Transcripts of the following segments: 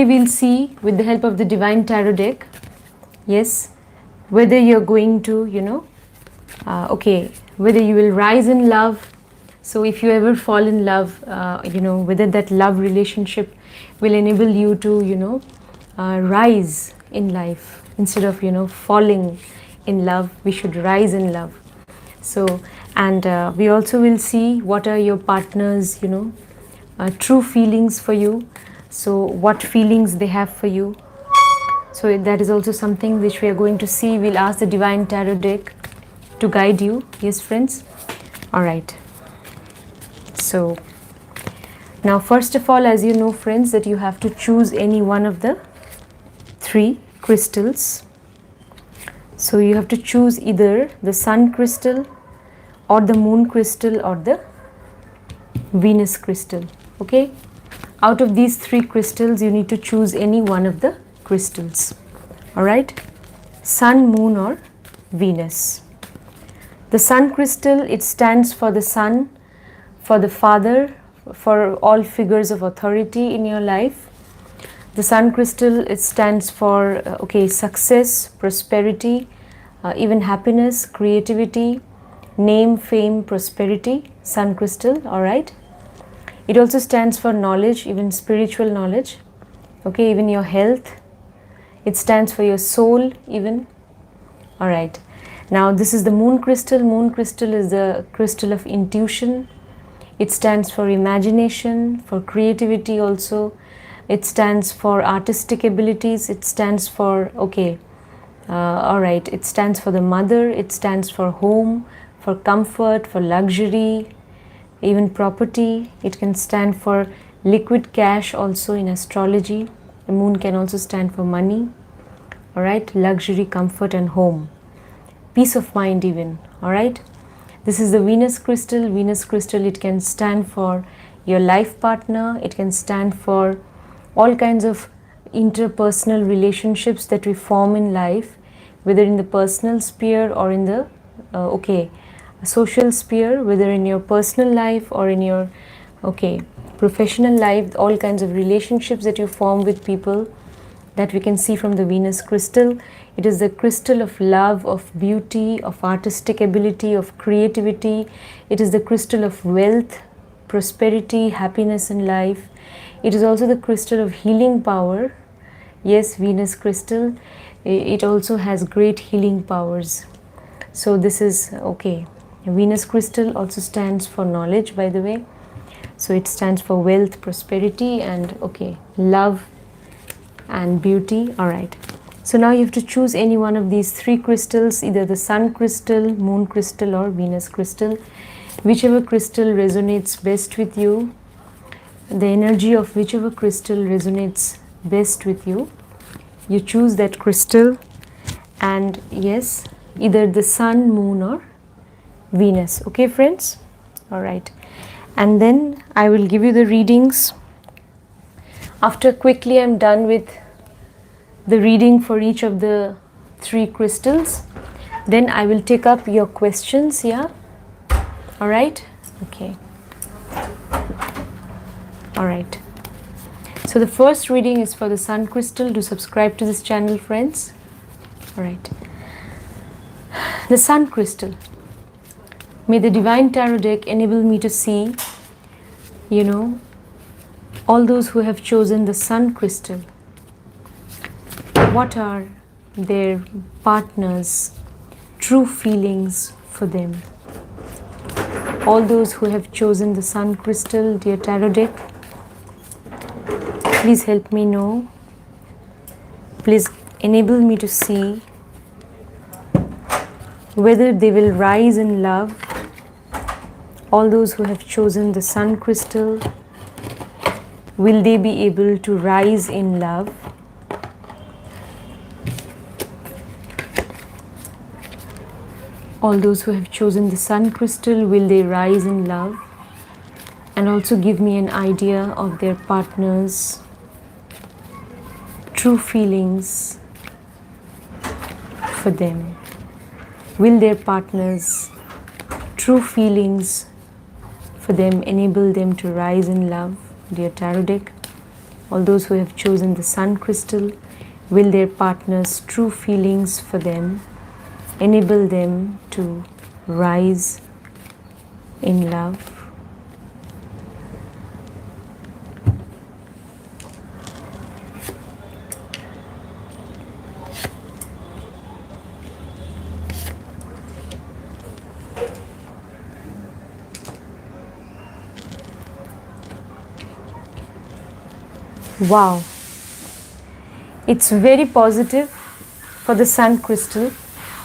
we'll see with the help of the Divine Tarot deck, yes, whether you're going to, whether you will rise in love. So if you ever fall in love, whether that love relationship will enable you to, rise in life. Instead of, falling in love, we should rise in love. So, and we also will see what are your partner's, true feelings for you. So what feelings they have for you. So that is also something which we are going to see. We'll ask the Divine Tarot deck to guide you. Yes, friends? Alright. So, now first of all, as you know, friends, that you have to choose any one of the 3 crystals. So you have to choose either the Sun crystal or the Moon crystal or the Venus crystal. Okay? Out of these 3 crystals, you need to choose any one of the crystals. Alright? Sun, Moon or Venus. The Sun crystal, it stands for the Sun, for the Father, for all figures of authority in your life. The Sun crystal, it stands for success, prosperity, even happiness, creativity, name, fame, prosperity. Sun crystal, alright? It also stands for knowledge, even spiritual knowledge. Okay, even your health. It stands for your soul, even. Alright. Now this is the Moon crystal. Moon crystal is the crystal of intuition. It stands for imagination, for creativity also. It stands for artistic abilities. It stands for, it stands for the mother. It stands for home, for comfort, for luxury, even property. It can stand for liquid cash also in astrology. The moon can also stand for money. Alright, luxury, comfort and home. Peace of mind even. Alright. This is the Venus crystal. Venus crystal, it can stand for your life partner. It can stand for all kinds of interpersonal relationships that we form in life, whether in the personal sphere or in the social sphere, whether in your personal life or in your professional life, all kinds of relationships that you form with people, that we can see from the Venus crystal. It is the crystal of love, of beauty, of artistic ability, of creativity. It is the crystal of wealth, prosperity, happiness in life. It is also the crystal of healing power. Yes, Venus crystal, it also has great healing powers. So this is Venus crystal also stands for knowledge, by the way. So it stands for wealth, prosperity and love and beauty. Alright. So now you have to choose any one of these 3 crystals, either the Sun crystal, Moon crystal or Venus crystal. Whichever crystal resonates best with you, the energy of whichever crystal resonates best with you, you choose that crystal. And yes, either the Sun, Moon or Venus. Okay, friends? Alright. And then I will give you the readings. After quickly I'm done with the reading for each of the 3 crystals, then I will take up your questions. Yeah? Alright? Okay. Alright. So the first reading is for the Sun crystal. Do subscribe to this channel, friends. Alright. The Sun crystal. May the Divine Tarot deck enable me to see, all those who have chosen the Sun crystal. What are their partners' true feelings for them? All those who have chosen the Sun crystal, dear Tarot deck, please help me know. Please enable me to see whether they will rise in love. All those who have chosen the Sun crystal, will they be able to rise in love? All those who have chosen the Sun crystal, will they rise in love? And also give me an idea of their partner's true feelings for them. Will their partner's true feelings for them enable them to rise in love, dear Tarot deck? all those who have chosen the sun crystal, will their partner's true feelings for them enable them to rise in love? Wow, it's very positive for the sun crystal.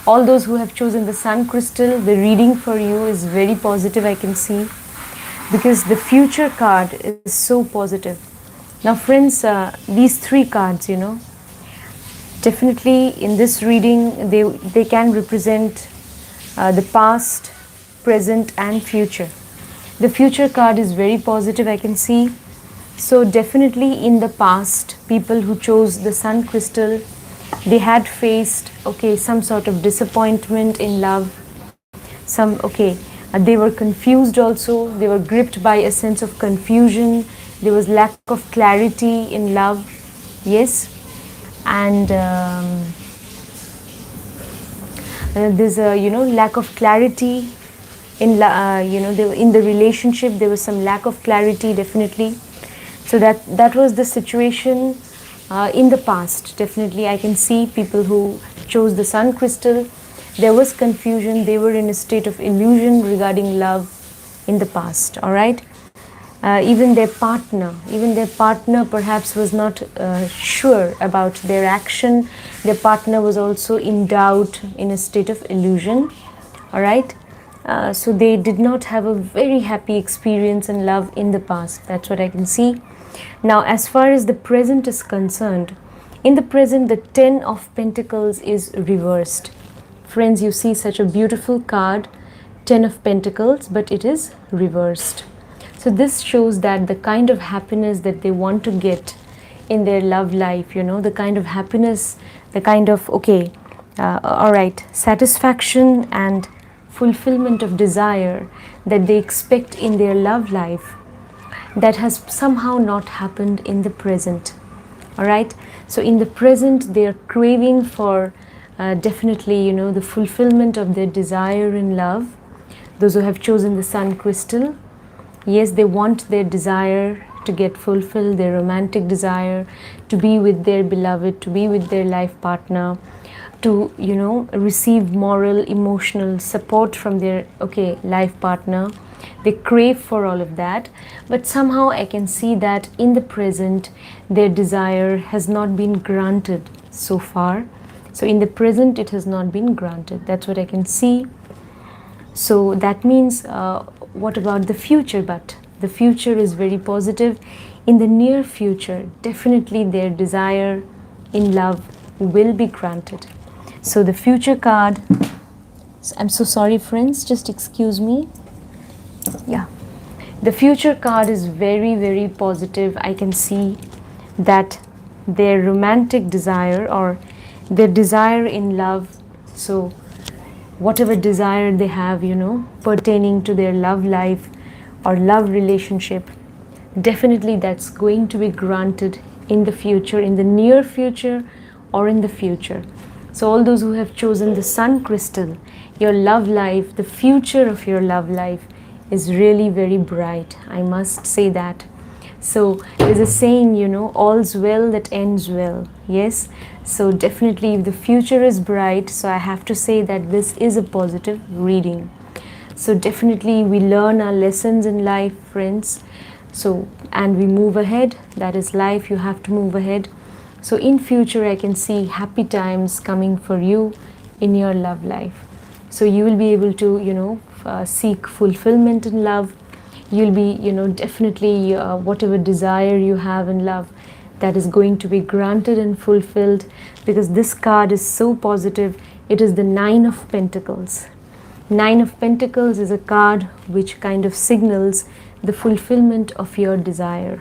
All those who have chosen the sun crystal, the reading for you is very positive, I can see, because the future card is so positive. Now friends, these three cards, definitely in this reading they can represent the past, present and future. The future card is very positive, I can see. So definitely in the past, people who chose the sun crystal, they had faced some sort of disappointment in love. They were confused also. They were gripped by a sense of confusion. There was lack of clarity in love. Yes, and there's a lack of clarity in in the relationship. There was some lack of clarity, definitely. So that was the situation in the past. Definitely I can see people who chose the sun crystal, there was confusion, they were in a state of illusion regarding love in the past. All right, even their partner perhaps was not sure about their action. Their partner was also in doubt, in a state of illusion. All right, so they did not have a very happy experience in love in the past. That's what I can see. Now as far as the present is concerned, in the present the 10 of Pentacles is reversed. Friends, you see such a beautiful card, 10 of Pentacles, but it is reversed. So this shows that the kind of happiness that they want to get in their love life, the kind of happiness, the kind of satisfaction and fulfillment of desire that they expect in their love life, that has somehow not happened in the present. All right, so in the present they are craving for definitely the fulfillment of their desire in love. Those who have chosen the sun crystal, yes, they want their desire to get fulfilled, their romantic desire to be with their beloved, to be with their life partner, to receive moral, emotional support from their life partner. They crave for all of that, but somehow I can see that in the present their desire has not been granted so far. So in the present it has not been granted. That's what I can see. So that means what about the future? But the future is very positive. In the near future, definitely their desire in love will be granted. So the future card, I'm so sorry friends, just excuse me. Yeah, the future card is very, very positive. I can see that their romantic desire or their desire in love, so whatever desire they have pertaining to their love life or love relationship, definitely that's going to be granted in the future, in the near future or in the future. So all those who have chosen the sun crystal, your love life, the future of your love life is really very bright, I must say that. So there's a saying, all's well that ends well. Yes, so definitely if the future is bright, so I have to say that this is a positive reading. So definitely we learn our lessons in life, friends, and we move ahead. That is life, you have to move ahead. So in future I can see happy times coming for you in your love life. So you will be able to seek fulfillment in love. You'll be definitely whatever desire you have in love, that is going to be granted and fulfilled, because this card is so positive. It is the 9 of Pentacles. 9 of Pentacles is a card which kind of signals the fulfillment of your desire.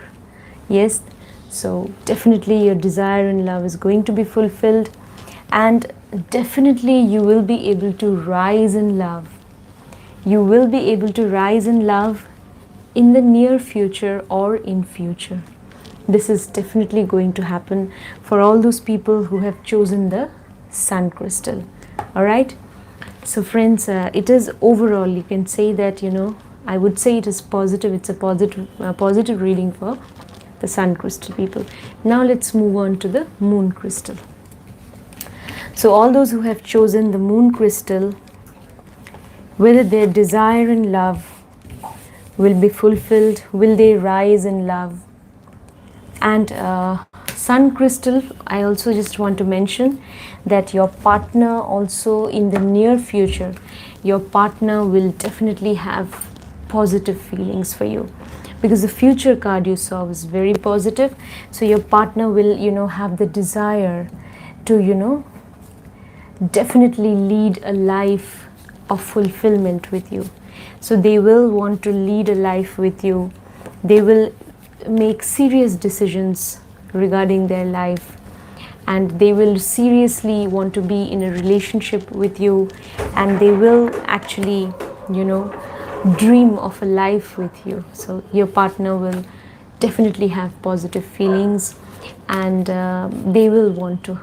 Yes, so definitely your desire in love is going to be fulfilled, and definitely you will be able to rise in love. You will be able to rise in love in the near future or in future. this is definitely going to happen for all those people who have chosen the sun crystal. All right. So friends, it is overall, you can say that, I would say it is positive. It's a positive reading for the sun crystal people. Now let's move on to the moon crystal. So all those who have chosen the moon crystal, whether their desire and love will be fulfilled, will they rise in love? And sun crystal, I also just want to mention that your partner also in the near future, your partner will definitely have positive feelings for you, because the future card you saw was very positive. So your partner will, have the desire to, definitely lead a life of fulfillment with you. So they will want to lead a life with you. They will make serious decisions regarding their life, and they will seriously want to be in a relationship with you, and they will actually, dream of a life with you. So your partner will definitely have positive feelings, and they will want to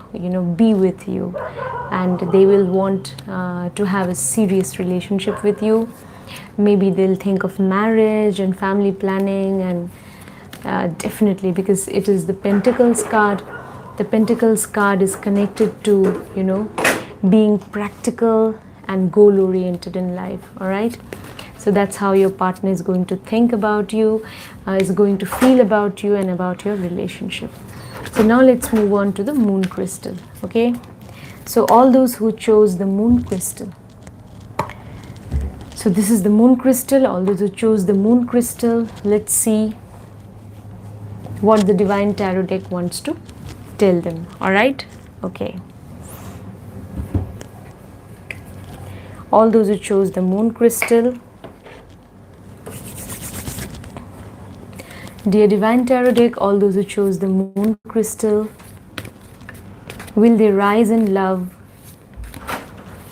be with you, and they will want to have a serious relationship with you. Maybe they'll think of marriage and family planning, and definitely, because it is the Pentacles card. The Pentacles card is connected to being practical and goal oriented in life. All right. So that's how your partner is going to think about you, is going to feel about you and about your relationship. So now let's move on to the moon crystal. Okay. So all those who chose the moon crystal. So this is the moon crystal. All those who chose the moon crystal, let's see what the Divine Tarot deck wants to tell them. All right. Okay. All those who chose the moon crystal. Dear Divine Tarot deck, all those who chose the moon crystal, will they rise in love?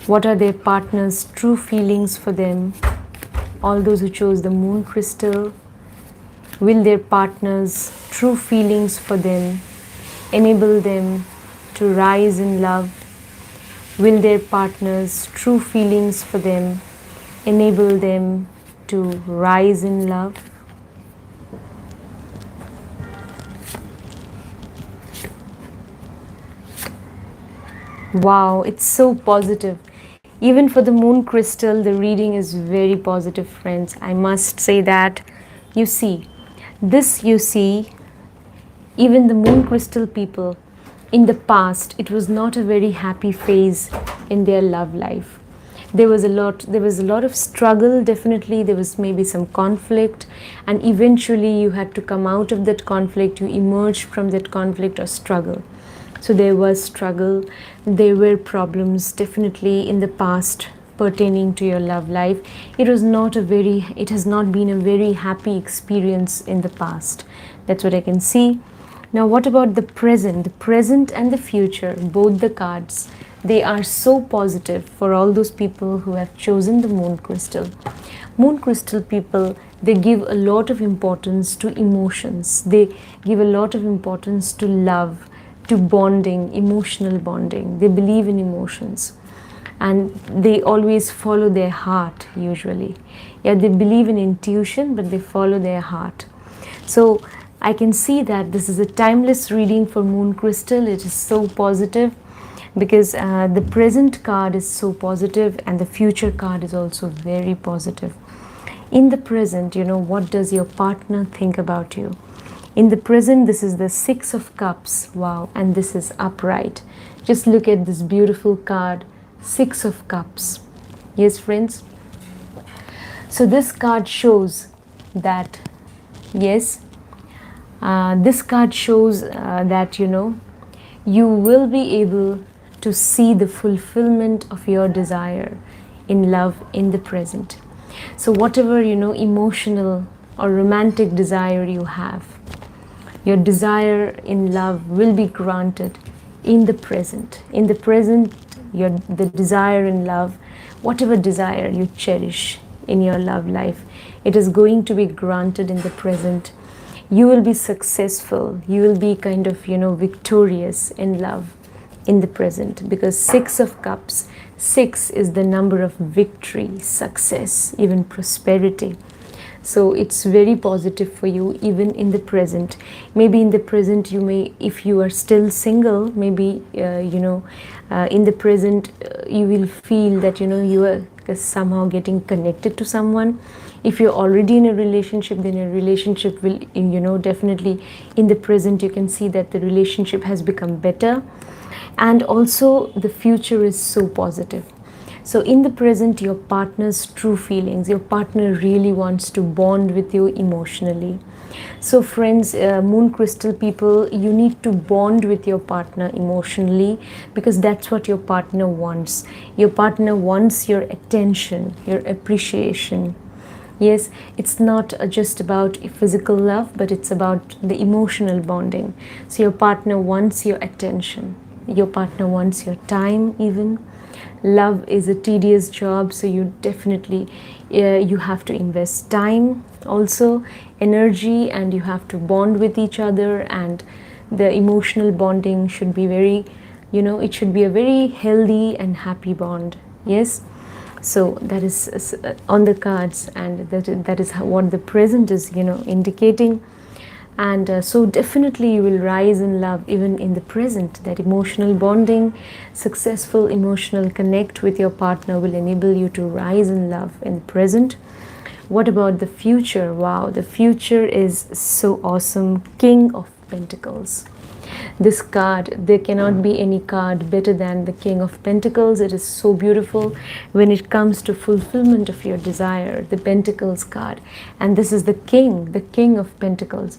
What are their partner's true feelings for them? All those who chose the moon crystal, will their partner's true feelings for them enable them to rise in love? Will their partner's true feelings for them enable them to rise in love? Wow, it's so positive. Even for the moon crystal, the reading is very positive, friends. I must say that. You see, even the moon crystal people, in the past, it was not a very happy phase in their love life. There was a lot of struggle, definitely. There was maybe some conflict, and eventually you had to come out of that conflict. You emerged from that conflict or struggle. So there was struggle, there were problems definitely in the past pertaining to your love life. It has not been a very happy experience in the past. That's what I can see. Now what about the present? The present and the future, both the cards, they are so positive for all those people who have chosen the moon crystal. Moon crystal people, they give a lot of importance to emotions. They give a lot of importance to love, to bonding, emotional bonding. They believe in emotions, and they always follow their heart usually. Yeah, they believe in intuition, but they follow their heart. So I can see that this is a timeless reading for moon crystal. It is so positive because the present card is so positive and the future card is also very positive. In the present, what does your partner think about you? In the present, this is the Six of Cups. Wow. And this is upright. Just look at this beautiful card, Six of Cups. Yes, friends. So this card shows that, yes, this card shows that, you will be able to see the fulfillment of your desire in love in the present. So whatever, emotional or romantic desire you have, your desire in love will be granted in the present. In the present, the desire in love, whatever desire you cherish in your love life, it is going to be granted in the present. You will be successful, you will be kind of, victorious in love in the present, because 6 of Cups, 6 is the number of victory, success, even prosperity. So it's very positive for you even in the present. Maybe in the present you may, if you are still single, maybe in the present you will feel that you are somehow getting connected to someone. If you're already in a relationship, then a relationship will, definitely in the present you can see that the relationship has become better, and also the future is so positive. So in the present, your partner's true feelings, your partner really wants to bond with you emotionally. So friends, moon crystal people, you need to bond with your partner emotionally, because that's what your partner wants. Your partner wants your attention, your appreciation. Yes, it's not just about physical love, but it's about the emotional bonding. So your partner wants your attention. Your partner wants your time even. Love is a tedious job, so you definitely you have to invest time, also energy, and you have to bond with each other, and the emotional bonding should be very, it should be a very healthy and happy bond. Yes, so that is on the cards, and that is what the present is indicating. And so definitely you will rise in love even in the present. That emotional bonding, successful emotional connect with your partner will enable you to rise in love in the present. What about the future? Wow, the future is so awesome. King of Pentacles. This card, there cannot be any card better than the King of Pentacles. It is so beautiful when it comes to fulfillment of your desire, the Pentacles card. And this is the King of Pentacles.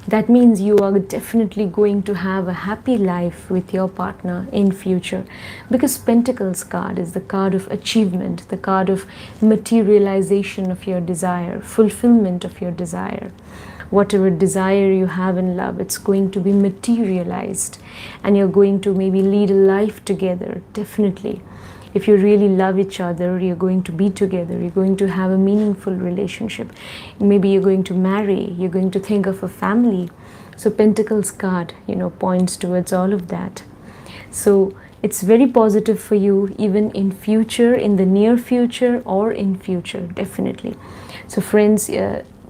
That means you are definitely going to have a happy life with your partner in future, because Pentacles card is the card of achievement, the card of materialization of your desire, fulfillment of your desire. Whatever desire you have in love, it's going to be materialized, and you're going to maybe lead a life together. Definitely, if you really love each other, you're going to be together, you're going to have a meaningful relationship. Maybe you're going to marry, you're going to think of a family. So Pentacles card, points towards all of that. So it's very positive for you even in future, in the near future or in future, definitely. So friends,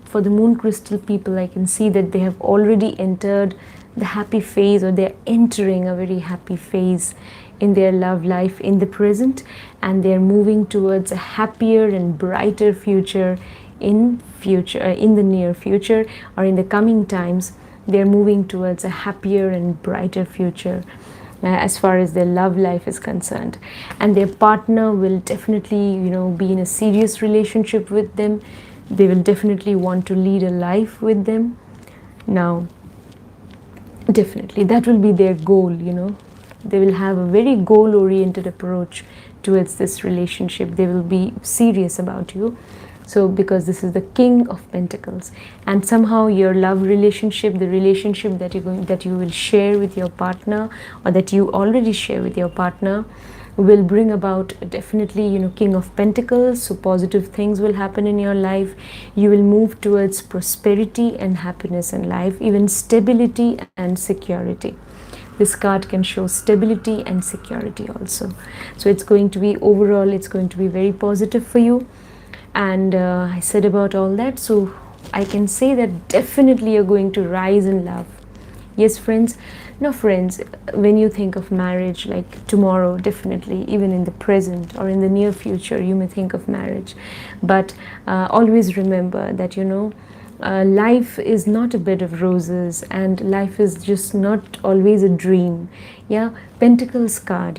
for the moon crystal people, I can see that they have already entered the happy phase, or they're entering a very happy phase in their love life in the present, and they're moving towards a happier and brighter future in the near future, or in the coming times. They're moving towards a happier and brighter future as far as their love life is concerned, and their partner will definitely be in a serious relationship with them. They will definitely want to lead a life with them. Now definitely that will be their goal. They will have a very goal-oriented approach towards this relationship. They will be serious about you. So because this is the King of Pentacles, and somehow your love relationship, the relationship that you will share with your partner, or that you already share with your partner, will bring about definitely King of Pentacles. So positive things will happen in your life. You will move towards prosperity and happiness in life, even stability and security. This card can show stability and security also. So it's going to be, overall, it's going to be very positive for you. And I said about all that, so I can say that definitely you're going to rise in love. Yes, friends. Now, friends, when you think of marriage, like tomorrow, definitely, even in the present or in the near future, you may think of marriage. But always remember that, life is not a bed of roses, and life is just not always a dream. Yeah, Pentacles card,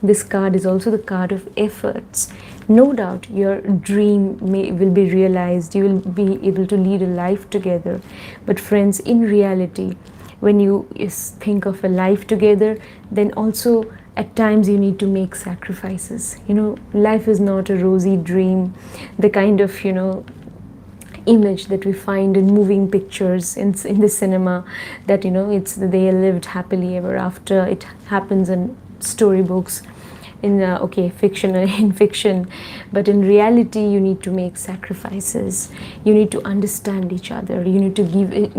this card is also the card of efforts. No doubt your dream will be realized. You will be able to lead a life together. But friends, in reality, when you think of a life together, then also at times you need to make sacrifices. Life is not a rosy dream, the kind of image that we find in moving pictures in the cinema, that it's they lived happily ever after. It happens in storybooks, fiction in fiction, but in reality you need to make sacrifices. You need to understand each other. You need to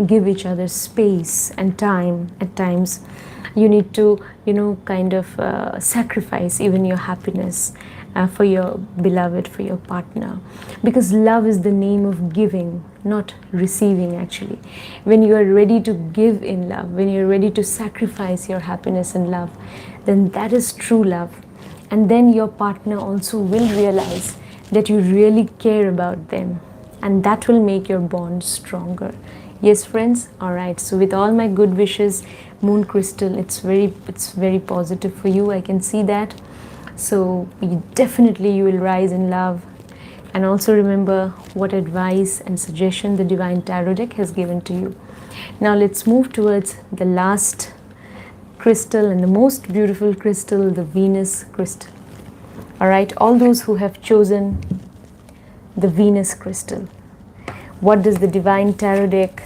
give each other space and time at times. You need to sacrifice even your happiness for your beloved, for your partner, because love is the name of giving, not receiving. Actually, when you are ready to give in love, when you're ready to sacrifice your happiness in love, then that is true love. And then your partner also will realize that you really care about them, and that will make your bond stronger. Yes, friends. All right, so with all my good wishes, moon crystal, it's very positive for you. I can see that. So you will rise in love. And also remember what advice and suggestion the Divine Tarot deck has given to you. Now let's move towards the last crystal and the most beautiful crystal, the Venus crystal. All right, all those who have chosen the Venus crystal, what does the Divine Tarot deck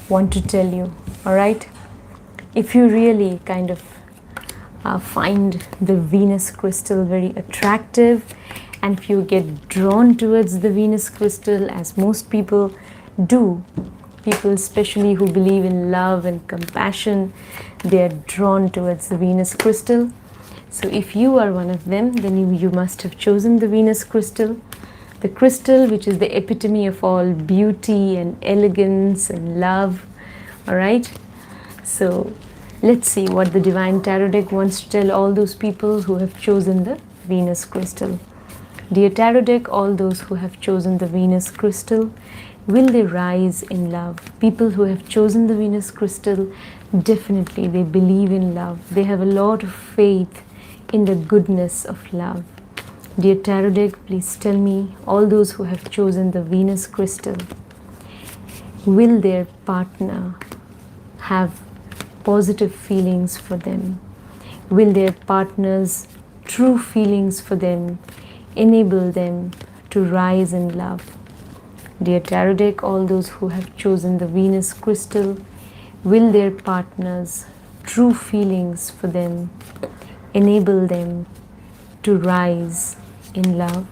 want to tell you? All right, if you really kind of find the Venus crystal very attractive, and if you get drawn towards the Venus crystal, as most people do, people especially who believe in love and compassion, they are drawn towards the Venus crystal. So if you are one of them, then you must have chosen the Venus crystal, the crystal which is the epitome of all beauty and elegance and love. All right, so let's see what the Divine Tarot deck wants to tell all those people who have chosen the Venus crystal. Dear Tarot deck, all those who have chosen the Venus crystal, will they rise in love? People who have chosen the Venus crystal, definitely they believe in love. They have a lot of faith in the goodness of love. Dear Tarot deck, please tell me, all those who have chosen the Venus crystal, will their partner have positive feelings for them? Will their partner's true feelings for them enable them to rise in love? Dear Tarot deck, all those who have chosen the Venus crystal, will their partner's true feelings for them enable them to rise in love?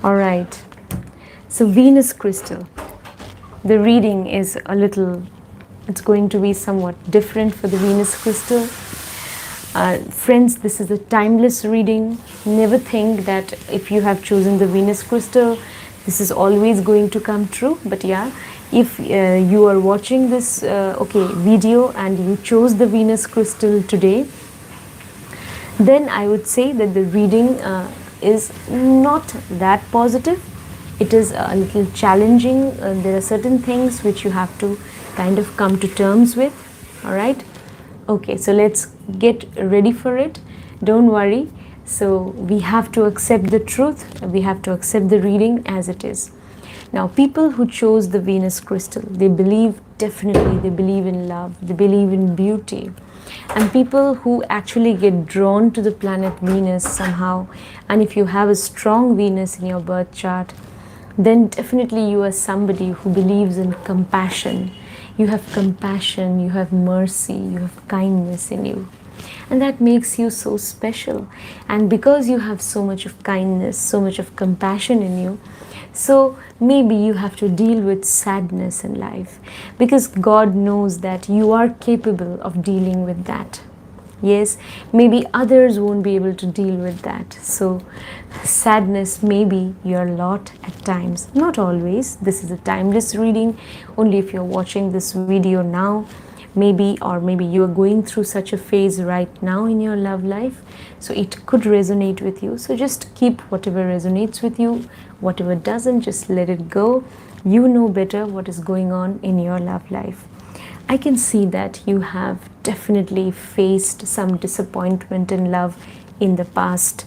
All right, so Venus crystal, the reading is it's going to be somewhat different for the Venus crystal. Friends, this is a timeless reading. Never think that if you have chosen the Venus crystal, this is always going to come true. But yeah, if you are watching this video and you chose the Venus crystal today, then I would say that the reading is not that positive. It is a little challenging. There are certain things which you have to kind of come to terms with. All right, okay, so let's get ready for it. Don't worry. So we have to accept the truth. We have to accept the reading as it is. Now, people who chose the Venus crystal, they believe, definitely they believe in love, they believe in beauty. And people who actually get drawn to the planet Venus somehow, and if you have a strong Venus in your birth chart, then definitely you are somebody who believes in compassion. You have compassion, you have mercy, you have kindness in you. And that makes you so special. And because you have so much of kindness, so much of compassion in you, so maybe you have to deal with sadness in life, because God knows that you are capable of dealing with that. Yes, maybe others won't be able to deal with that. So sadness may be your lot at times, not always. This is a timeless reading. Only if you're watching this video now, maybe you are going through such a phase right now in your love life, so it could resonate with you. So just keep whatever resonates with you. Whatever doesn't, just let it go. You know better what is going on in your love life. I can see that you have definitely faced some disappointment in love in the past,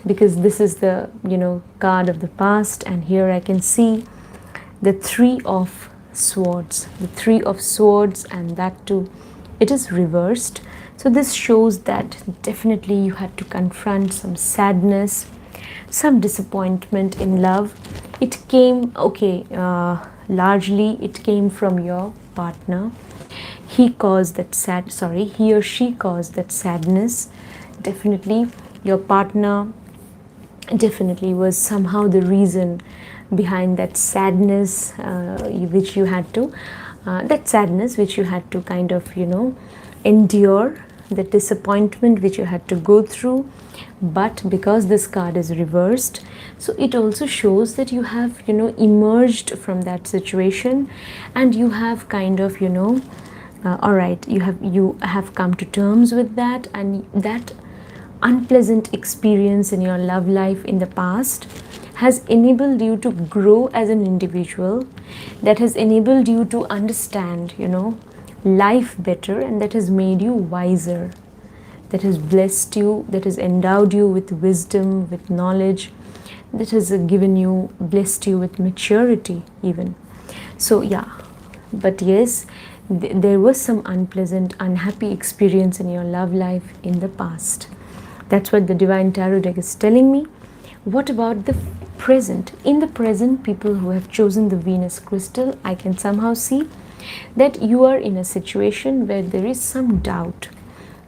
because this is the card of the past, and here I can see the Three of Swords, and that too, it is reversed. So this shows that definitely you had to confront some sadness, some disappointment in love. It came largely it came from your partner. He caused that he or she caused that sadness. Definitely your partner definitely was somehow the reason behind that sadness, which you had to kind of, endure, the disappointment which you had to go through. But because this card is reversed, so it also shows that you have, emerged from that situation, and you have kind of, all right, you have come to terms with that, and that unpleasant experience in your love life in the past has enabled you to grow as an individual, that has enabled you to understand, life better, and that has made you wiser, that has blessed you, that has endowed you with wisdom, with knowledge, that has blessed you with maturity even. So yeah, but yes, there was some unpleasant, unhappy experience in your love life in the past. That's what the Divine Tarot deck is telling me. What about the present? In the present, people who have chosen the Venus crystal, I can somehow see that you are in a situation where there is some doubt.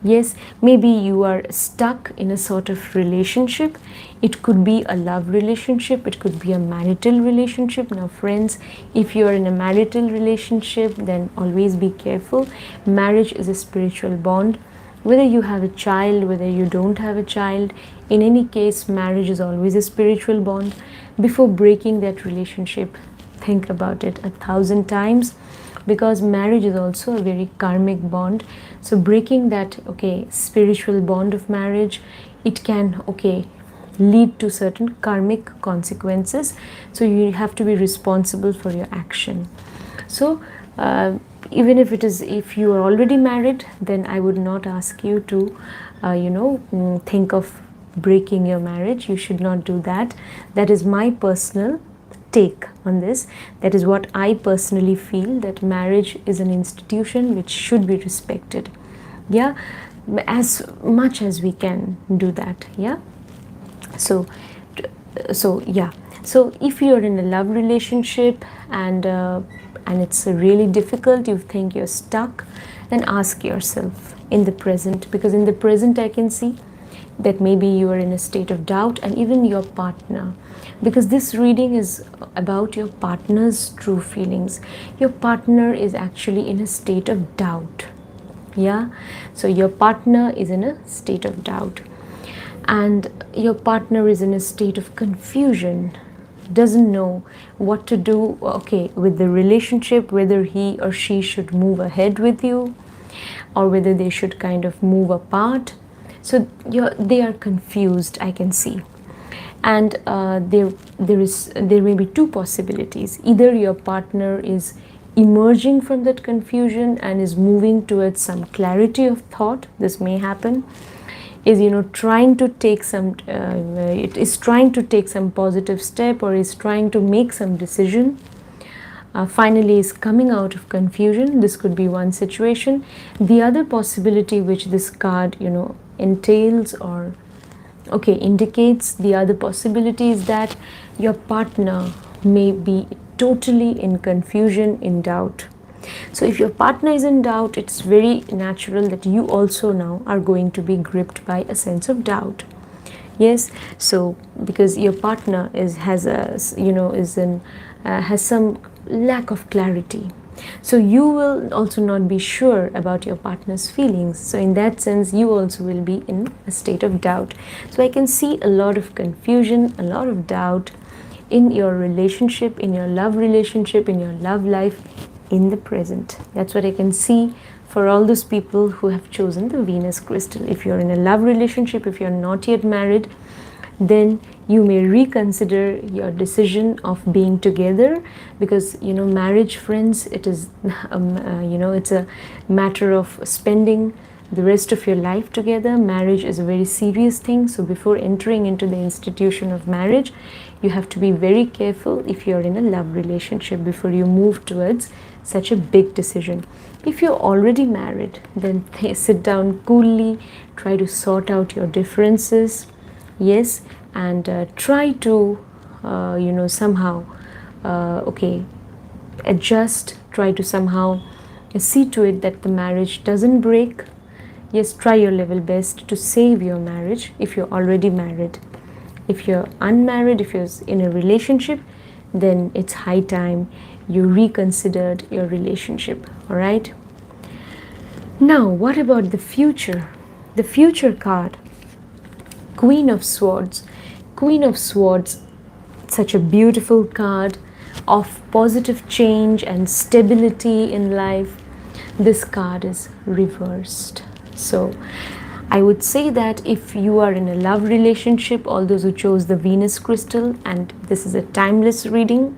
Yes, maybe you are stuck in a sort of relationship. It could be a love relationship, it could be a marital relationship. Now friends, if you are in a marital relationship, then always be careful. Marriage is a spiritual bond. Whether you have a child, whether you don't have a child, in any case, marriage is always a spiritual bond. Before breaking that relationship, think about it 1,000 times, because marriage is also a very karmic bond. So breaking that, spiritual bond of marriage, it can, lead to certain karmic consequences. So you have to be responsible for your action. So even if you are already married, then I would not ask you to, think of breaking your marriage. You should not do that. That is my personal take on this. That is what I personally feel, that marriage is an institution which should be respected. Yeah, as much as we can do that. Yeah. So yeah. So if you are in a love relationship and it's really difficult, you think you're stuck, then ask yourself in the present, because in the present I can see that maybe you are in a state of doubt, and even your partner, because this reading is about your partner's true feelings. Your partner is actually in a state of doubt. Yeah, so your partner is in a state of doubt, and your partner is in a state of confusion, doesn't know what to do, with the relationship, whether he or she should move ahead with you or whether they should kind of move apart. So they are confused, I can see. And there may be two possibilities. Either your partner is emerging from that confusion and is moving towards some clarity of thought. This may happen. Is trying to take some positive step, or is trying to make some decision. Finally is coming out of confusion. This could be one situation. The other possibility which this card entails or indicates, the other possibility is that your partner may be totally in confusion, in doubt. So if your partner is in doubt, it's very natural that you also now are going to be gripped by a sense of doubt. Yes, so because your partner has some lack of clarity, so you will also not be sure about your partner's feelings. So in that sense, you also will be in a state of doubt. So I can see a lot of confusion, a lot of doubt in your relationship, in your love relationship, in your love life in the present. That's what I can see for all those people who have chosen the Venus crystal. If you're in a love relationship, if you're not yet married, then you may reconsider your decision of being together, because marriage, friends, it is it's a matter of spending the rest of your life together. Marriage is a very serious thing. So before entering into the institution of marriage, you have to be very careful if you're in a love relationship before you move towards such a big decision. If you're already married, then sit down coolly, try to sort out your differences. Yes, and try to somehow adjust, try to somehow see to it that the marriage doesn't break. Yes, try your level best to save your marriage if you're already married. If you're unmarried, if you're in a relationship, then it's high time you reconsidered your relationship. All right. Now, what about the future? The future card, Queen of Swords. Queen of Swords, such a beautiful card of positive change and stability in life. This card is reversed. So I would say that if you are in a love relationship, all those who chose the Venus crystal, and this is a timeless reading,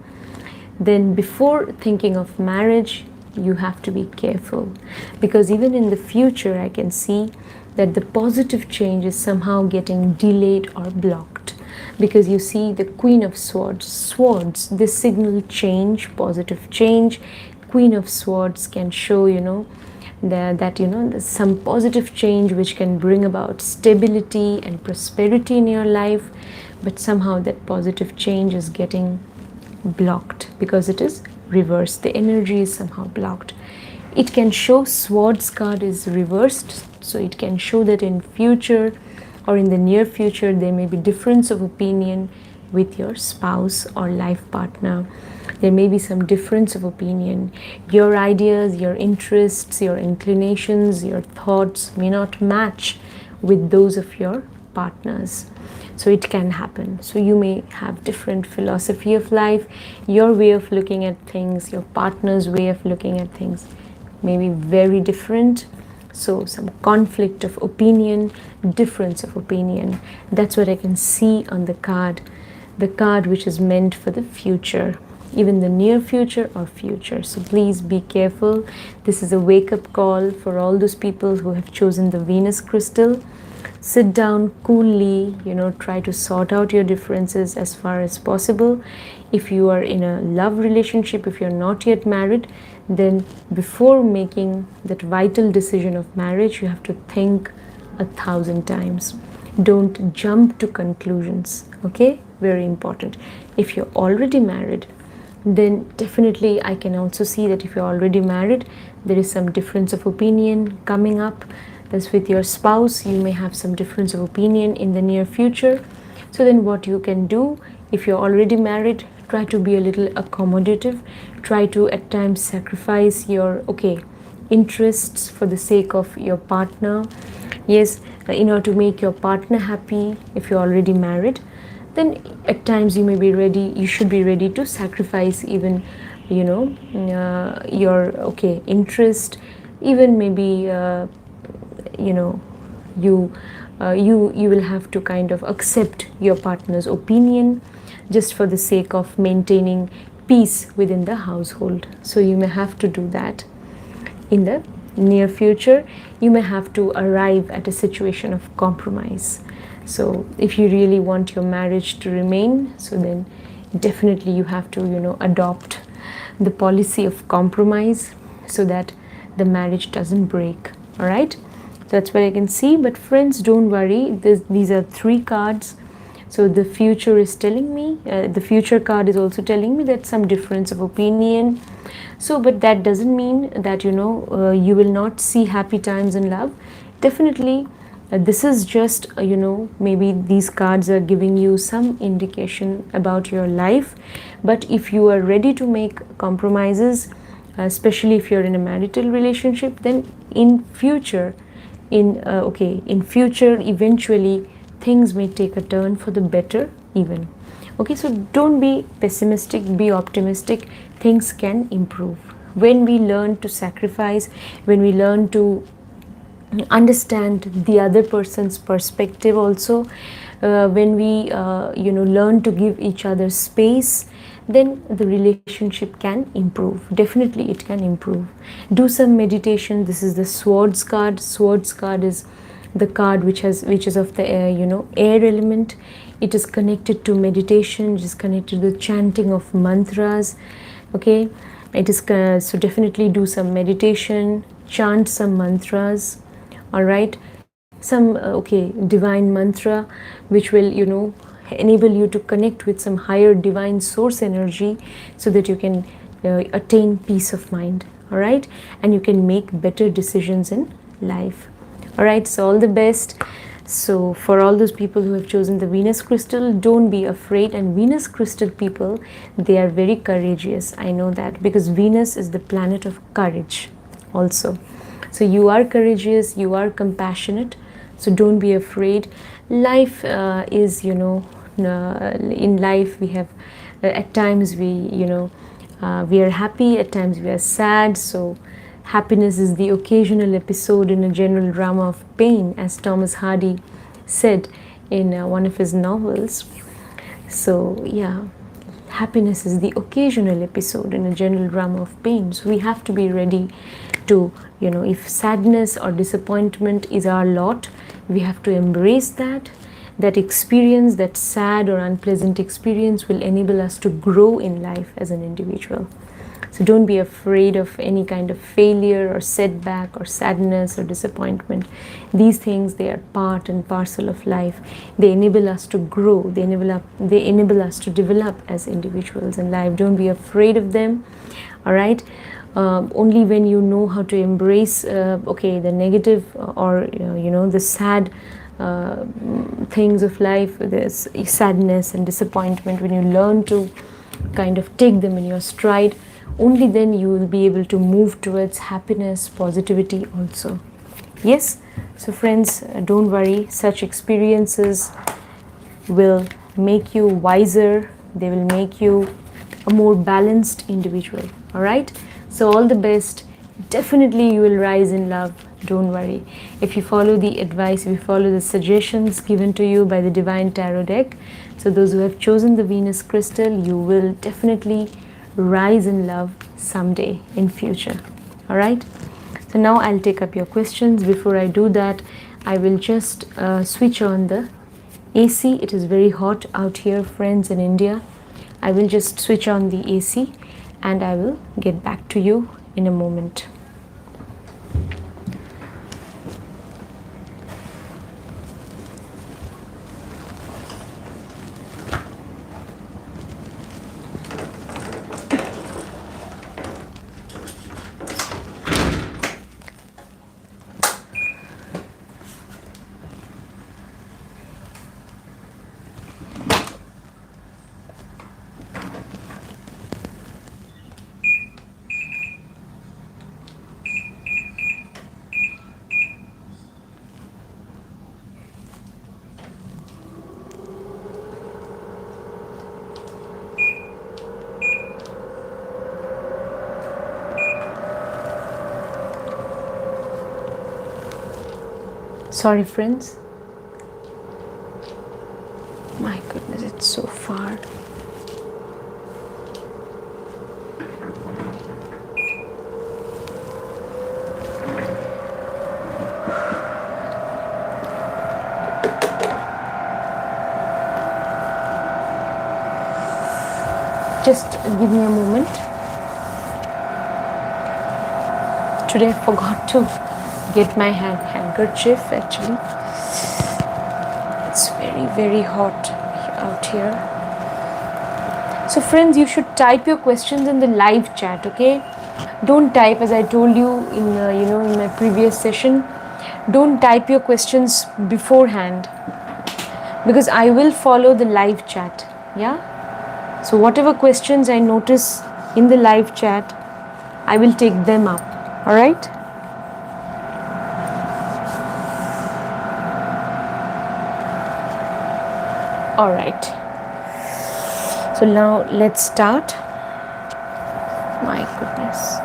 then before thinking of marriage, you have to be careful, because even in the future I can see that the positive change is somehow getting delayed or blocked, because you see the Queen of Swords, this signal change, positive change. Queen of Swords can show, that there's some positive change which can bring about stability and prosperity in your life, but somehow that positive change is getting blocked because it is reversed. The energy is somehow blocked. It can show Swords card is reversed, so it can show that in future or in the near future there may be difference of opinion with your spouse or life partner. There may be some difference of opinion. Your ideas, your interests, your inclinations, your thoughts may not match with those of your partners. So it can happen. So you may have different philosophy of life. Your way of looking at things, your partner's way of looking at things may be very different. So some conflict of opinion, difference of opinion. That's what I can see on the card which is meant for the future, even the near future or future. So please be careful. This is a wake-up call for all those people who have chosen the Venus crystal. Sit down coolly, try to sort out your differences as far as possible. If you are in a love relationship, if you're not yet married, then before making that vital decision of marriage, you have to think 1,000 times. Don't jump to conclusions, okay? Very important. If you're already married, then definitely I can also see that if you're already married, there is some difference of opinion coming up. As with your spouse, you may have some difference of opinion in the near future. So then what you can do, if you're already married, try to be a little accommodative. Try to at times sacrifice your interests for the sake of your partner. Yes, in order to make your partner happy. If you're already married, then at times you should be ready to sacrifice even your interest, even maybe you will have to kind of accept your partner's opinion just for the sake of maintaining peace within the household. So you may have to do that. In the near future, you may have to arrive at a situation of compromise. So if you really want your marriage to remain, so then definitely you have to adopt the policy of compromise so that the marriage doesn't break. All right, that's what I can see. But friends, don't worry, these are 3 cards. So the future is telling me, the future card is also telling me that some difference of opinion. So but that doesn't mean that you will not see happy times in love. Definitely this is just maybe these cards are giving you some indication about your life. But if you are ready to make compromises, especially if you're in a marital relationship, then in future eventually things may take a turn for the better even. Okay, so don't be pessimistic, be optimistic. Things can improve when we learn to sacrifice, when we learn to understand the other person's perspective also, when we learn to give each other space, then the relationship can improve. Definitely it can improve. Do some meditation. This is the Swords card. Swords card is the card which is of the air element. It is connected to meditation. It is connected to the chanting of mantras. Okay, it is so definitely do some meditation, chant some mantras. All right, some divine mantra which will enable you to connect with some higher divine source energy, so that you can attain peace of mind. All right, and you can make better decisions in life. All right, so all the best. So for all those people who have chosen the Venus crystal, don't be afraid. And Venus crystal people, they are very courageous. I know that, because Venus is the planet of courage also. So you are courageous, you are compassionate, so don't be afraid. Life is, you know, in life we have, at times we, you know, we are happy, at times we are sad. So happiness is the occasional episode in a general drama of pain, as Thomas Hardy said in one of his novels. So yeah, happiness is the occasional episode in a general drama of pain. So we have to be ready to, you know, if sadness or disappointment is our lot, we have to embrace that. That experience, that sad or unpleasant experience, will enable us to grow in life as an individual. So don't be afraid of any kind of failure or setback or sadness or disappointment. These things, they are part and parcel of life. They enable us to grow. They enable us to develop as individuals in life. Don't be afraid of them. All right. Only when you know how to embrace, okay, the negative or you know, the sad things of life, this sadness and disappointment, when you learn to kind of take them in your stride, only then you will be able to move towards happiness, positivity also. Yes, so friends, don't worry. Such experiences will make you wiser. They will make you a more balanced individual. All right, so all the best. Definitely you will rise in love. Don't worry. If you follow the advice, if you follow the suggestions given to you by the Divine Tarot deck, so those who have chosen the Venus crystal, you will definitely rise in love someday in future. All right, so now I'll take up your questions. Before I do that, I will just switch on the AC. It is very hot out here, friends, in India. I will just switch on the AC and I will get back to you in a moment. Sorry, friends. My goodness, it's so far. Just give me a moment. Today I forgot to get my handkerchief actually. It's very, very hot out here. So friends, you should type your questions in the live chat, okay? Don't type, as I told you in in my previous session, don't type your questions beforehand, because I will follow the live chat. Yeah, so whatever questions I notice in the live chat, I will take them up. All right. All right, so now let's start. My goodness.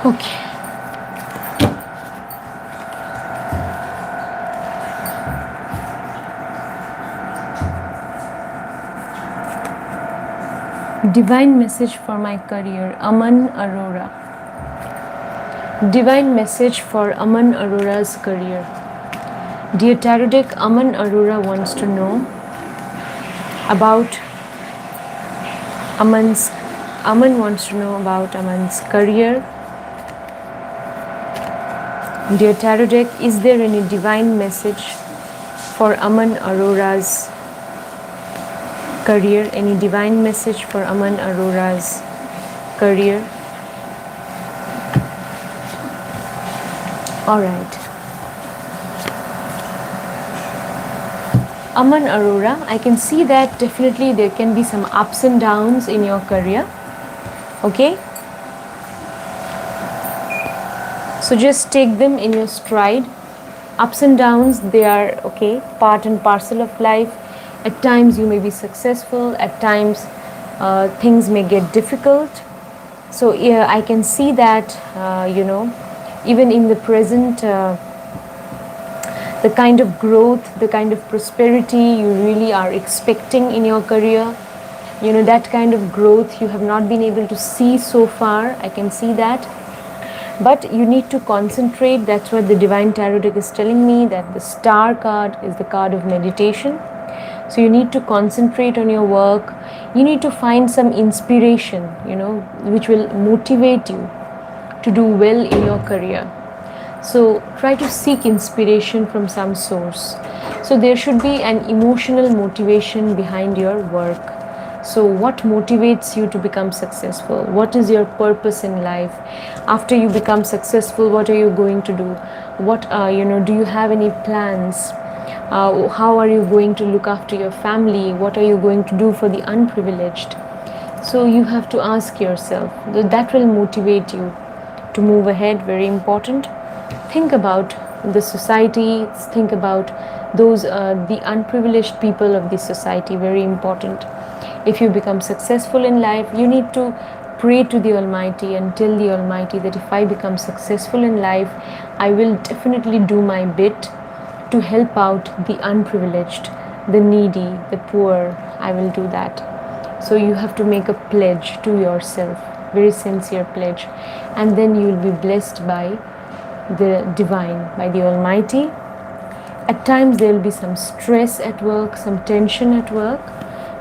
Okay. Divine message for my career, Aman Arora. Divine message for Aman Arora's career. Dear Tarot deck, Aman Arora wants to know about Aman wants to know about Aman's career. Dear Tarot deck, is there any divine message for Aman Arora's career? Any divine message for Aman Arora's career? All right. Aman Arora, I can see that definitely there can be some ups and downs in your career. Okay? So just take them in your stride. Ups and downs, they are okay, part and parcel of life. At times you may be successful, at times things may get difficult. So yeah, I can see that, even in the present, the kind of growth, the kind of prosperity you really are expecting in your career, that kind of growth you have not been able to see so far. I can see that. But you need to concentrate. That's what the Divine Tarot deck is telling me, that the Star card is the card of meditation. So you need to concentrate on your work. You need to find some inspiration, which will motivate you to do well in your career. So try to seek inspiration from some source. So there should be an emotional motivation behind your work. So what motivates you to become successful? What is your purpose in life? After you become successful, what are you going to do? What, do you have any plans? How are you going to look after your family? What are you going to do for the unprivileged? So you have to ask yourself. That will motivate you to move ahead. Very important. Think about the society. Think about those the unprivileged people of the society. Very important. If you become successful in life, you need to pray to the Almighty and tell the Almighty that if I become successful in life, I will definitely do my bit to help out the unprivileged, the needy, the poor. I will do that. So you have to make a pledge to yourself, very sincere pledge, and then you will be blessed by the Divine, by the Almighty. At times there will be some stress at work, some tension at work,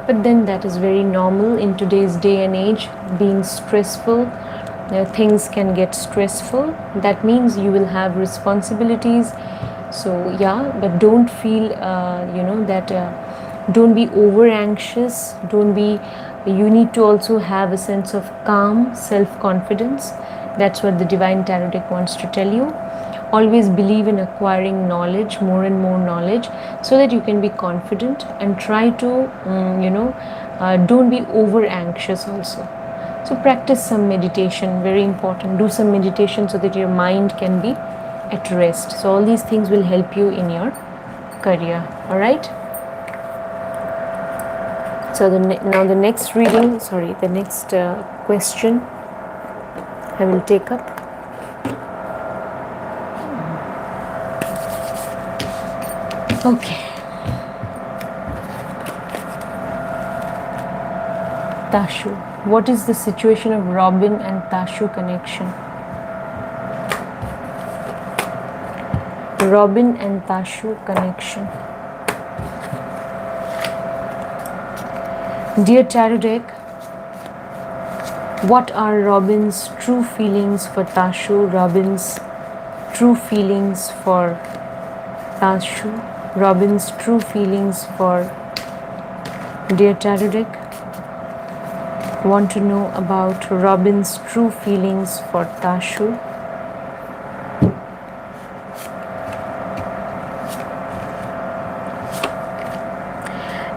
but then that is very normal in today's day and age. Being stressful, things can get stressful. That means you will have responsibilities. So yeah, but don't feel don't be over anxious. You need to also have a sense of calm, self-confidence. That's what the Divine Tarot deck wants to tell you. Always believe in acquiring knowledge, more and more knowledge, so that you can be confident, and try to don't be over anxious also. So practice some meditation, very important. Do some meditation so that your mind can be at rest. So all these things will help you in your career. All right. So the next question I will take up. Okay. Tashu. What is the situation of Robin and Tashu connection? Robin and Tashu connection. Dear Tarot deck, what are Robin's true feelings for Tashu? Robin's true feelings for Tashu. Robin's true feelings for Dear Tarot deck. Want to know about Robin's true feelings for Tashu.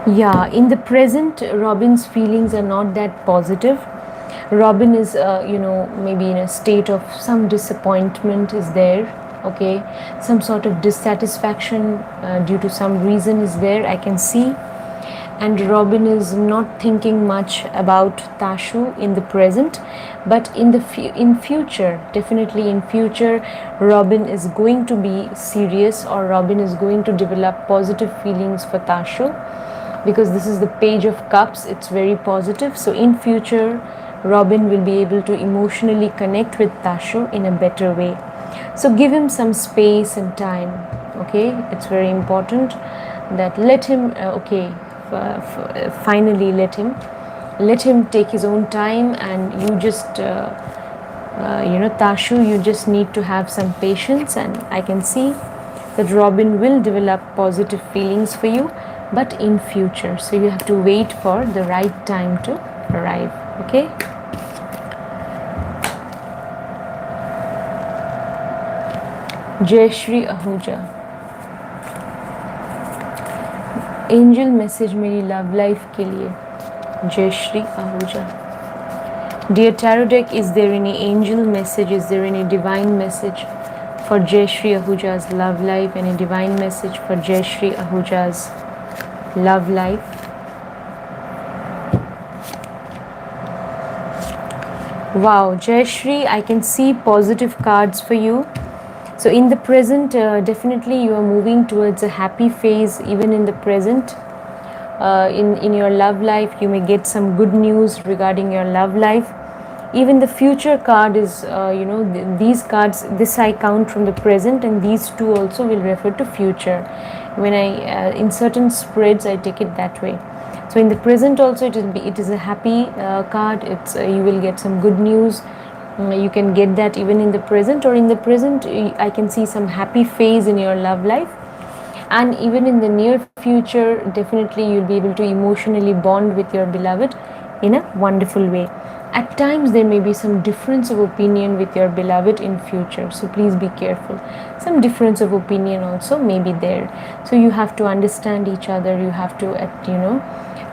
Yeah, in the present, Robin's feelings are not that positive. Robin is, maybe in a state of some disappointment is there. Okay, some sort of dissatisfaction due to some reason is there, I can see. and Robin is not thinking much about Tashu in the present, but in future, definitely in future, Robin is going to be serious, or Robin is going to develop positive feelings for Tashu, because this is the Page of Cups. It's very positive. So in future, Robin will be able to emotionally connect with Tashu in a better way. So give him some space and time. Okay, it's very important that let him finally let him take his own time, and you just Tashu, you just need to have some patience, and I can see that Robin will develop positive feelings for you, but in future. So you have to wait for the right time to arrive. Okay. Jai Shri Ahuja. Angel message मेरी love life के लिए. जय Shri Ahuja. Dear Tarot deck, is there any angel message? Is there any divine message for Jai Shri Ahuja's love life? Any divine message for Jai Shri Ahuja's love life? Wow, Jai Shri, I can see positive cards for you. So in the present, definitely you are moving towards a happy phase. Even in the present, in your love life, you may get some good news regarding your love life. Even the future card is, these cards, this I count from the present, and these two also will refer to future. When I, in certain spreads, I take it that way. So in the present also, it is a happy card. It's you will get some good news. You can get that even in the present, or in the present I can see some happy phase in your love life, and even in the near future, definitely you'll be able to emotionally bond with your beloved in a wonderful way. At times there may be some difference of opinion with your beloved in future, so please be careful. Some difference of opinion also may be there, so you have to understand each other. You have to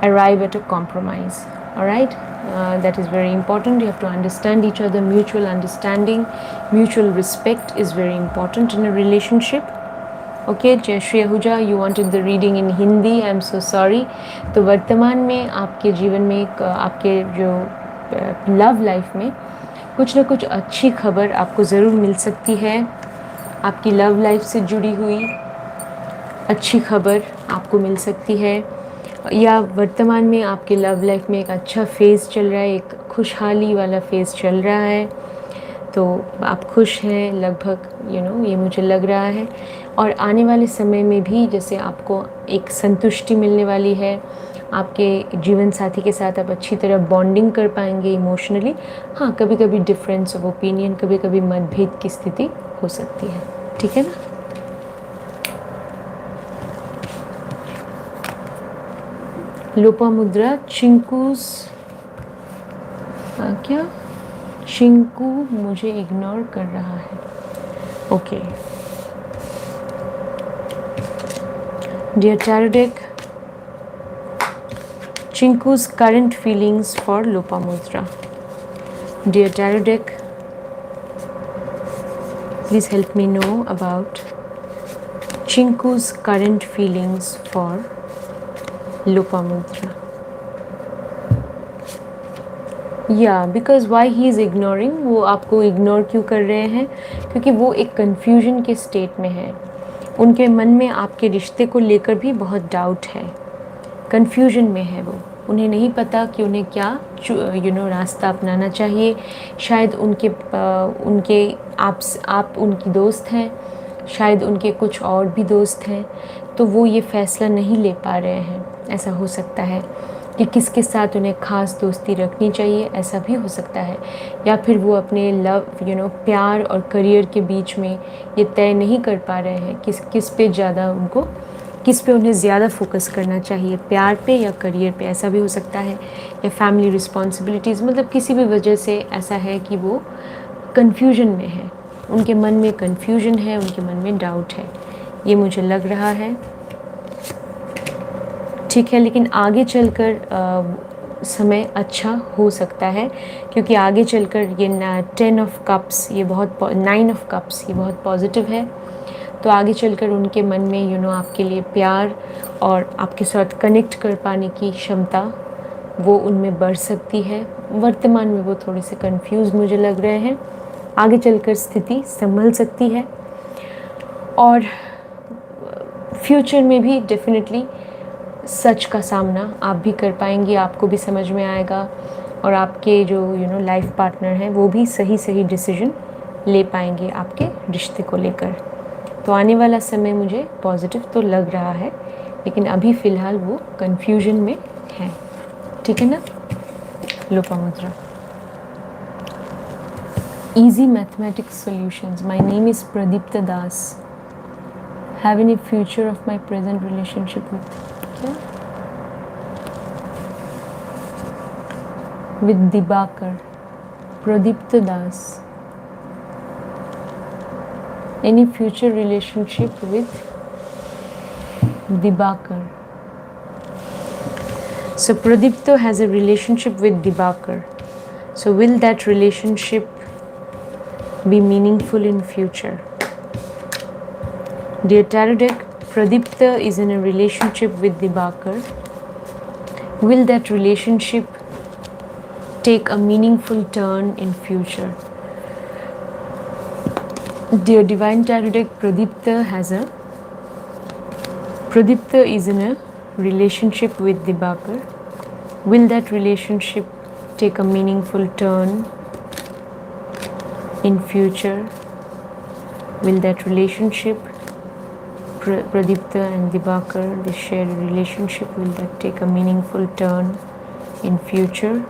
arrive at a compromise. All right, that is very important. You have to understand each other. Mutual understanding, mutual respect is very important in a relationship. Okay, Jai Shri Ahuja, you wanted the reading in Hindi. I am so sorry. तो वर्तमान में आपके जीवन में आपके जो love life में कुछ ना कुछ अच्छी खबर आपको ज़रूर मिल सकती है. आपकी लव लाइफ से जुड़ी हुई अच्छी खबर आपको मिल सकती है, या वर्तमान में आपके लव लाइफ में एक अच्छा फेज़ चल रहा है, एक खुशहाली वाला फेज़ चल रहा है, तो आप खुश हैं लगभग, ये मुझे लग रहा है. और आने वाले समय में भी जैसे आपको एक संतुष्टि मिलने वाली है, आपके जीवन साथी के साथ आप अच्छी तरह बॉन्डिंग कर पाएंगे इमोशनली. हाँ, कभी कभी डिफरेंस ऑफ ओपिनियन, कभी कभी मतभेद की स्थिति हो सकती है. ठीक है ना. लोपामुद्रा, चिंकूस क्या चिंकू मुझे इग्नोर कर रहा है. Okay. Dear tarot deck, Chinku's current feelings for Lopamudra. Dear Tarot deck, please help me know about Chinku's current feelings for Lopamudra. Yeah, because why he is ignoring, वो आपको इग्नोर क्यों कर रहे हैं? क्योंकि वो एक कन्फ्यूजन के स्टेट में है. उनके मन में आपके रिश्ते को लेकर भी बहुत डाउट है, कन्फ्यूजन में है वो. उन्हें नहीं पता कि उन्हें क्या रास्ता अपनाना चाहिए. शायद उनके आप उनकी दोस्त हैं, शायद उनके कुछ और भी दोस्त हैं, तो वो ये फ़ैसला नहीं ले पा रहे हैं. ऐसा हो सकता है कि किसके साथ उन्हें ख़ास दोस्ती रखनी चाहिए, ऐसा भी हो सकता है. या फिर वो अपने प्यार और करियर के बीच में ये तय नहीं कर पा रहे हैं किस पे ज़्यादा किस पे उन्हें ज़्यादा फोकस करना चाहिए, प्यार पे या करियर पे. ऐसा भी हो सकता है. या फैमिली रिस्पॉन्सिबिलिटीज़, मतलब किसी भी वजह से ऐसा है कि वो कन्फ्यूजन में है. उनके मन में कन्फ्यूजन है, उनके मन में डाउट है, ये मुझे लग रहा है. ठीक है, लेकिन आगे चलकर समय अच्छा हो सकता है, क्योंकि आगे चलकर ये 10 ऑफ कप्स, ये बहुत 9 ऑफ कप्स, ये बहुत पॉजिटिव है. तो आगे चलकर उनके मन में आपके लिए प्यार और आपके साथ कनेक्ट कर पाने की क्षमता वो उनमें बढ़ सकती है। वर्तमान में वो थोड़े से कंफ्यूज मुझे लग रहे हैं, आगे चलकर स्थिति संभल सकती है और फ्यूचर में भी डेफिनेटली सच का सामना आप भी कर पाएंगे, आपको भी समझ में आएगा और आपके जो लाइफ पार्टनर हैं वो भी सही डिसीजन ले पाएंगे आपके रिश्ते को लेकर। तो आने वाला समय मुझे पॉजिटिव तो लग रहा है, लेकिन अभी फ़िलहाल वो कन्फ्यूजन में है। ठीक है ना। Lopamudra. Easy mathematics solutions. My name is Pradipta Das. Have any future of my present relationship with Dibakar. Pradipta Das. Any future relationship with Dibakar. So Pradipta has a relationship with Dibakar. So will that relationship be meaningful in future? Dear Tarot deck, Pradipta is in a relationship with Dibakar. Will that relationship take a meaningful turn in future? Dear Divine Tarot deck, Pradipta is in a relationship with Dibakar. Will that relationship take a meaningful turn in future? Will that relationship, Pradipta and Dibakar, they share a relationship, will that take a meaningful turn in future?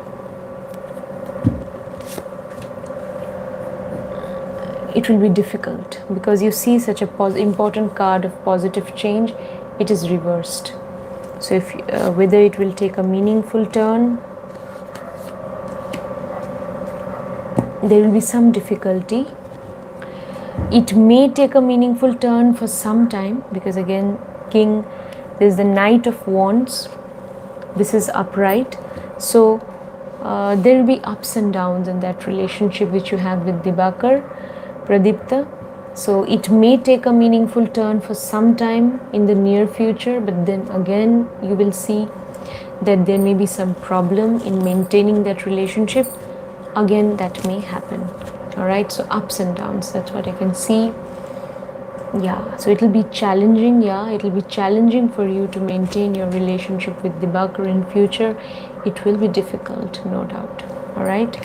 It will be difficult because you see such a important card of positive change, it is reversed. So if whether it will take a meaningful turn, there will be some difficulty. It may take a meaningful turn for some time because again King, there is the Knight of Wands, this is upright, so there will be ups and downs in that relationship which you have with Dibakar, Pradipta. So it may take a meaningful turn for some time in the near future, but then again you will see that there may be some problem in maintaining that relationship. Again, that may happen. Alright, so ups and downs, that's what I can see. Yeah, so it will be challenging. Yeah, it will be challenging for you to maintain your relationship with Dibakar in future. It will be difficult, no doubt. Alright.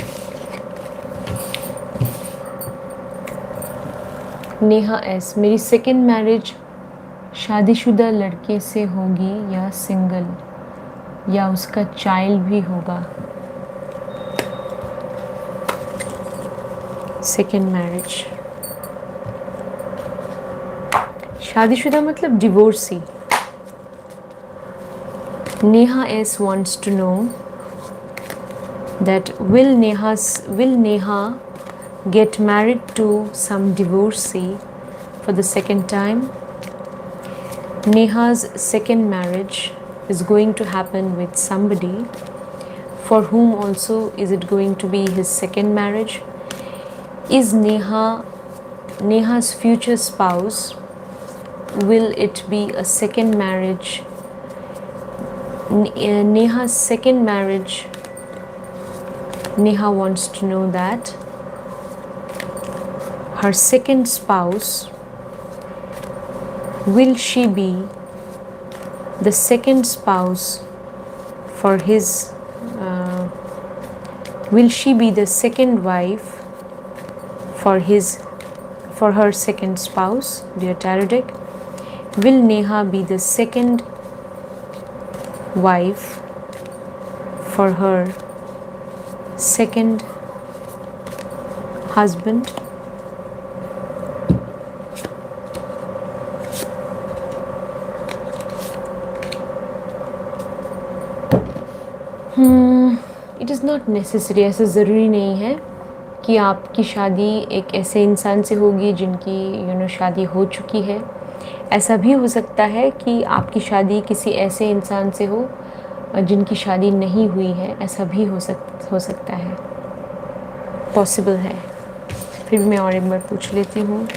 Neha S, मेरी second marriage शादीशुदा लड़के से होगी या single, या उसका child भी होगा? सेकेंड मैरिज, शादीशुदा मतलब divorcee. Neha S wants to know that will Neha get married to some divorcee for the second time? Neha's second marriage is going to happen with somebody for whom also is it going to be his second marriage? Is Neha's future spouse, will it be a second marriage? Neha's second marriage, Neha wants to know that her second spouse, will she be the second spouse for his, will she be the second wife for her second spouse? Dear Tarot deck, will Neha be the second wife for her second husband? It is not necessary, ऐसा ज़रूरी नहीं है कि आपकी शादी एक ऐसे इंसान से होगी जिनकी शादी हो चुकी है. ऐसा भी हो सकता है कि आपकी शादी किसी ऐसे इंसान से हो जिनकी शादी नहीं हुई है. ऐसा भी हो सकता है, पॉसिबल है. फिर मैं और एक बार पूछ लेती हूँ.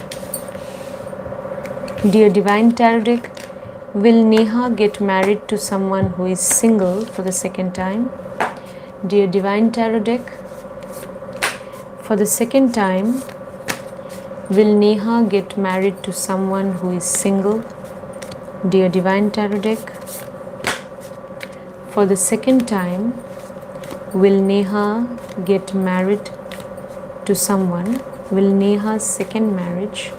Dear Divine Tarot deck, will Neha get married to someone who is single for the second time? Dear Divine Tarot deck, for the second time, will Neha get married to someone who is single? Dear Divine Tarot deck, for the second time, will Neha get married to someone? Will Neha's second marriage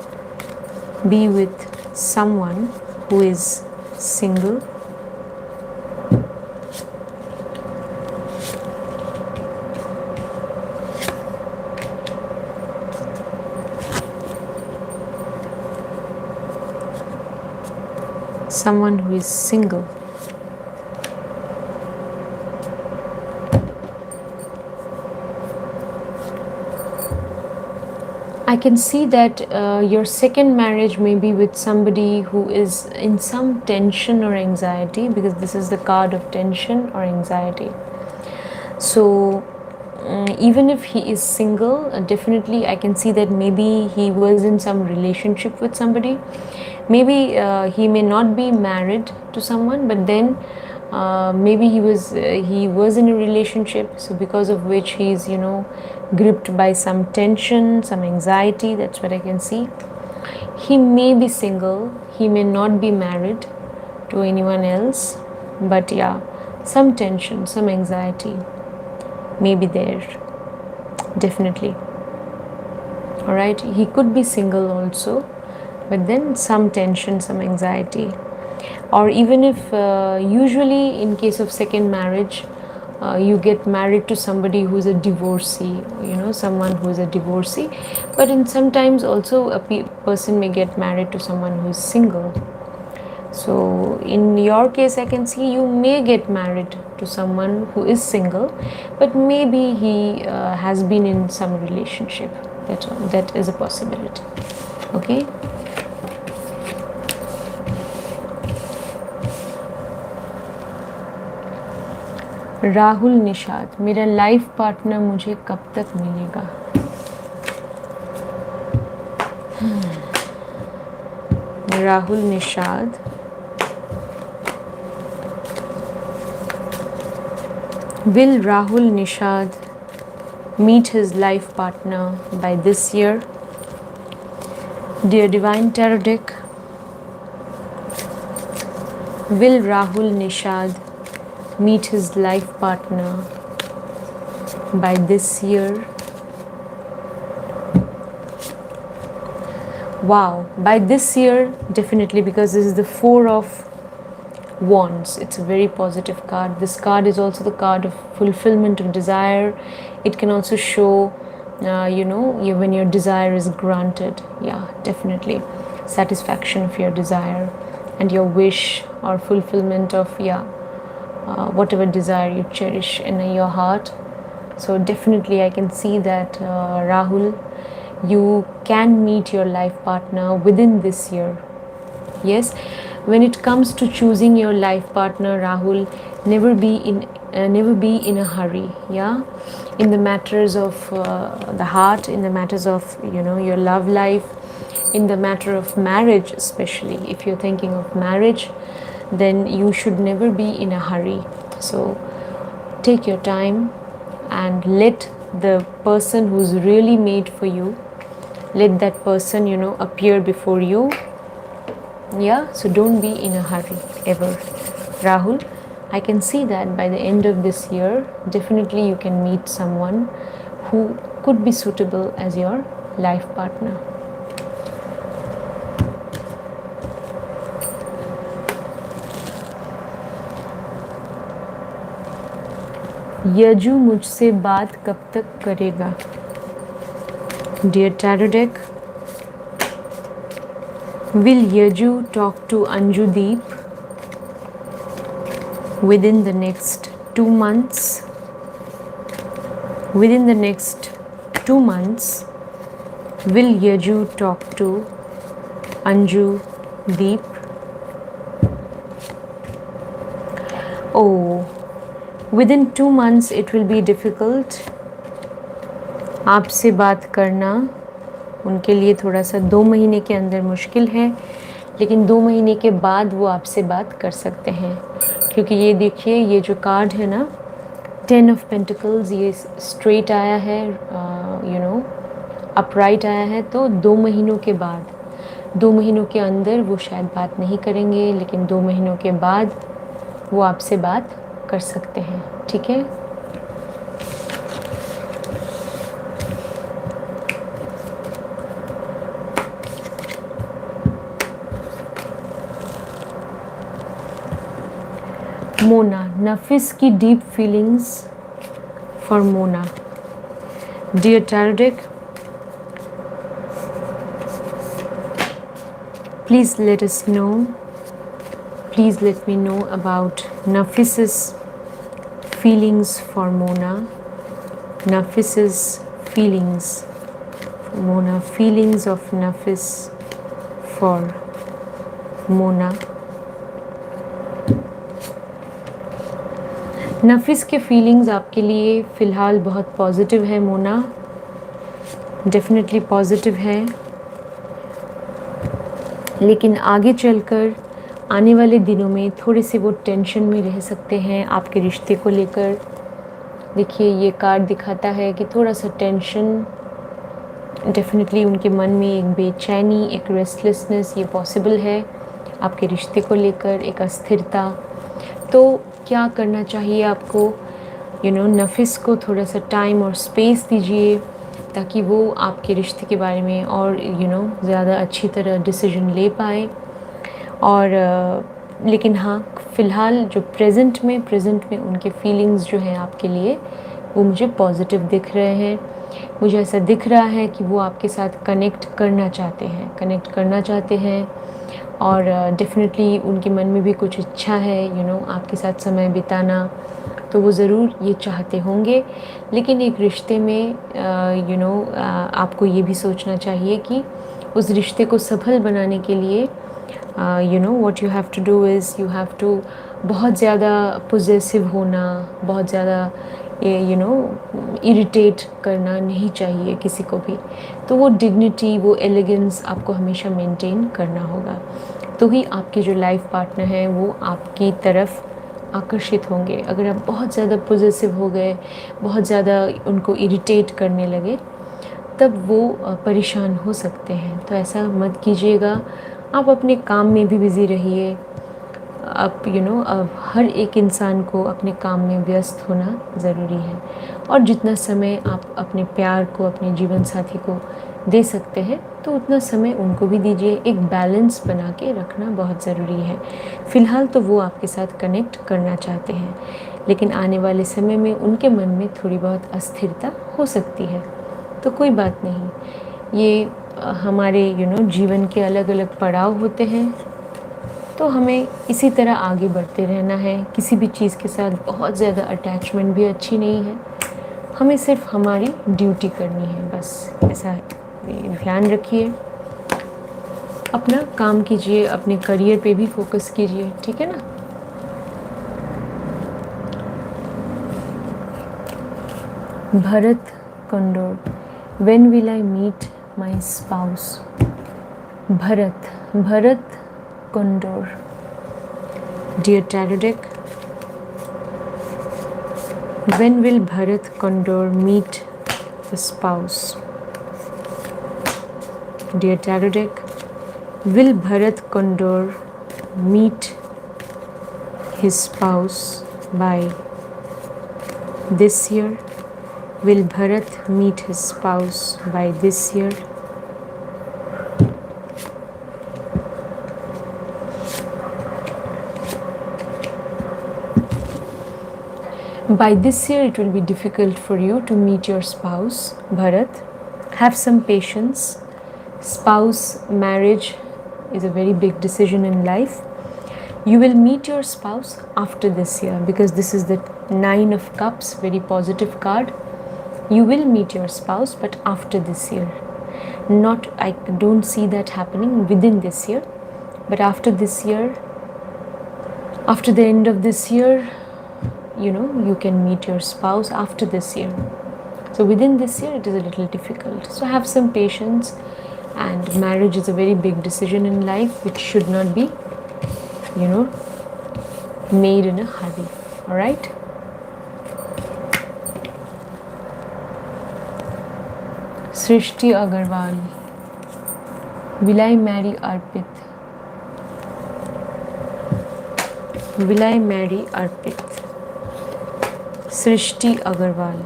be with someone who is single? Someone who is single. I can see that your second marriage may be with somebody who is in some tension or anxiety, because this is the card of tension or anxiety. So even if he is single, definitely I can see that maybe he was in some relationship with somebody. Maybe he may not be married to someone, but then maybe he was in a relationship, so because of which he's gripped by some tension, some anxiety. That's what I can see. He may be single, he may not be married to anyone else, but yeah, some tension, some anxiety may be there, definitely. All right, he could be single also, but then some tension, some anxiety. Or even if usually in case of second marriage, you get married to somebody who's a divorcee, someone who's a divorcee, but in sometimes also a person may get married to someone who's single. So in your case, I can see you may get married to someone who is single, but maybe he has been in some relationship. That is a possibility. Okay. Rahul Nishad, मेरा life partner मुझे कब तक मिलेगा? Rahul Nishad, will Rahul Nishad meet his life partner by this year? Dear Divine Tarot deck, will Rahul Nishad meet his life partner by this year? Wow, by this year, definitely, because this is the Four of Wands. It's a very positive card. This card is also the card of fulfillment of desire. It can also show when your desire is granted. Yeah, definitely satisfaction of your desire and your wish, or fulfillment of whatever desire you cherish in your heart. So definitely I can see that Rahul, you can meet your life partner within this year. Yes, when it comes to choosing your life partner, Rahul, never be in a hurry. Yeah, in the matters of the heart, in the matters of your love life, in the matter of marriage, especially if you're thinking of marriage, then you should never be in a hurry. So take your time and let the person who's really made for you, let that person appear before you. Yeah, so don't be in a hurry ever, Rahul. I can see that by the end of this year, definitely you can meet someone who could be suitable as your life partner. यजू मुझसे बात कब तक करेगा? Dear Tarot deck, will Yaju talk to Anjudeep within the next 2 months? Within the next 2 months, will Yaju talk to Anjudeep? Oh, within 2 months it will be difficult. आपसे बात करना उनके लिए थोड़ा सा 2 महीने के अंदर मुश्किल है, लेकिन 2 महीने के बाद वो आपसे बात कर सकते हैं। क्योंकि ये देखिए, ये जो कार्ड है ना, 10 ऑफ पेंटिकल्स, ये स्ट्रेट आया है, अपराइट आया है। तो 2 महीनों के बाद, 2 महीनों के अंदर वो शायद बात नहीं करेंगे, लेकिन 2 महीनों के बाद वो आपसे बात कर सकते हैं। ठीक है। मोना, नफिस की deep feelings for Mona. Dear tarot deck, please let us know, please let me know about Nafis's feelings for Mona. Nafis's feelings for Mona, feelings of Nafis for Mona. Nafis के फीलिंग्स आपके लिए फ़िलहाल बहुत पॉजिटिव है मोना, डेफिनेटली पॉजिटिव है। लेकिन आगे चलकर आने वाले दिनों में थोड़े से वो टेंशन में रह सकते हैं आपके रिश्ते को लेकर। देखिए, ये कार्ड दिखाता है कि थोड़ा सा टेंशन डेफिनेटली उनके मन में, एक बेचैनी, एक रेस्टलेसनेस ये पॉसिबल है आपके रिश्ते को लेकर, एक अस्थिरता। तो क्या करना चाहिए आपको? नफिस को थोड़ा सा टाइम और स्पेस दीजिए ताकि वो आपके रिश्ते के बारे में और ज़्यादा अच्छी तरह डिसीजन ले पाए। और लेकिन हाँ, फ़िलहाल जो प्रेजेंट में उनके फीलिंग्स जो हैं आपके लिए, वो मुझे पॉजिटिव दिख रहे हैं। मुझे ऐसा दिख रहा है कि वो आपके साथ कनेक्ट करना चाहते हैं और डेफिनेटली उनके मन में भी कुछ इच्छा है आपके साथ समय बिताना, तो वो ज़रूर ये चाहते होंगे। लेकिन एक रिश्ते में आपको ये भी सोचना चाहिए कि उस रिश्ते को सफल बनाने के लिए what you have to do is you have to बहुत ज़्यादा पोजेसिव होना, बहुत ज़्यादा इरिटेट करना नहीं चाहिए किसी को भी। तो वो डिग्निटी, वो एलिगेंस आपको हमेशा मेंटेन करना होगा, तो ही आपके जो लाइफ पार्टनर हैं वो आपकी तरफ आकर्षित होंगे। अगर आप बहुत ज़्यादा पोजेसिव हो गए, बहुत ज़्यादा उनको इरिटेट करने लगे, तब वो परेशान हो सकते हैं। तो ऐसा मत कीजिएगा। आप अपने काम में भी बिज़ी रहिए। आप हर एक इंसान को अपने काम में व्यस्त होना ज़रूरी है, और जितना समय आप अपने प्यार को, अपने जीवन साथी को दे सकते हैं, तो उतना समय उनको भी दीजिए। एक बैलेंस बना के रखना बहुत ज़रूरी है। फ़िलहाल तो वो आपके साथ कनेक्ट करना चाहते हैं, लेकिन आने वाले समय में उनके मन में थोड़ी बहुत अस्थिरता हो सकती है। तो कोई बात नहीं, ये हमारे जीवन के अलग अलग पड़ाव होते हैं, तो हमें इसी तरह आगे बढ़ते रहना है। किसी भी चीज़ के साथ बहुत ज़्यादा अटैचमेंट भी अच्छी नहीं है। हमें सिर्फ हमारी ड्यूटी करनी है, बस ऐसा ध्यान रखिए। अपना काम कीजिए, अपने करियर पे भी फोकस कीजिए, ठीक है ना। Bharat Condor, when will I meet my spouse. Bharat Condor. Dear Tarot deck, when will Bharat Condor meet the spouse? Dear Tarot deck, will Bharat Condor meet his spouse by this year? Will Bharat meet his spouse by this year? By this year, it will be difficult for you to meet your spouse, Bharat. Have some patience. Spouse marriage is a very big decision in life. You will meet your spouse after this year, because this is the 9 of Cups, very positive card. You will meet your spouse, but after this year. I don't see that happening within this year, but after this year, after the end of this year, you can meet your spouse after this year. So within this year, it is a little difficult. So have some patience and marriage is a very big decision in life which should not be, made in a hurry. All right. Srishti Agarwal. Will I marry Arpit? Will I marry Arpit? Srishti Agarwal.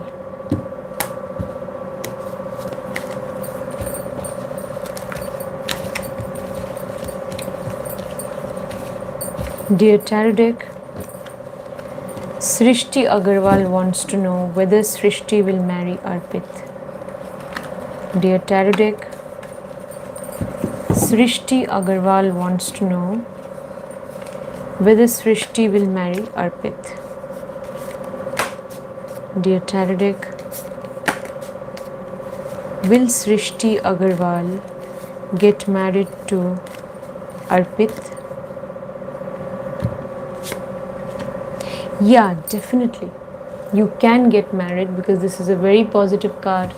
Dear Tarot deck, Srishti Agarwal wants to know whether Srishti will marry Arpit. Dear Tarot deck, Srishti Agarwal wants to know whether Srishti will marry Arpit. Dear Tarot deck, will Srishti Agarwal get married to Arpit? Yeah, definitely. You can get married because this is a very positive card.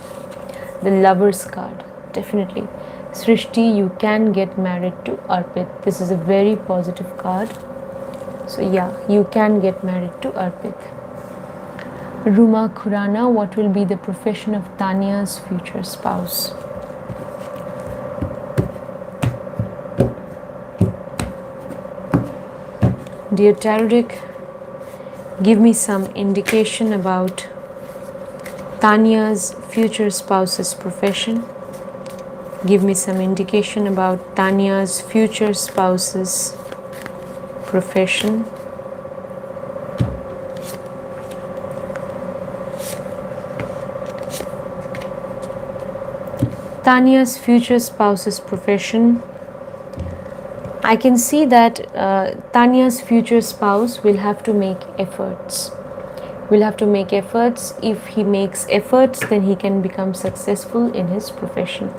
The Lover's card. Definitely. Srishti, you can get married to Arpit. This is a very positive card. So yeah, you can get married to Arpit. Ruma Khurana, what will be the profession of Tanya's future spouse? Dear Tarot deck, give me some indication about Tanya's future spouse's profession. Give me some indication about Tanya's future spouse's profession. Tanya's future spouse's profession. I can see that Tanya's future spouse will have to make efforts. Will have to make efforts. If he makes efforts, then he can become successful in his profession.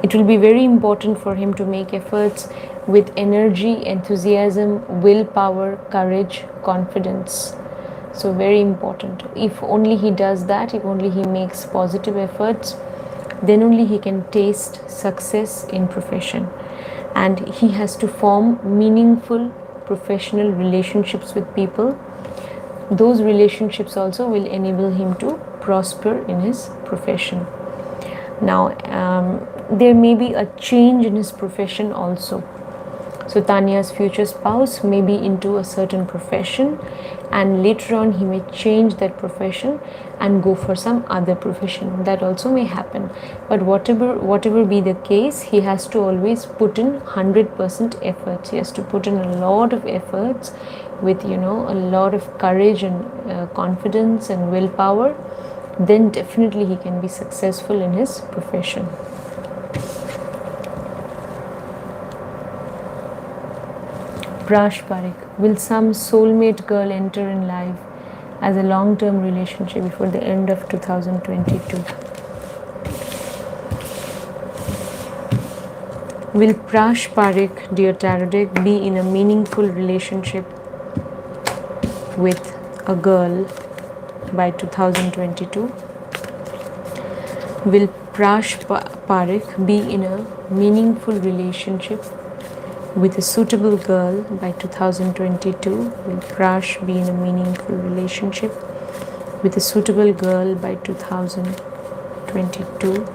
It will be very important for him to make efforts with energy, enthusiasm, willpower, courage, confidence. So very important. If only he does that, if only he makes positive efforts, then only he can taste success in profession. And he has to form meaningful professional relationships with people. Those relationships also will enable him to prosper in his profession. Now, there may be a change in his profession also. So Tanya's future spouse may be into a certain profession, and later on he may change that profession and go for some other profession. That also may happen. But whatever be the case, he has to always put in 100% efforts. He has to put in a lot of efforts with a lot of courage and confidence and willpower. Then definitely he can be successful in his profession. Prash Parekh, will some soulmate girl enter in life as a long-term relationship before the end of 2022? Will Prash Parekh, dear Tarot deck, be in a meaningful relationship with a girl by 2022? Will Prash Parekh be in a meaningful relationship with a suitable girl by 2022? Will Prash be in a meaningful relationship with a suitable girl by 2022?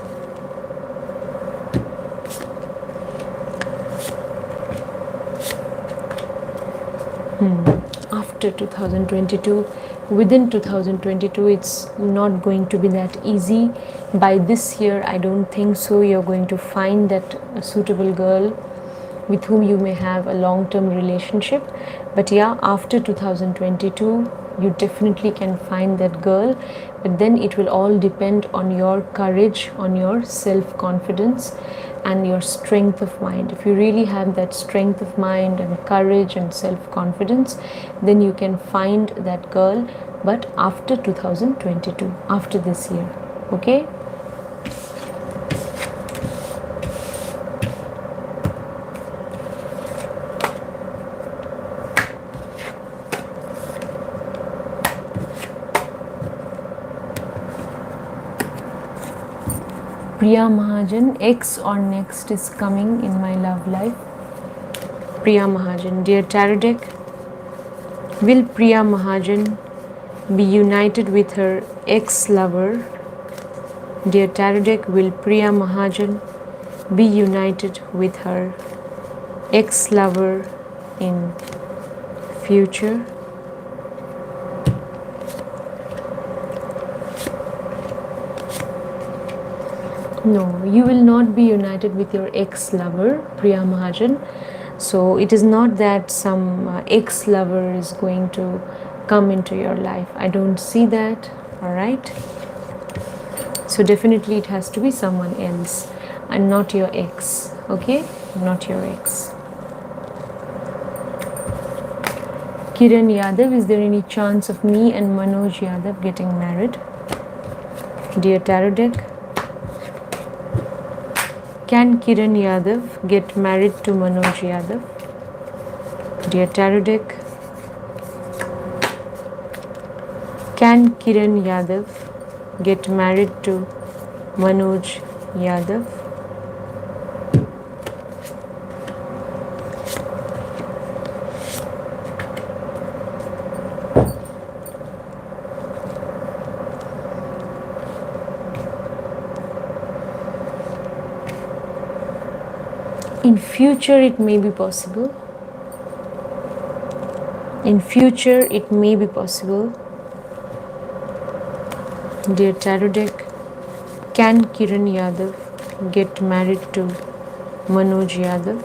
After 2022, within 2022, it's not going to be that easy. By this year, I don't think so. You're going to find that a suitable girl with whom you may have a long-term relationship. But yeah, after 2022, you definitely can find that girl. But then it will all depend on your courage, on your self-confidence and your strength of mind. If you really have that strength of mind and courage and self-confidence, then you can find that girl, but after 2022, after this year. Okay? Priya Mahajan, X or next is coming in my love life. Priya Mahajan, dear tarot deck, will Priya Mahajan be united with her ex-lover? Dear tarot deck, will Priya Mahajan be united with her ex-lover in future? No, you will not be united with your ex-lover, Priya Mahajan. So it is not that some ex-lover is going to come into your life. I don't see that. All right. So definitely it has to be someone else and not your ex. Okay, not your ex. Kiran Yadav, is there any chance of me and Manoj Yadav getting married? Dear tarot deck, can Kiran Yadav get married to Manoj Yadav? Dear tarot deck, can Kiran Yadav get married to Manoj Yadav? In future it may be possible. In future it may be possible. Dear tarot deck, can Kiran Yadav get married to Manoj Yadav?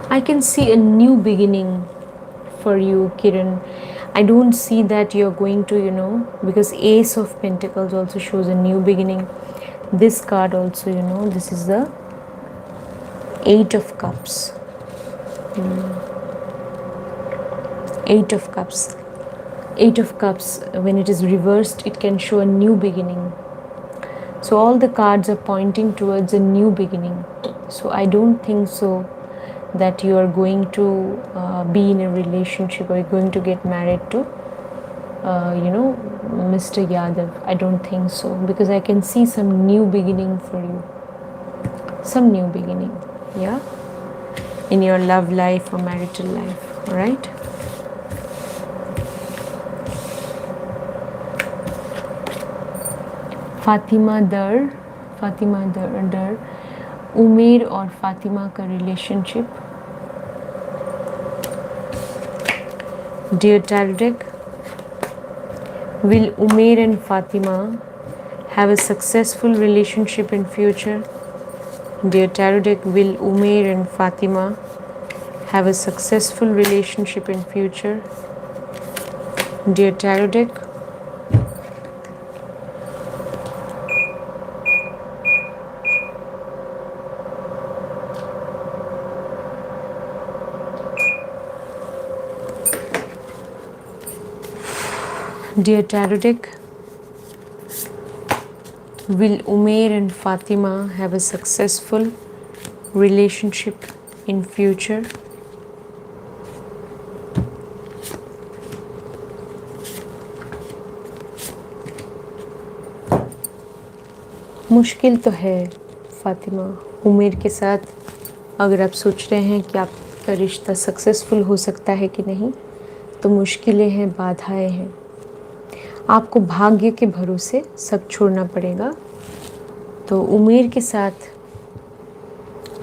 I can see a new beginning for you, Kiran. I don't see that you're going to, because Ace of Pentacles also shows a new beginning. This card also, this is the Eight of Cups. Eight of Cups. Eight of Cups, when it is reversed, it can show a new beginning. So all the cards are pointing towards a new beginning. So I don't think so that you are going to be in a relationship or you're going to get married to, Mr. Yadav. I don't think so, because I can see some new beginning for you. Some new beginning, yeah, in your love life or marital life, all right? Fatima दर उमेर और फातिमा का relationship. Dear tarot deck, will Umair and Fatima have a successful relationship in future? Dear tarot deck, will Umair and Fatima have a successful relationship in future? Dear tarot deck, dear tarot deck, will Umair and Fatima have a successful relationship in future? मुश्किल तो है फातिमा, उमेर के साथ अगर आप सोच रहे हैं कि आपका रिश्ता सक्सेसफुल हो सकता है कि नहीं, तो मुश्किलें हैं, बाधाएं हैं. आपको भाग्य के भरोसे सब छोड़ना पड़ेगा. तो उमेर के साथ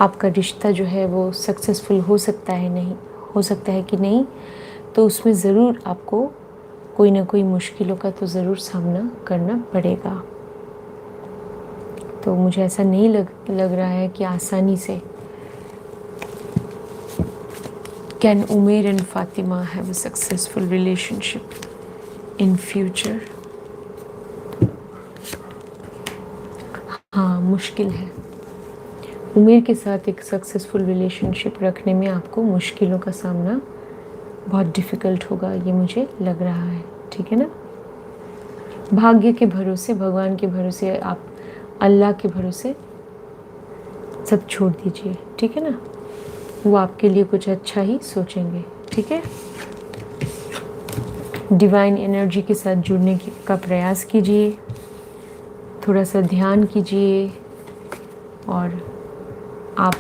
आपका रिश्ता जो है वो सक्सेसफुल हो सकता है नहीं, हो सकता है कि नहीं, तो उसमें ज़रूर आपको कोई ना कोई मुश्किलों का तो ज़रूर सामना करना पड़ेगा. तो मुझे ऐसा नहीं लग रहा है कि आसानी से can Umer and Fatima have a successful relationship in future. हाँ, मुश्किल है. उमेर के साथ एक सक्सेसफुल रिलेशनशिप रखने में आपको मुश्किलों का सामना बहुत डिफ़िकल्ट होगा, ये मुझे लग रहा है. ठीक है ना. भाग्य के भरोसे, भगवान के भरोसे, आप अल्लाह के भरोसे सब छोड़ दीजिए. ठीक है ना. वो आपके लिए कुछ अच्छा ही सोचेंगे. ठीक है. डिवाइन एनर्जी के साथ जुड़ने का प्रयास कीजिए, थोड़ा सा ध्यान कीजिए और आप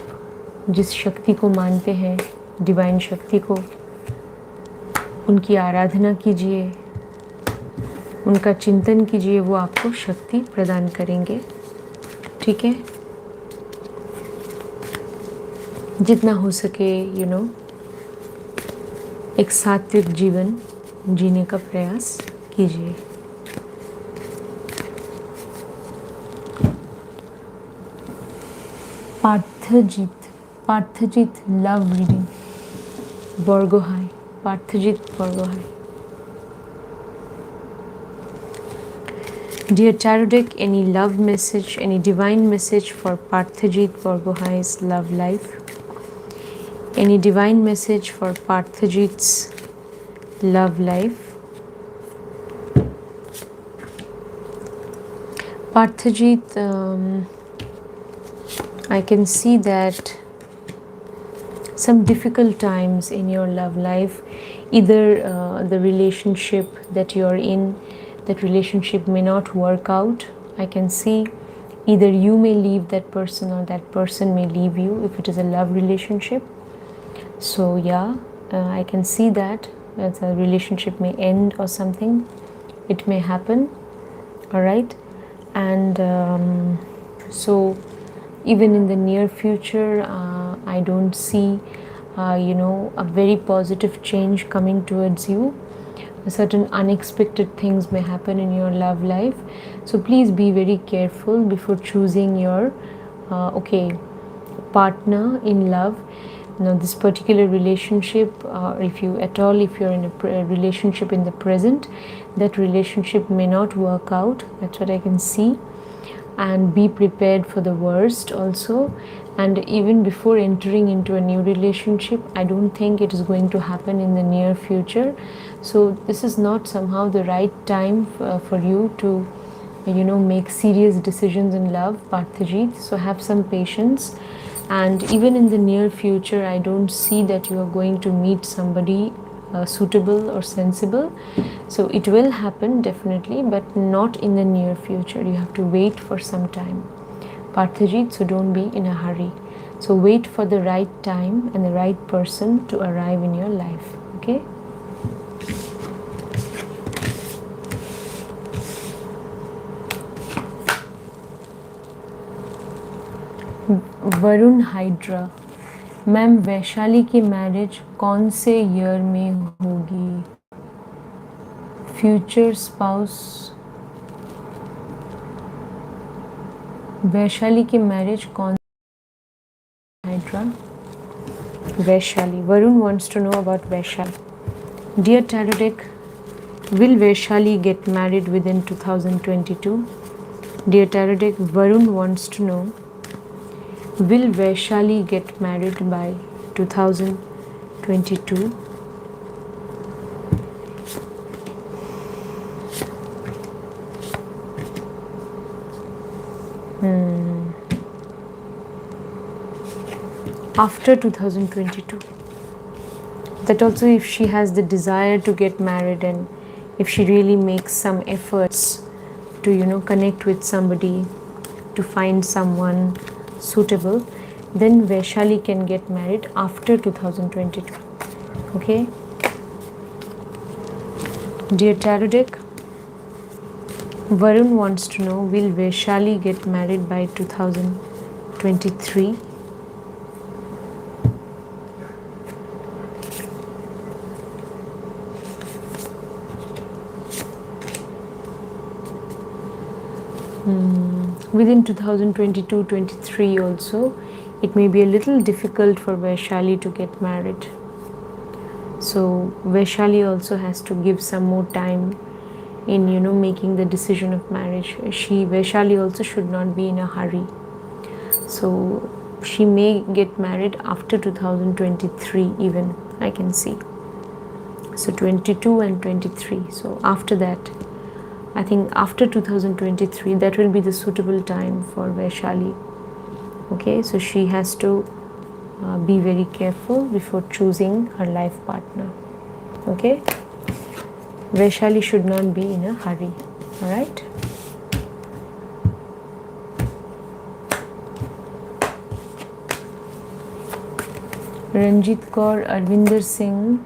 जिस शक्ति को मानते हैं, डिवाइन शक्ति को, उनकी आराधना कीजिए, उनका चिंतन कीजिए, वो आपको शक्ति प्रदान करेंगे। ठीक है, जितना हो सके एक सात्विक जीवन जीने का प्रयास कीजिए। Parthajit love reading, Bargohain, Parthajit Bargohain. Dear Tarot deck, any love message, any divine message for Parthajit Borgohai's love life? Any divine message for Parthajit's love life? Parthajit, I can see that some difficult times in your love life, either the relationship that you're in, that relationship may not work out. I can see either you may leave that person or that person may leave you if it is a love relationship. So yeah, I can see that the relationship may end or something. It may happen. All right, and so even in the near future, I don't see a very positive change coming towards you. Certain unexpected things may happen in your love life, so please be very careful before choosing your partner in love. Now this particular relationship, if you're in a relationship in the present, that relationship may not work out. That's what I can see. And be prepared for the worst also. And even before entering into a new relationship, I don't think it is going to happen in the near future. So this is not somehow the right time for you to make serious decisions in love, Parthajit. So have some patience. And even in the near future, I don't see that you are going to meet somebody suitable or sensible. So it will happen definitely, but not in the near future. You have to wait for some time, Parthajit, so don't be in a hurry. So wait for the right time and the right person to arrive in your life. Okay. Varun hydra, ma'am Vaishali की marriage कौन से year में होगी? Future spouse, Vaishali की marriage कौन? Hydra, Vaishali, Varun wants to know about Vaishali. Dear Tarot deck, will Vaishali get married within 2022? Dear Tarot deck, Varun wants to know, will Vaishali get married by 2022? After 2022. That also, if she has the desire to get married and if she really makes some efforts to connect with somebody, to find someone suitable, then Vaishali can get married after 2022. Okay. Dear Tarot deck, Varun wants to know, will Vaishali get married by 2023? Within 2022-23 also, it may be a little difficult for Vaishali to get married. So Vaishali also has to give some more time in making the decision of marriage. Vaishali also should not be in a hurry. So she may get married after 2023 even, I can see. So 22 and 23. So after that, I think after 2023, that will be the suitable time for Vaishali. Okay, so she has to be very careful before choosing her life partner. Okay. Vaishali should not be in a hurry. All right. Ranjit Kaur, Arvinder Singh.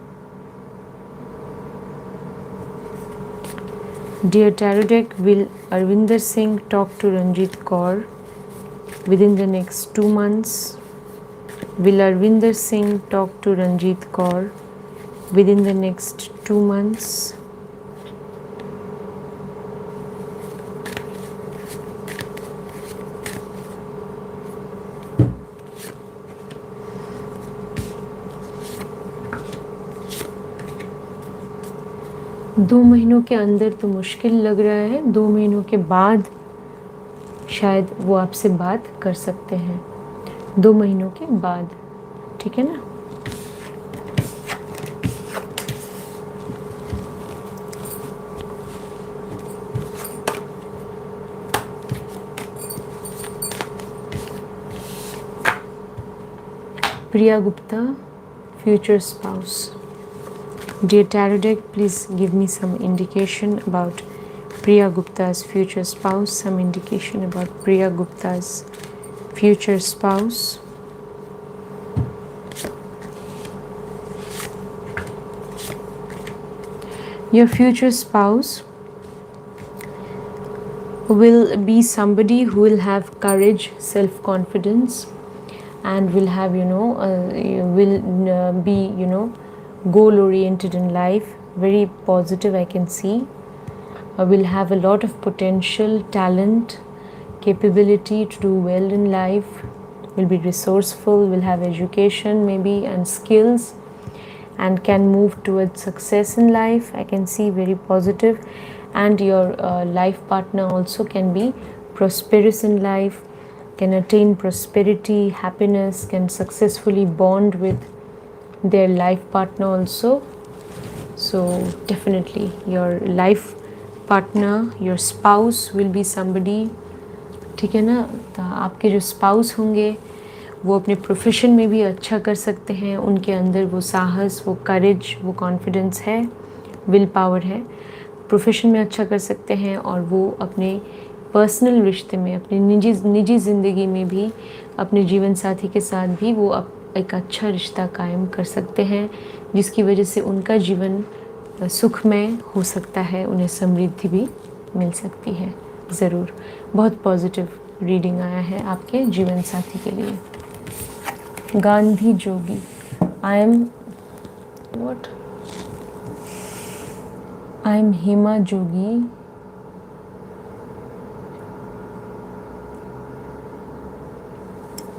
Dear Tarot deck, will Arvinder Singh talk to Ranjit Kaur within the next 2 months? Will Arvinder Singh talk to Ranjit Kaur within the next 2 months? दो महीनों के अंदर तो मुश्किल लग रहा है, 2 महीनों के बाद शायद वो आपसे बात कर सकते हैं, 2 महीनों के बाद, ठीक है ना। Priya Gupta, future spouse. Dear Tarot deck, please give me some indication about Priya Gupta's future spouse. Some indication about Priya Gupta's future spouse. Your future spouse will be somebody who will have courage, self-confidence, and will have, be, goal oriented in life, very positive, I can see. Will have a lot of potential, talent, capability to do well in life, will be resourceful, will have education maybe and skills, and can move towards success in life. I can see very positive. And your life partner also can be prosperous in life, can attain prosperity, happiness, can successfully bond with their life partner also. So definitely your life partner, your spouse will be somebody, ठीक है ना। तो आपके जो spouse होंगे वो अपने profession में भी अच्छा कर सकते हैं, उनके अंदर वो साहस, वो करेज, वो कॉन्फिडेंस है, विल पावर है, प्रोफेशन में अच्छा कर सकते हैं, और वो अपने पर्सनल रिश्ते में, अपनी निजी ज़िंदगी में भी, अपने जीवन साथी के साथ भी वो एक अच्छा रिश्ता कायम कर सकते हैं, जिसकी वजह से उनका जीवन सुखमय हो सकता है, उन्हें समृद्धि भी मिल सकती है। ज़रूर बहुत पॉजिटिव रीडिंग आया है आपके जीवन साथी के लिए। गांधी जोगी, आई एम हेमा जोगी,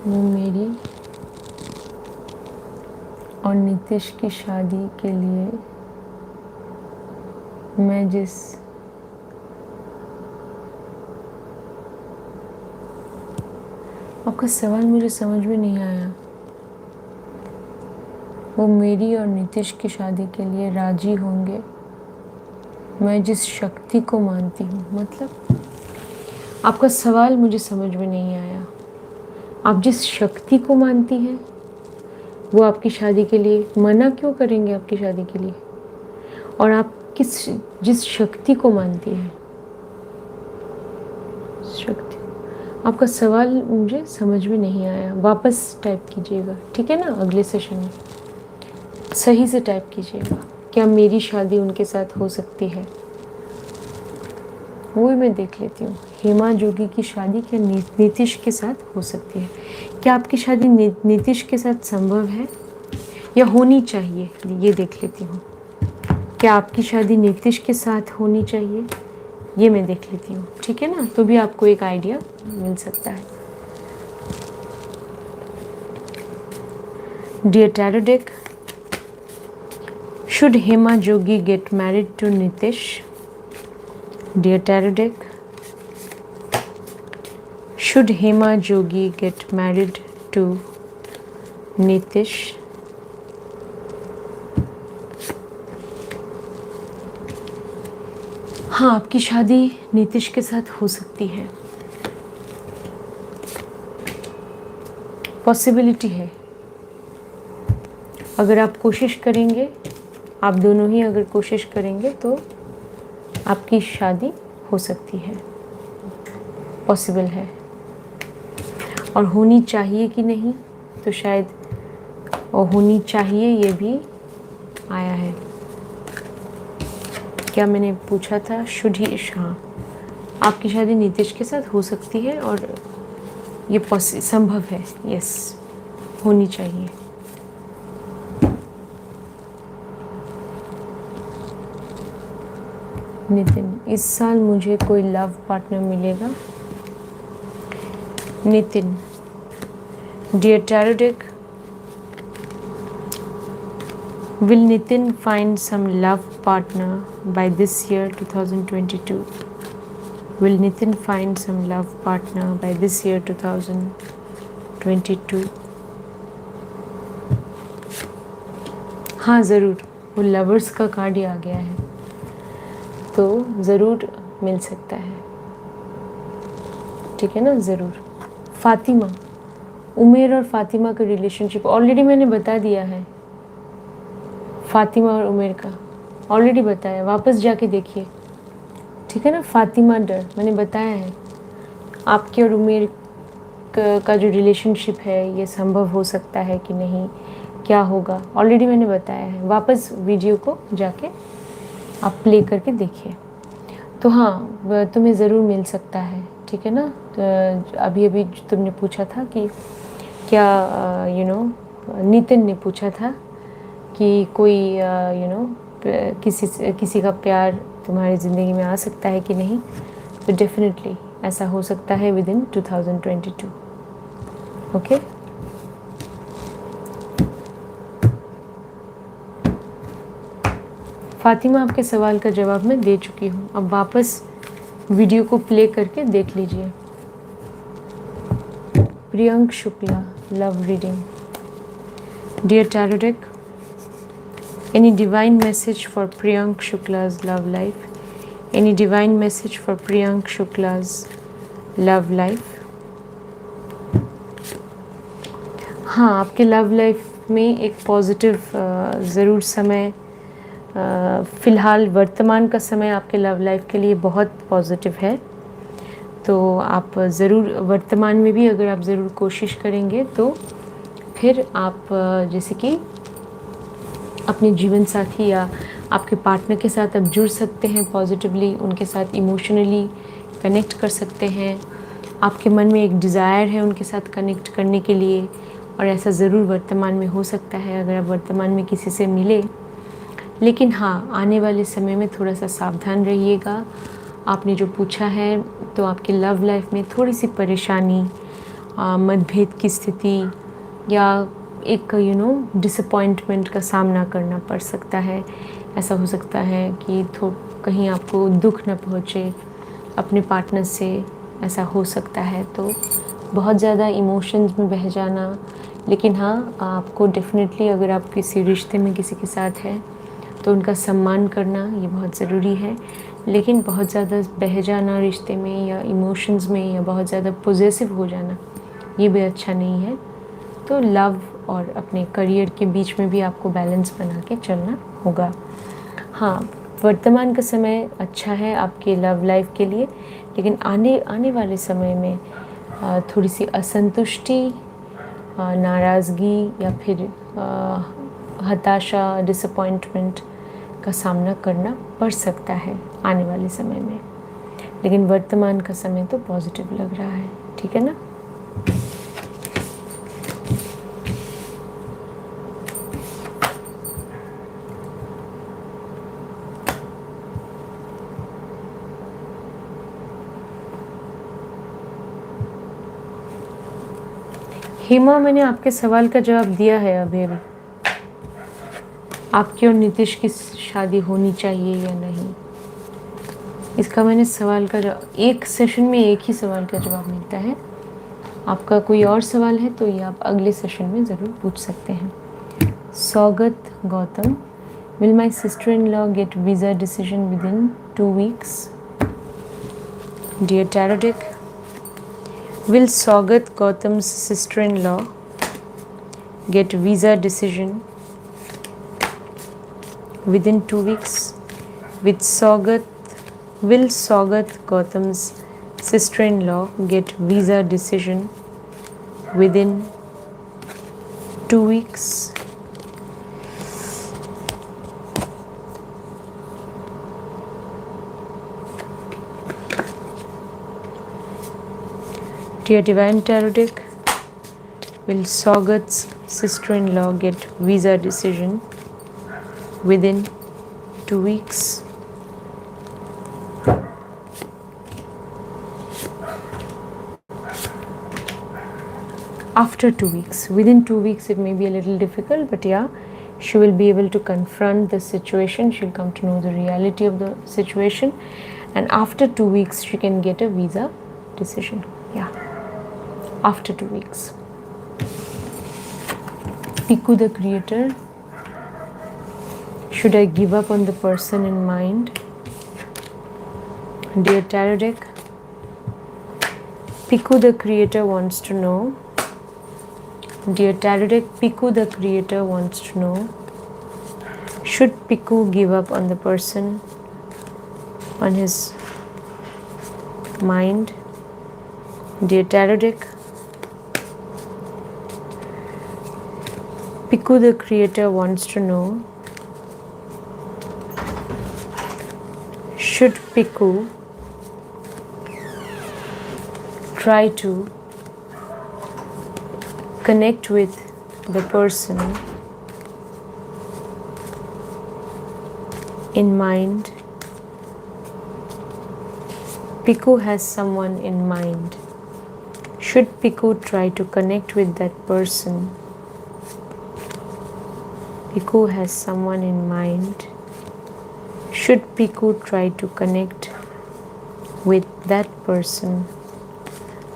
वो मेरी और नीतीश की शादी के लिए मैं जिस आपका सवाल मुझे समझ में नहीं आया। वो मेरी और नीतीश की शादी के लिए राजी होंगे, मैं जिस शक्ति को मानती हूँ। मतलब आपका सवाल मुझे समझ में नहीं आया। आप जिस शक्ति को मानती हैं वो आपकी शादी के लिए मना क्यों करेंगे आपकी शादी के लिए? और आप जिस शक्ति को मानती हैं, शक्ति, आपका सवाल मुझे समझ में नहीं आया। वापस टाइप कीजिएगा, ठीक है ना, अगले सेशन में सही से टाइप कीजिएगा। क्या मेरी शादी उनके साथ हो सकती है? वो भी मैं देख लेती हूँ। हेमा जोगी की शादी क्या नीतीश के साथ हो सकती है? क्या आपकी शादी नीतीश के साथ संभव है या होनी चाहिए? ये देख लेती हूँ। क्या आपकी शादी नीतीश के साथ होनी चाहिए? ये मैं देख लेती हूँ, ठीक है ना। तो भी आपको एक आइडिया मिल सकता है। Dear tarot deck, should Hema Jogi get married to Nitish? Dear tarot deck, should Hema Jogi get married to Nitish? हाँ, आपकी शादी नीतीश के साथ हो सकती है, पॉसिबिलिटी है। अगर आप कोशिश करेंगे, आप दोनों ही अगर कोशिश करेंगे तो आपकी शादी हो सकती है, पॉसिबल है। और होनी चाहिए कि नहीं, तो शायद और होनी चाहिए ये भी आया है। क्या मैंने पूछा था? शुड ही, हाँ, आपकी शादी नीतीश के साथ हो सकती है और ये संभव है, यस, होनी चाहिए। नितिन, इस साल मुझे कोई लव पार्टनर मिलेगा? Nitin, dear tarot deck, will Nitin find some love partner by this year 2022? Will Nitin find some love partner by this year 2022? हाँ ज़रूर, वो लवर्स का कार्ड ही आ गया है, तो ज़रूर मिल सकता है, ठीक है ना, ज़रूर। फातिमा, उमेर और फातिमा का रिलेशनशिप ऑलरेडी मैंने बता दिया है, फातिमा और उमेर का ऑलरेडी बताया, वापस जाके देखिए, ठीक है ना। फातिमा डर मैंने बताया है, आपके और उमेर का जो रिलेशनशिप है ये संभव हो सकता है कि नहीं, क्या होगा, ऑलरेडी मैंने बताया है, वापस वीडियो को जाके आप प्ले करके देखिए। तो हाँ, तुम्हें ज़रूर मिल सकता है, ठीक है ना। तो अभी अभी तुमने पूछा था कि क्या नितिन ने पूछा था कि कोई किसी का प्यार तुम्हारी ज़िंदगी में आ सकता है कि नहीं, तो डेफिनेटली ऐसा हो सकता है विद इन 2022, ओके। फातिमा, आपके सवाल का जवाब मैं दे चुकी हूँ, अब वापस वीडियो को प्ले करके देख लीजिए। Priyank Shukla, love reading. Dear tarot deck, any divine message for Priyank Shukla's love life? Any divine message for Priyank Shukla's love life? हाँ, आपके लव लाइफ में एक पॉजिटिव ज़रूर समय, फ़िलहाल वर्तमान का समय आपके लव लाइफ के लिए बहुत पॉजिटिव है। तो आप ज़रूर वर्तमान में भी अगर आप ज़रूर कोशिश करेंगे तो फिर आप जैसे कि अपने जीवन साथी या आपके पार्टनर के साथ आप जुड़ सकते हैं पॉजिटिवली, उनके साथ इमोशनली कनेक्ट कर सकते हैं। आपके मन में एक डिज़ायर है उनके साथ कनेक्ट करने के लिए, और ऐसा ज़रूर वर्तमान में हो सकता है अगर आप वर्तमान में किसी से मिले। लेकिन हाँ, आने वाले समय में थोड़ा सा सावधान रहिएगा। आपने जो पूछा है, तो आपके लव लाइफ में थोड़ी सी परेशानी, मतभेद की स्थिति या एक डिसअपॉइंटमेंट का सामना करना पड़ सकता है। ऐसा हो सकता है कि कहीं आपको दुख न पहुँचे अपने पार्टनर से, ऐसा हो सकता है। तो बहुत ज़्यादा इमोशंस में बह जाना, लेकिन हाँ, आपको डेफिनेटली अगर आप किसी रिश्ते में किसी के साथ हैं तो उनका सम्मान करना ये बहुत ज़रूरी है। लेकिन बहुत ज़्यादा बह जाना रिश्ते में या इमोशंस में, या बहुत ज़्यादा पॉजेसिव हो जाना, ये भी अच्छा नहीं है। तो लव और अपने करियर के बीच में भी आपको बैलेंस बना के चलना होगा। हाँ, वर्तमान का समय अच्छा है आपके लव लाइफ के लिए, लेकिन आने वाले समय में थोड़ी सी असंतुष्टि, नाराज़गी या फिर हताशा, डिसअपॉइंटमेंट का सामना करना पड़ सकता है आने वाले समय में। लेकिन वर्तमान का समय तो पॉजिटिव लग रहा है, ठीक है ना। हेमा, मैंने आपके सवाल का जवाब दिया है अभी। आपकी और नीतीश की शादी होनी चाहिए या नहीं, इसका मैंने सवाल का एक सेशन में एक ही सवाल का जवाब मिलता है। आपका कोई और सवाल है तो ये आप अगले सेशन में ज़रूर पूछ सकते हैं। Swagat Gautam, will my sister in law get visa decision within 2 weeks? Dear tarot deck, will Swagat Gautam's sister-in-law get visa decision within 2 weeks? With Swagat Will Saugat, Gautam's sister-in-law, get visa decision within 2 weeks? Dear Divine Tarot deck, will Saugat's sister-in-law get visa decision within 2 weeks? After 2 weeks. Within 2 weeks it may be a little difficult, but yeah, she will be able to confront the situation. She'll come to know the reality of the situation, and after 2 weeks she can get a visa decision. Yeah, after 2 weeks. Piku the Creator, should I give up on the person in mind? Dear Tarot deck, Piku the Creator wants to know. Dear Tarot deck, Piku the Creator wants to know, should Piku give up on the person on his mind? Dear Tarot deck, Piku the Creator wants to know, should Piku try to connect with the person in mind? Piku has someone in mind. Should Piku try to connect with that person? Piku has someone in mind. Should Piku try to connect with that person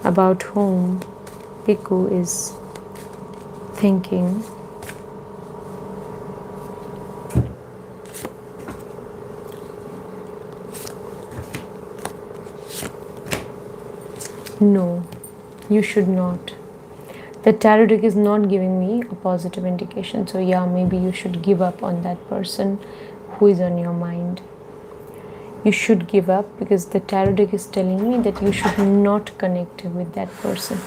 about whom Piku is thinking? No, you should not. The tarot deck is not giving me a positive indication. So yeah, maybe you should give up on that person who is on your mind. You should give up, because the tarot deck is telling me that you should not connect with that person.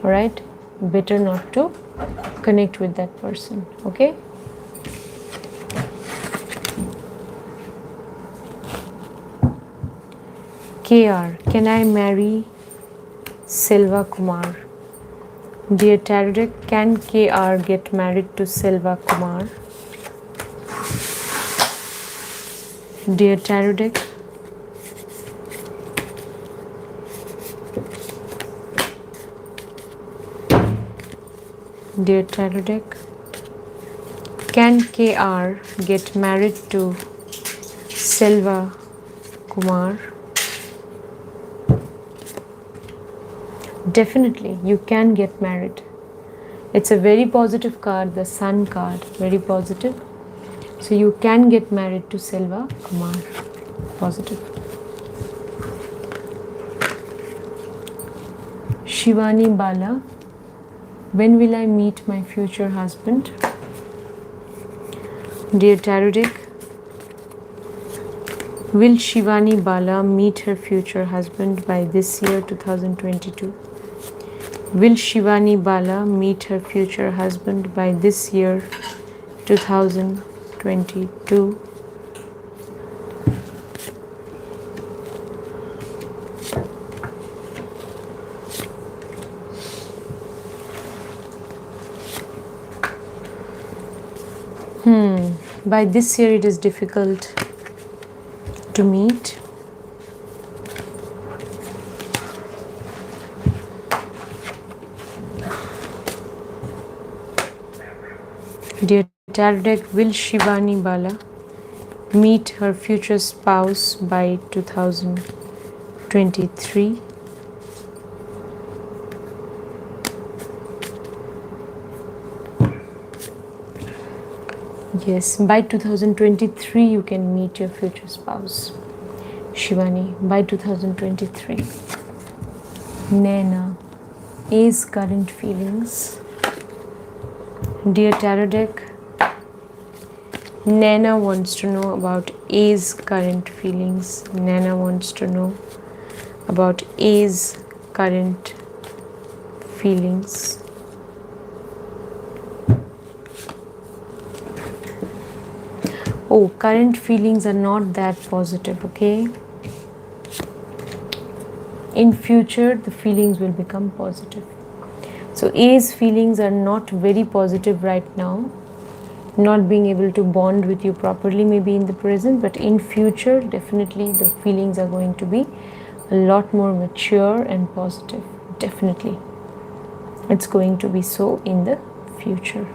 Alright? Better not to connect with that person. Okay? KR, can I marry Selva Kumar? Dear Tarot deck, can KR get married to Selva Kumar? Dear Tarot deck, Dear Tarot deck, can KR get married to Selva Kumar? Definitely, you can get married. It's a very positive card, the Sun card, very positive. So you can get married to Selva Kumar. Positive. Shivani Bala, when will I meet my future husband? Dear Tarot deck, will Shivani Bala meet her future husband by this year 2022? Will Shivani Bala meet her future husband by this year 2022? By this year it is difficult to meet. Dear Tarot deck, will Shivani Bala meet her future spouse by 2023? Yes, by 2023 you can meet your future spouse. Shivani, by 2023. Naina, A's current feelings. Dear Tarot deck, Nana wants to know about A's current feelings. Nana wants to know about A's current feelings. Oh, current feelings are not that positive, okay? In future, the feelings will become positive. So A's feelings are not very positive right now. Not being able to bond with you properly maybe in the present, but in future, definitely the feelings are going to be a lot more mature and positive. Definitely. It's going to be so in the future.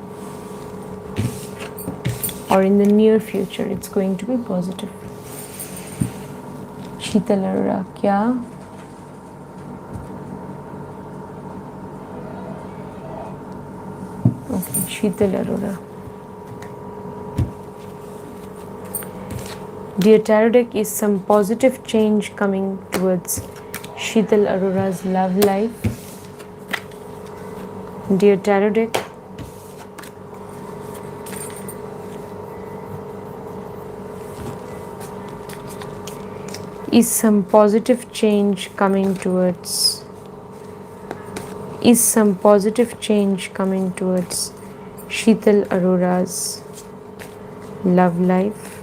Or in the near future, it's going to be positive. Sheetal Arora, kya? Okay, Sheetal Arora. Dear Tarot deck, is some positive change coming towards Sheetal Arora's love life? Dear Tarot deck, is some positive change coming towards Sheetal Arora's love life?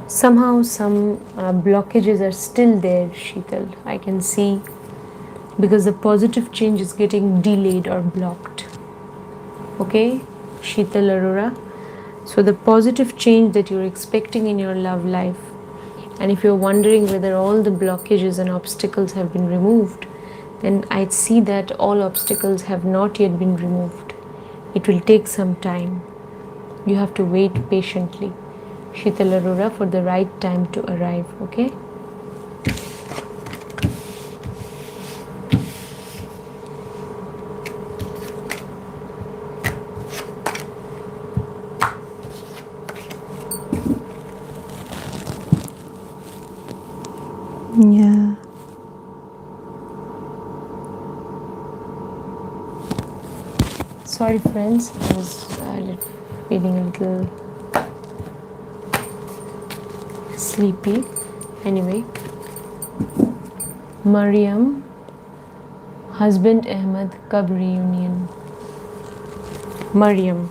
Somehow some blockages are still there, Sheetal. I can see, because the positive change is getting delayed or blocked. Okay, Sheetal Arora. So the positive change that you're expecting in your love life, and if you're wondering whether all the blockages and obstacles have been removed, then I'd see that all obstacles have not yet been removed. It will take some time. You have to wait patiently, Sheetal Arora, for the right time to arrive, okay? Yeah. Sorry friends, I was feeling a little sleepy. Anyway, Mariam, husband Ahmed, kab reunion? Mariam.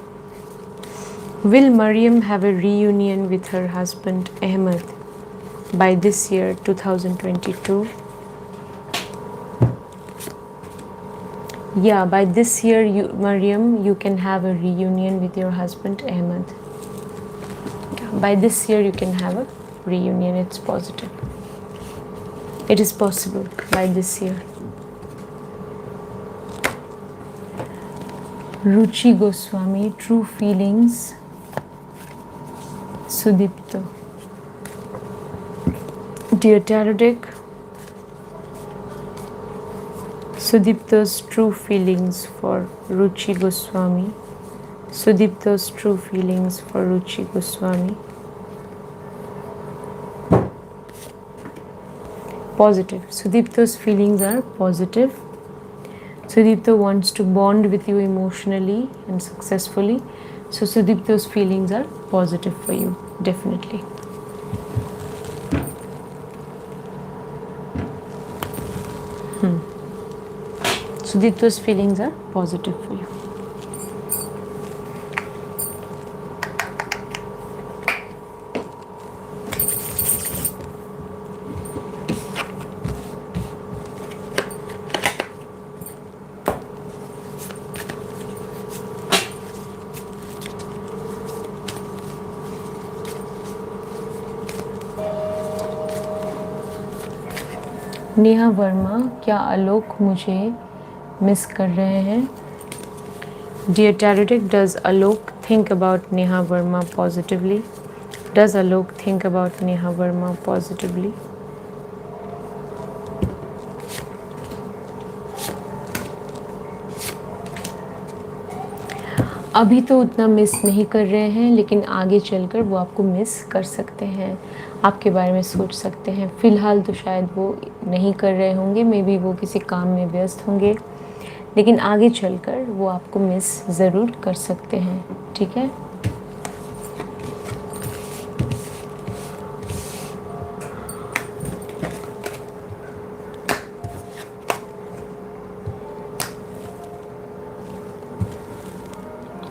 Will Mariam have a reunion with her husband Ahmed by this year 2022? Yeah, by this year, Mariam, you can have a reunion with your husband Ahmed. By this year you can have a reunion. It's positive. It is possible by this year. Ruchi Goswami, true feelings. Sudipto. Dear Tarot deck, Sudipto's true feelings for Ruchi Goswami. Sudipto's true feelings for Ruchi Goswami. Positive. Sudipto's feelings are positive. Sudipto wants to bond with you emotionally and successfully. So Sudipto's feelings are positive for you, definitely. Sudipto's feelings are positive for you. Neha Verma, क्या आलोक मुझे miss कर रहे हैं? Dear Tarot deck, does Alok think about Neha Verma positively? Does Alok think about Neha Verma positively? अभी तो उतना miss नहीं कर रहे हैं, लेकिन आगे चलकर वो आपको मिस कर सकते हैं. आपके बारे में सोच सकते हैं। फ़िलहाल तो शायद वो नहीं कर रहे होंगे, मे बी वो किसी काम में व्यस्त होंगे, लेकिन आगे चलकर वो आपको मिस ज़रूर कर सकते हैं। ठीक है,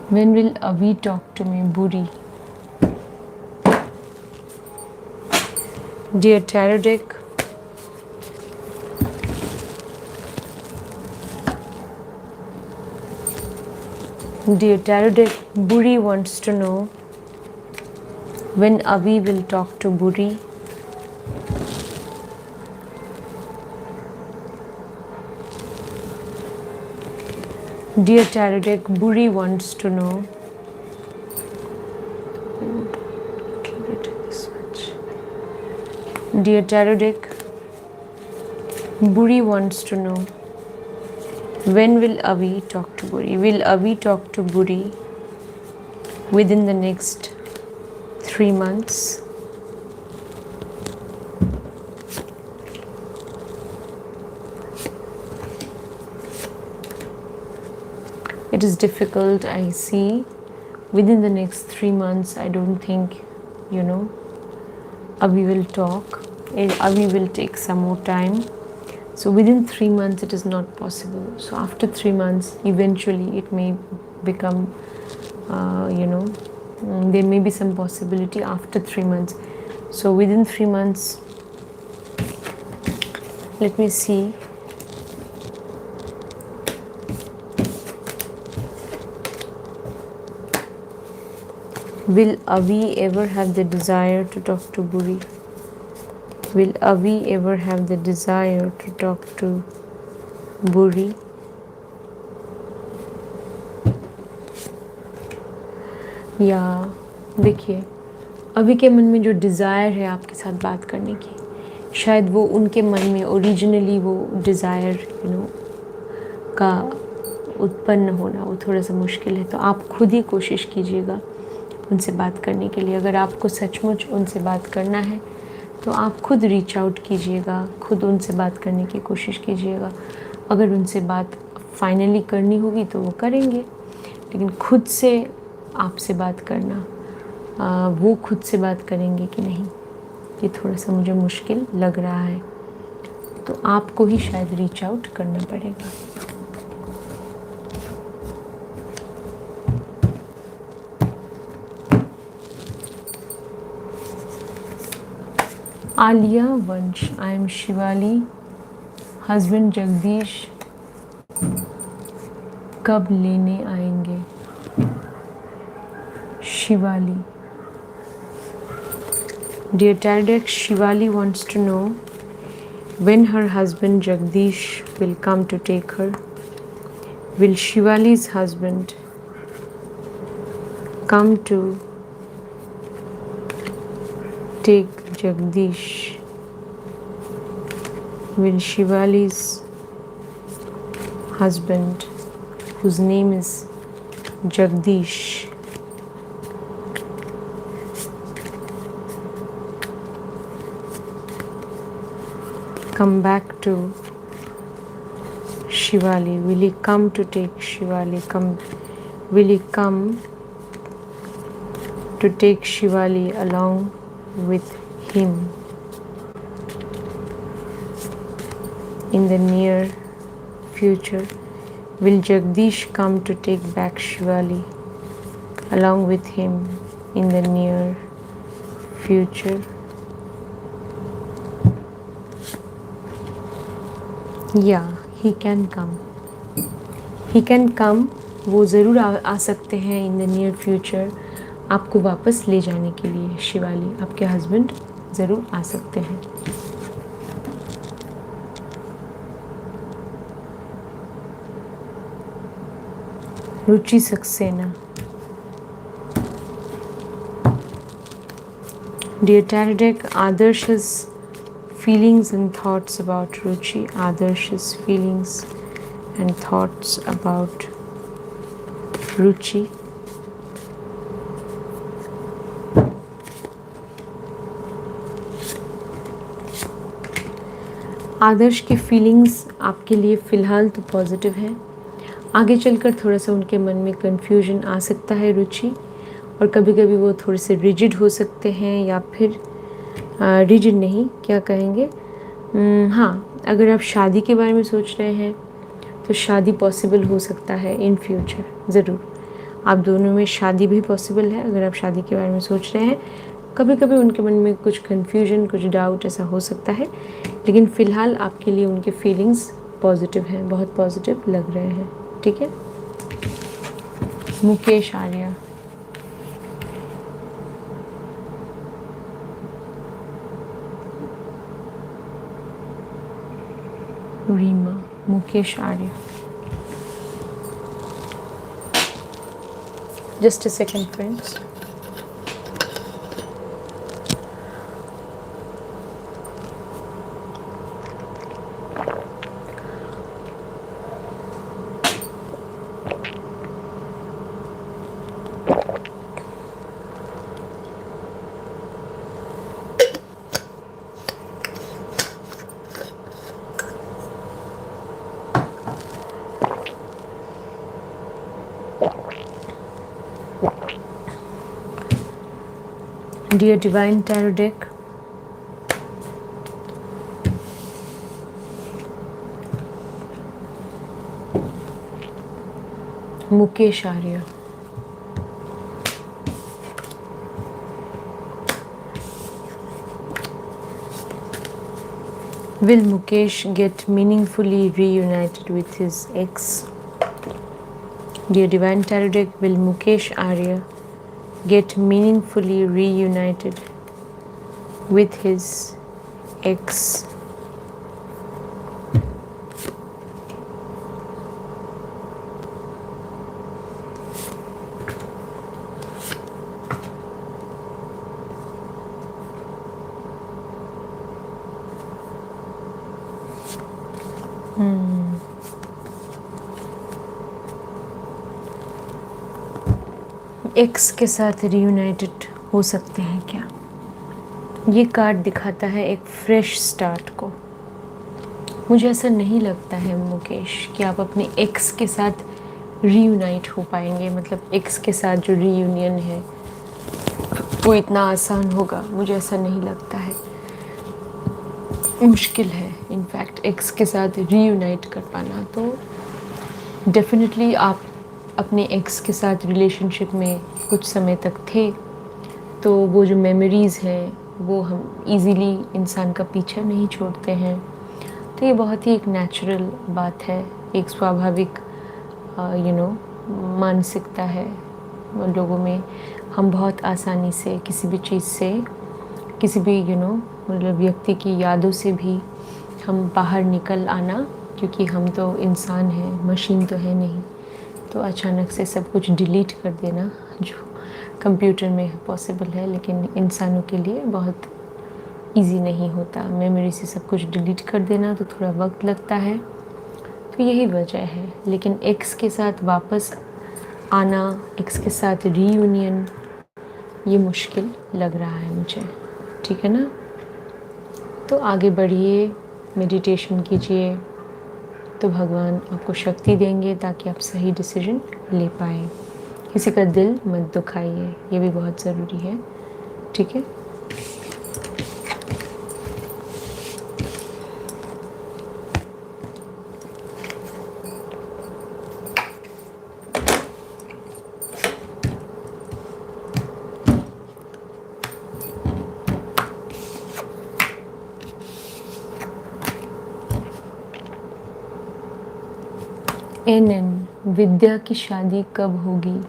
When will Avi talk to me, Buri? Dear Tarot deck, Buri wants to know when Avi will talk to Buri. Dear Tarot deck, Buri wants to know. Dear Tarot deck, Buri wants to know when will Avi talk to Buri? Will Avi talk to Buri within the next 3 months? It is difficult, I see. Within the next 3 months, I don't think, Avi will talk. Avi will take some more time. So within 3 months, it is not possible. So after 3 months, eventually it may become, there may be some possibility after 3 months. So within 3 months, let me see. Will Avi ever have the desire to talk to Buri? Will Avi ever have the desire to talk to Buri? या देखिए, अभी के मन में जो desire है आपके साथ बात करने की, शायद वो उनके मन में ओरिजिनली वो डिज़ायर का उत्पन्न होना वो थोड़ा सा मुश्किल है। तो आप खुद ही कोशिश कीजिएगा उनसे बात करने के लिए। अगर आपको सचमुच उनसे बात करना है तो आप खुद रीच आउट कीजिएगा, खुद उनसे बात करने की कोशिश कीजिएगा। अगर उनसे बात फाइनली करनी होगी तो वो करेंगे, लेकिन खुद से आपसे बात करना, वो खुद से बात करेंगे कि नहीं, ये थोड़ा सा मुझे मुश्किल लग रहा है। तो आपको ही शायद रीच आउट करना पड़ेगा। आलिया वंश, I am Shivali, husband Jagdish कब लेने आएंगे? Shivali, dear Tarot, Shivali wants to know when her husband Jagdish will come to take her. Will Shivali's husband come to take Jagdish? Will Shivali's husband, whose name is Jagdish, come back to Shivali? Will he come to take Shivali? Will he come to take Shivali along with him in the near future? Will Jagdish come to take back Shivali along with him in the near future? Yeah, he can come. He can come. वो ज़रूर आ सकते हैं in the near future आपको वापस ले जाने के लिए। शिवाली, आपके हस्बैंड ज़रूर आ सकते हैं। रुचि Saxena, Dear Tarot deck, Adarsh's feelings and thoughts about Ruchi. Adarsh's feelings and thoughts about Ruchi. आदर्श की फीलिंग्स आपके लिए फ़िलहाल तो पॉजिटिव है। आगे चलकर थोड़ा सा उनके मन में कन्फ्यूजन आ सकता है रुचि, और कभी कभी वो थोड़े से रिजिड हो सकते हैं, या फिर रिजिड नहीं, क्या कहेंगे, हाँ, अगर आप शादी के बारे में सोच रहे हैं तो शादी पॉसिबल हो सकता है इन फ्यूचर, ज़रूर। आप दोनों में शादी भी पॉसिबल है अगर आप शादी के बारे में सोच रहे हैं। कभी कभी उनके मन में कुछ कन्फ्यूजन, कुछ डाउट ऐसा हो सकता है, लेकिन फ़िलहाल आपके लिए उनके फीलिंग्स पॉजिटिव हैं, बहुत पॉजिटिव लग रहे हैं। ठीक है। मुकेश आर्या, रीमा, मुकेश आर्य। Just a second, friends. Dear Divine Tarot Deck, Mukesh Arya. Will Mukesh get meaningfully reunited with his ex? Dear Divine Tarot Deck, will Mukesh Arya get meaningfully reunited with his ex? X के साथ reunited हो सकते हैं क्या? ये card दिखाता है एक फ्रेश स्टार्ट को। मुझे ऐसा नहीं लगता है मुकेश कि आप अपने एक्स के साथ रियूनाइट हो पाएंगे, मतलब एक्स के साथ जो रियूनियन है वो इतना आसान होगा, मुझे ऐसा नहीं लगता है। मुश्किल है इनफैक्ट एक्स के साथ रियूनाइट कर पाना। तो डेफिनेटली आप अपने एक्स के साथ रिलेशनशिप में कुछ समय तक थे, तो वो जो मेमोरीज़ हैं वो हम इजीली इंसान का पीछा नहीं छोड़ते हैं। तो ये बहुत ही एक नेचुरल बात है, एक स्वाभाविक मानसिकता है लोगों में। हम बहुत आसानी से किसी भी चीज़ से, किसी भी मतलब व्यक्ति की यादों से भी हम बाहर निकल आना, क्योंकि हम तो इंसान हैं, मशीन तो है नहीं। तो अचानक से सब कुछ डिलीट कर देना जो कंप्यूटर में पॉसिबल है, लेकिन इंसानों के लिए बहुत इजी नहीं होता। मेमोरी से सब कुछ डिलीट कर देना तो थोड़ा वक्त लगता है, तो यही वजह है। लेकिन एक्स के साथ वापस आना, एक्स के साथ रीयूनियन, ये मुश्किल लग रहा है मुझे। ठीक है ना? तो आगे बढ़िए, मेडिटेशन कीजिए, तो भगवान आपको शक्ति देंगे ताकि आप सही डिसीजन ले पाए। किसी का दिल मत दुखाइए, ये भी बहुत ज़रूरी है। ठीक है? NN, विद्या की शादी कब होगी?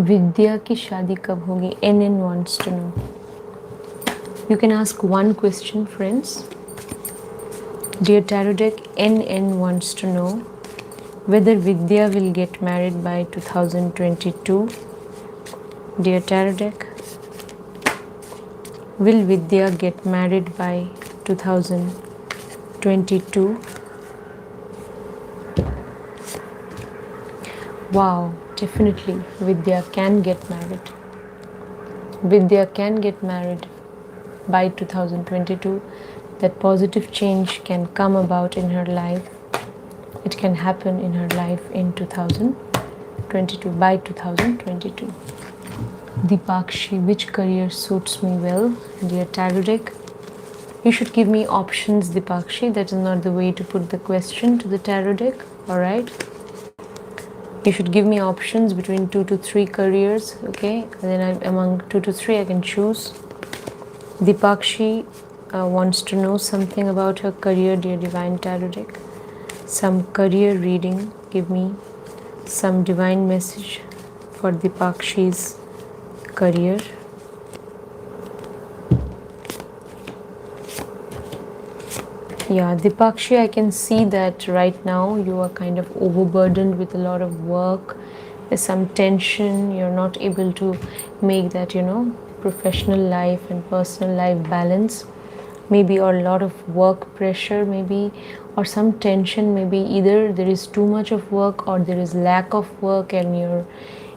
विद्या की शादी कब होगी? NN wants to know. You can ask one question, friends. Dear Tarot Deck, NN wants to know whether Vidya will get married by 2022. Dear Tarot Deck, will Vidya get married by 2022? Wow, definitely Vidya can get married. Vidya can get married by 2022. that positive change can come about in her life. It can happen in her life in 2022, by 2022. Dipakshi, which career suits me well? Dear Tarot deck, you should give me options, Dipakshi. That is not the way to put the question to the Tarot deck. Alright? You should give me options between 2 to 3 careers. Okay? And then among 2 to 3 I can choose. Dipakshi wants to know something about her career, dear Divine Tarot deck. Some career reading. Give me some divine message for Dipakshi's career. Yeah, Dipakshi, I can see that right now you are kind of overburdened with a lot of work. There's some tension. You're not able to make that, professional life and personal life balance. Maybe or a lot of work pressure, maybe, or some tension. Maybe either there is too much of work or there is lack of work and you're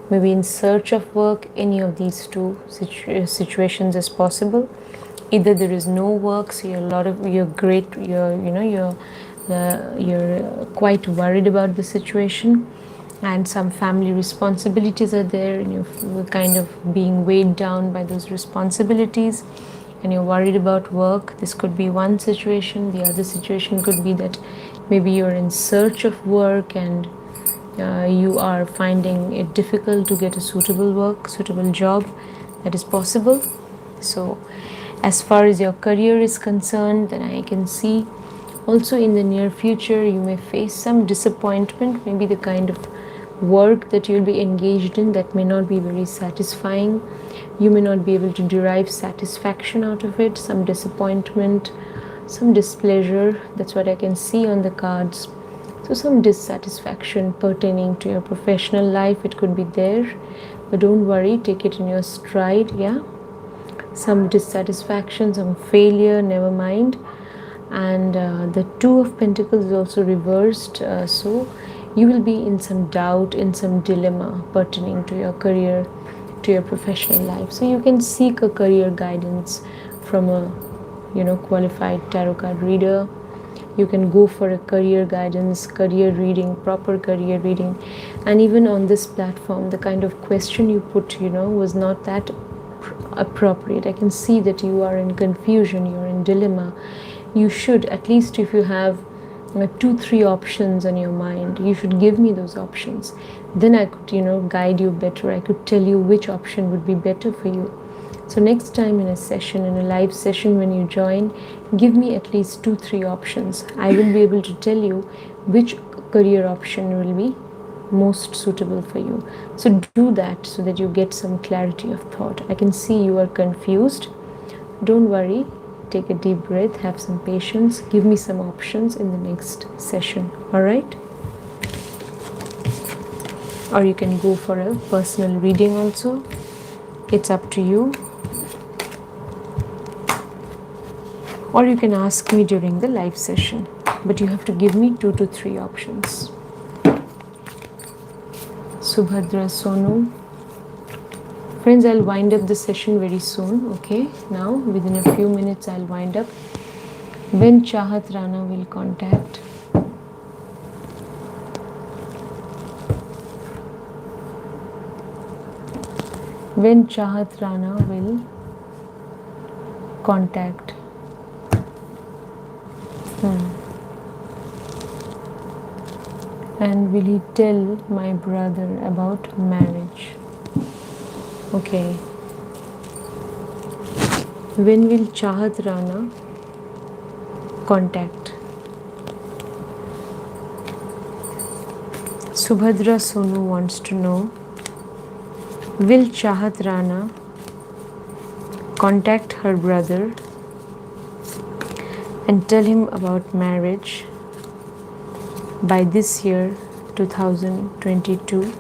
maybe in search of work. Any of these two situations is possible. Either there is no work, so you're quite worried about the situation, and some family responsibilities are there, and you're kind of being weighed down by those responsibilities, and you're worried about work. This could be one situation. The other situation could be that maybe you're in search of work and you are finding it difficult to get a suitable job. That is possible. So as far as your career is concerned, then I can see also in the near future you may face some disappointment. Maybe the kind of work that you'll be engaged in that may not be very satisfying. You may not be able to derive satisfaction out of it. Some disappointment, some displeasure. That's what I can see on the cards. So some dissatisfaction pertaining to your professional life, it could be there. But don't worry, take it in your stride, yeah? Some dissatisfaction, some failure, never mind. And the Two of Pentacles is also reversed. So you will be in some doubt, in some dilemma pertaining to your career, to your professional life. So you can seek a career guidance from a qualified tarot card reader. You can go for a career guidance, career reading, proper career reading. And even on this platform, the kind of question you put, was not that appropriate. I can see that you are in confusion, you're in dilemma. You should, at least if you have 2-3 options on your mind, you should give me those options. Then I could guide you better. I could tell you which option would be better for you. So next time in a session, in a live session, when you join, give me at least 2-3 options. I will be able to tell you which career option will be most suitable for you. So do that so that you get some clarity of thought. I can see you are confused. Don't worry. Take a deep breath. Have some patience. Give me some options in the next session. Alright? Or you can go for a personal reading also. It's up to you. Or you can ask me during the live session. But you have to give me 2 to 3 options. Subhadra Sonu. Friends, I'll wind up the session very soon. Okay, now within a few minutes I'll wind up. When Chahat Rana will contact. When Chahat Rana will contact. And will he tell my brother about marriage? Okay. When will Chahat Rana contact? Subhadra Sonu wants to know, will Chahat Rana contact her brother and tell him about marriage by this year 2022?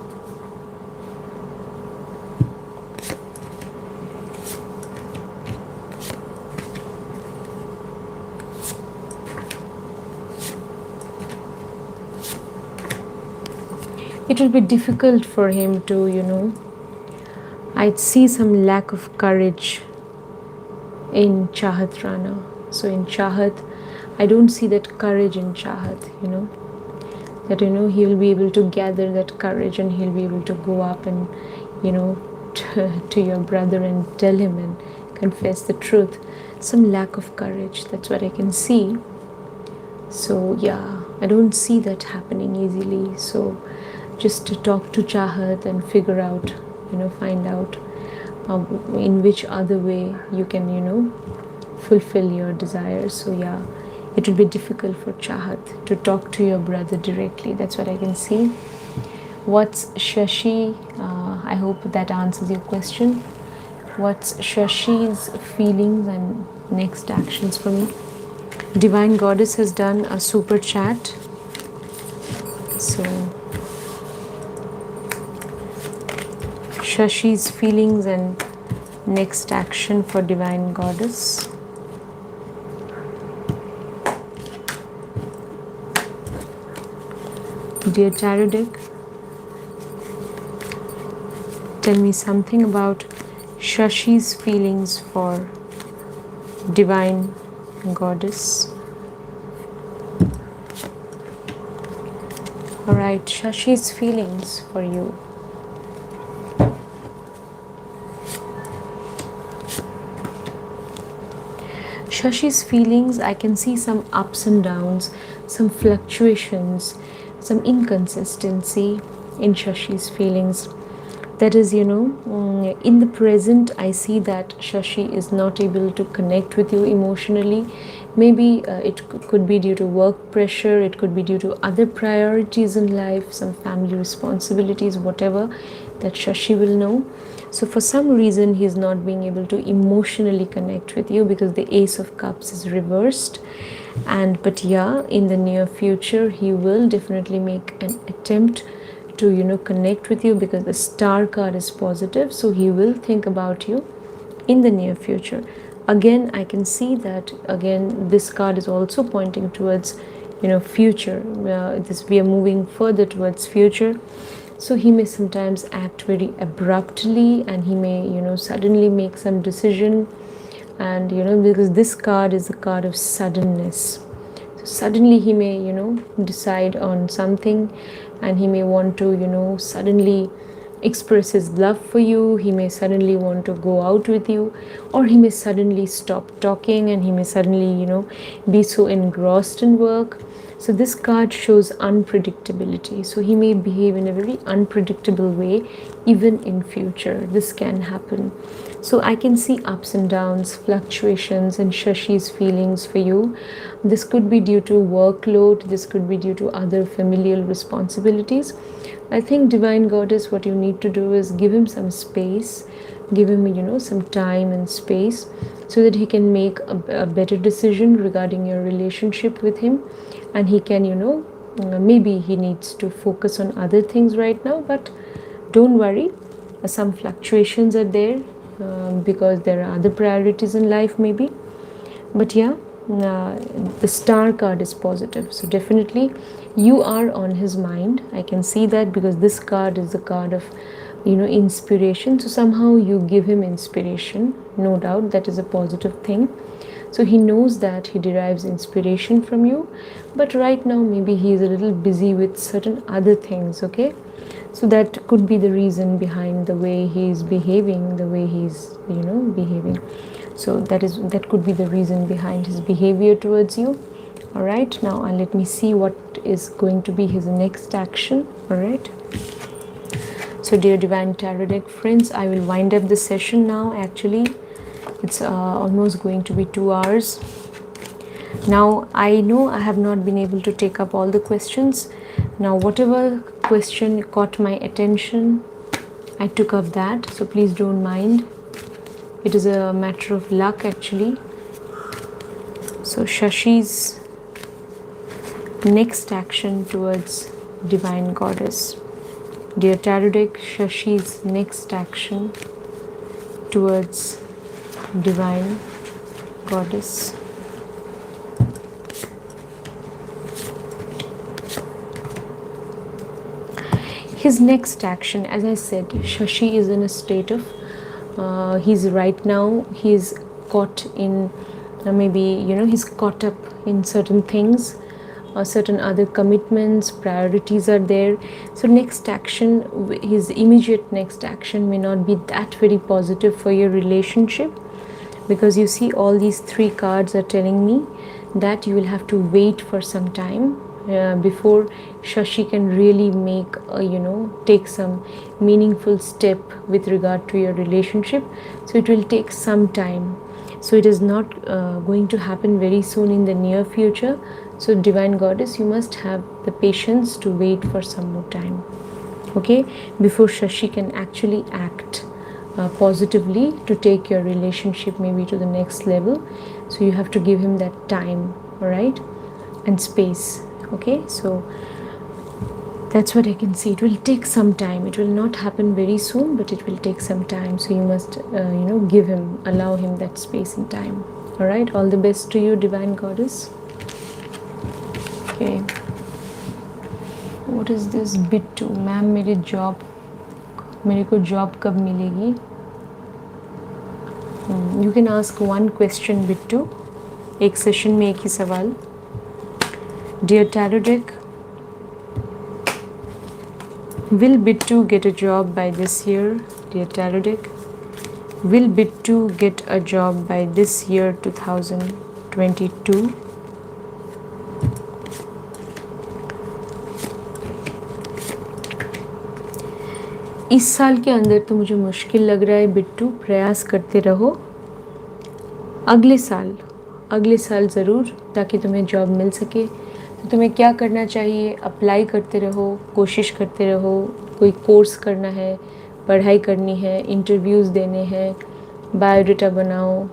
It will be difficult for him to, I'd see some lack of courage in Chahat Rana. So in Chahat, I don't see that courage in Chahat, that he will be able to gather that courage and he'll be able to go up and to your brother and tell him and confess the truth. Some lack of courage, that's what I can see. So yeah, I don't see that happening easily. So just to talk to Chahat and figure out, find out in which other way you can fulfill your desires. So yeah, it will be difficult for Chahat to talk to your brother directly. That's what I can see. What's Shashi? I hope that answers your question. What's Shashi's feelings and next actions for me? Divine Goddess has done a super chat. So Shashi's feelings and next action for Divine Goddess. Dear Tarot deck, tell me something about Shashi's feelings for Divine Goddess. Alright, Shashi's feelings for you. Shashi's feelings, I can see some ups and downs, some fluctuations, some inconsistency in Shashi's feelings. That is, in the present, I see that Shashi is not able to connect with you emotionally. Maybe it could be due to work pressure, it could be due to other priorities in life, some family responsibilities, whatever that Shashi will know. So for some reason, he's not being able to emotionally connect with you because the Ace of Cups is reversed. But yeah, in the near future, he will definitely make an attempt to connect with you because the Star card is positive. So he will think about you in the near future. Again, I can see that again this card is also pointing towards future. We are moving further towards future. So he may sometimes act very abruptly and he may suddenly make some decision, and because this card is a card of suddenness. So suddenly he may decide on something, and he may want to suddenly express his love for you. He may suddenly want to go out with you, or he may suddenly stop talking and he may suddenly be so engrossed in work. So this card shows unpredictability. So he may behave in a very unpredictable way even in future. This can happen. So I can see ups and downs, fluctuations in Shashi's feelings for you. This could be due to workload. This could be due to other familial responsibilities. I think Divine Goddess, what you need to do is give him some space, give him some time and space so that he can make a better decision regarding your relationship with him, and he can maybe he needs to focus on other things right now, but don't worry, some fluctuations are there because there are other priorities in life maybe. But yeah, the Star card is positive, so definitely you are on his mind. I can see that because this card is the card of inspiration. So somehow you give him inspiration, no doubt. That is a positive thing. So he knows that he derives inspiration from you, but right now maybe he is a little busy with certain other things. Okay, so that could be the reason behind the way he is behaving, the way he's behaving. So that could be the reason behind his behavior towards you. All right, now let me see what is going to be his next action. All right, so dear Divine Tarot deck friends, I will wind up the session now. Actually, it's almost going to be 2 hours now. I know I have not been able to take up all the questions. Now whatever question caught my attention, I took up that, so please don't mind. It is a matter of luck actually. So Shashi's next action towards Divine Goddess. Dear Tarot deck, Shashi's next action towards Divine Goddess. His next action, as I said, Shashi is in a state of he's right now, he's caught in maybe he's caught up in certain things or certain other commitments, priorities are there. So next action, his immediate next action may not be that very positive for your relationship, because you see all these three cards are telling me that you will have to wait for some time before Shashi can really make take some meaningful step with regard to your relationship. So it will take some time, so it is not going to happen very soon in the near future. So divine goddess, you must have the patience to wait for some more time, okay, before Shashi can actually act positively to take your relationship maybe to the next level. So you have to give him that time, all right, and space, okay. So that's what I can see. It will take some time. It will not happen very soon, but it will take some time. So you must give him, allow him that space and time. All right, all the best to you, divine goddess. Okay, what is this bit to? Ma'am मेरे को job कब मिलेगी? You can ask one question bit to, एक session में एक ही सवाल. Dear Tarot deck, will Bittu get a job by this year? Dear Tarot deck, will Bittu get a job by this year 2022? इस साल के अंदर तो मुझे मुश्किल लग रहा है बिट्टू, प्रयास करते रहो. अगले साल ज़रूर, ताकि तुम्हें जॉब मिल सके. तो तुम्हें क्या करना चाहिए? अप्लाई करते रहो, कोशिश करते रहो. कोई कोर्स करना है, पढ़ाई करनी है, इंटरव्यूज़ देने हैं, बायोडाटा बनाओ,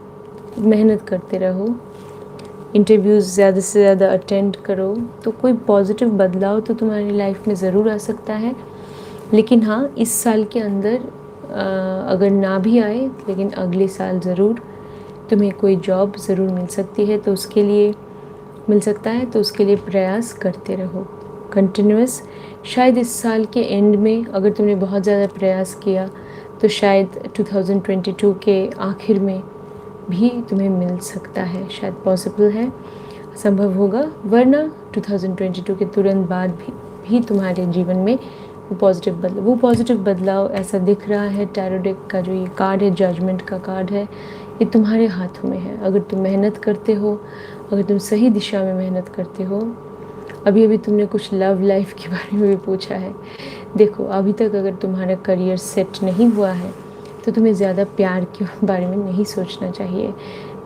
मेहनत करते रहो, इंटरव्यूज़ ज़्यादा से ज़्यादा अटेंड करो. तो कोई पॉजिटिव बदलाव तो तुम्हारी लाइफ में ज़रूर आ सकता है. लेकिन हाँ, इस साल के अंदर अगर ना भी आए, लेकिन अगले साल ज़रूर तुम्हें कोई जॉब ज़रूर मिल सकती है. तो उसके लिए मिल सकता है, तो उसके लिए प्रयास करते रहो, कंटिन्यूअस. शायद इस साल के एंड में अगर तुमने बहुत ज़्यादा प्रयास किया तो शायद 2022 के आखिर में भी तुम्हें मिल सकता है. शायद पॉसिबल है, संभव होगा. वरना 2022 के तुरंत बाद भी तुम्हारे जीवन में वो पॉजिटिव बदलाव ऐसा दिख रहा है. टैरो डेक का जो ये कार्ड है, जजमेंट का कार्ड है, ये तुम्हारे हाथों में है. अगर तुम मेहनत करते हो, अगर तुम सही दिशा में मेहनत करते हो. अभी तुमने कुछ लव लाइफ के बारे में भी पूछा है. देखो, अभी तक अगर तुम्हारा करियर सेट नहीं हुआ है तो तुम्हें ज़्यादा प्यार के बारे में नहीं सोचना चाहिए.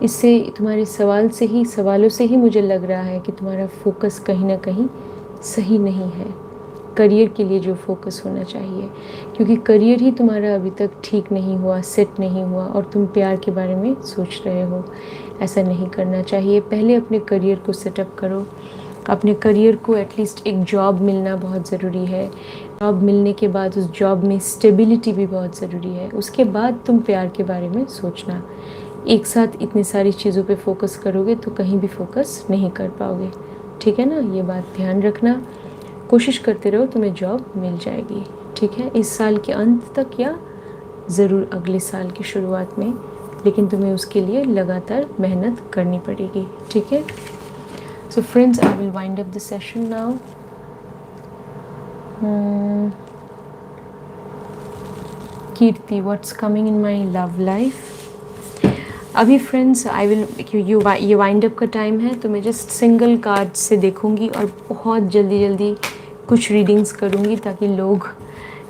इससे तुम्हारे सवालों से ही मुझे लग रहा है कि तुम्हारा फोकस कहीं ना कहीं सही नहीं है. करियर के लिए जो फोकस होना चाहिए, क्योंकि करियर ही तुम्हारा अभी तक ठीक नहीं हुआ, सेट नहीं हुआ, और तुम प्यार के बारे में सोच रहे हो. ऐसा नहीं करना चाहिए. पहले अपने करियर को सेटअप करो. अपने करियर को एटलीस्ट एक जॉब मिलना बहुत ज़रूरी है. जॉब मिलने के बाद उस जॉब में स्टेबिलिटी भी बहुत ज़रूरी है. उसके बाद तुम प्यार के बारे में सोचना. एक साथ इतनी सारी चीज़ों पे फोकस करोगे तो कहीं भी फोकस नहीं कर पाओगे. ठीक है ना, ये बात ध्यान रखना. कोशिश करते रहो, तुम्हें जॉब मिल जाएगी. ठीक है, इस साल के अंत तक या ज़रूर अगले साल की शुरुआत में, लेकिन तुम्हें उसके लिए लगातार मेहनत करनी पड़ेगी. ठीक है. So friends, I will wind up the session now. Kirti, what's coming in my love life? अभी फ्रेंड्स ये वाइंड अप का टाइम है, तो मैं जस्ट सिंगल कार्ड से देखूंगी और बहुत जल्दी कुछ रीडिंग्स करूंगी ताकि लोग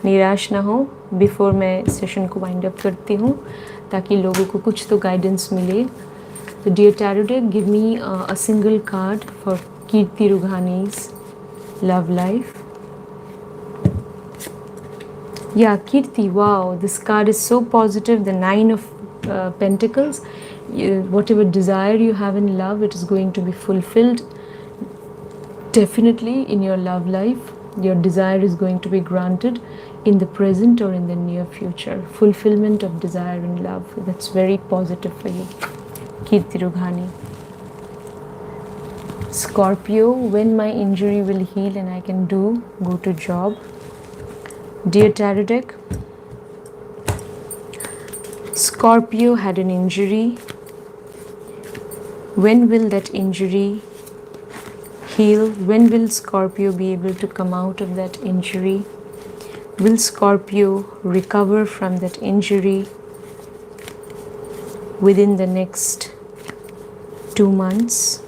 निराश ना हो. बिफोर मैं सेशन को वाइंड अप करती हूँ, ताकि लोगों को कुछ तो गाइडेंस मिले. तो dear tarot deck, give me a single card for Kirti Rughani's love life. Yeah, Kirti, wow, this card is so positive. The 9 of Pentacles. Whatever desire you have in love, it is going to be fulfilled. Definitely in your love life, your desire is going to be granted in the present or in the near future. Fulfillment of desire in love. That's very positive for you, Kirti Rughani. Scorpio, when my injury will heal and I can go to job. Dear Tarot deck, Scorpio had an injury. When will that injury heal? When will Scorpio be able to come out of that injury? Will Scorpio recover from that injury within the next 2 months?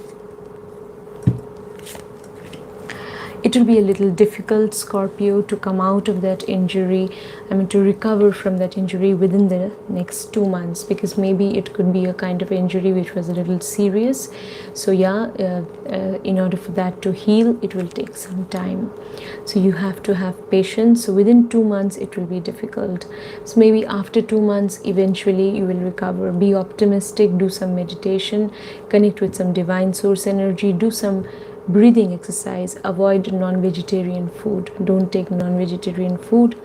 It will be a little difficult, Scorpio, to come out of that injury. To recover from that injury within the next 2 months, because maybe it could be a kind of injury which was a little serious. So yeah, in order for that to heal, it will take some time. So you have to have patience. So within 2 months, it will be difficult. So maybe after 2 months, eventually you will recover. Be optimistic, do some meditation, connect with some divine source energy, do some breathing exercise, avoid non-vegetarian food, don't take non-vegetarian food,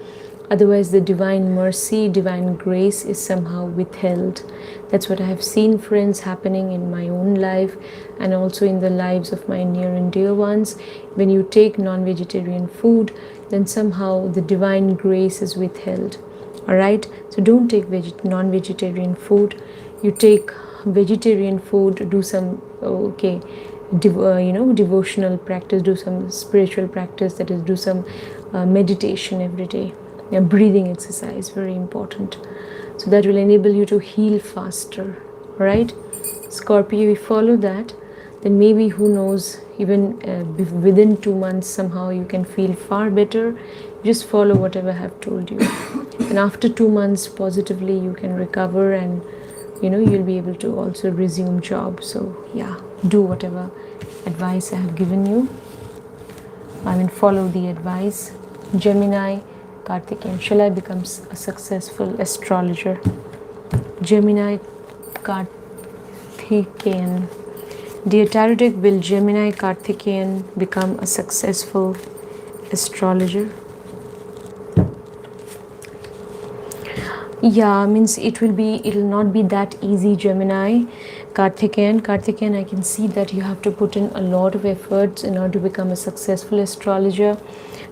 otherwise the divine mercy, divine grace is somehow withheld. That's what I have seen, friends, happening in my own life and also in the lives of my near and dear ones. When you take non-vegetarian food, then somehow the divine grace is withheld. All right, so don't take non-vegetarian food. You take vegetarian food, do some devotional practice, do some spiritual practice, that is, do some meditation every day. Breathing exercise, very important. So that will enable you to heal faster. Right, Scorpio, if you follow that, then maybe, who knows, even within 2 months somehow you can feel far better. Just follow whatever I have told you, and after 2 months positively you can recover, and you'll be able to also resume job. So yeah, do whatever advice I have given you. Follow the advice. Gemini, Kartikeyan, shall I become a successful astrologer? Gemini, Kartikeyan. Dear Tarot deck, will Gemini Kartikeyan become a successful astrologer? Yeah, means it will not be that easy, Gemini. Kartikeyan, I can see that you have to put in a lot of efforts in order to become a successful astrologer,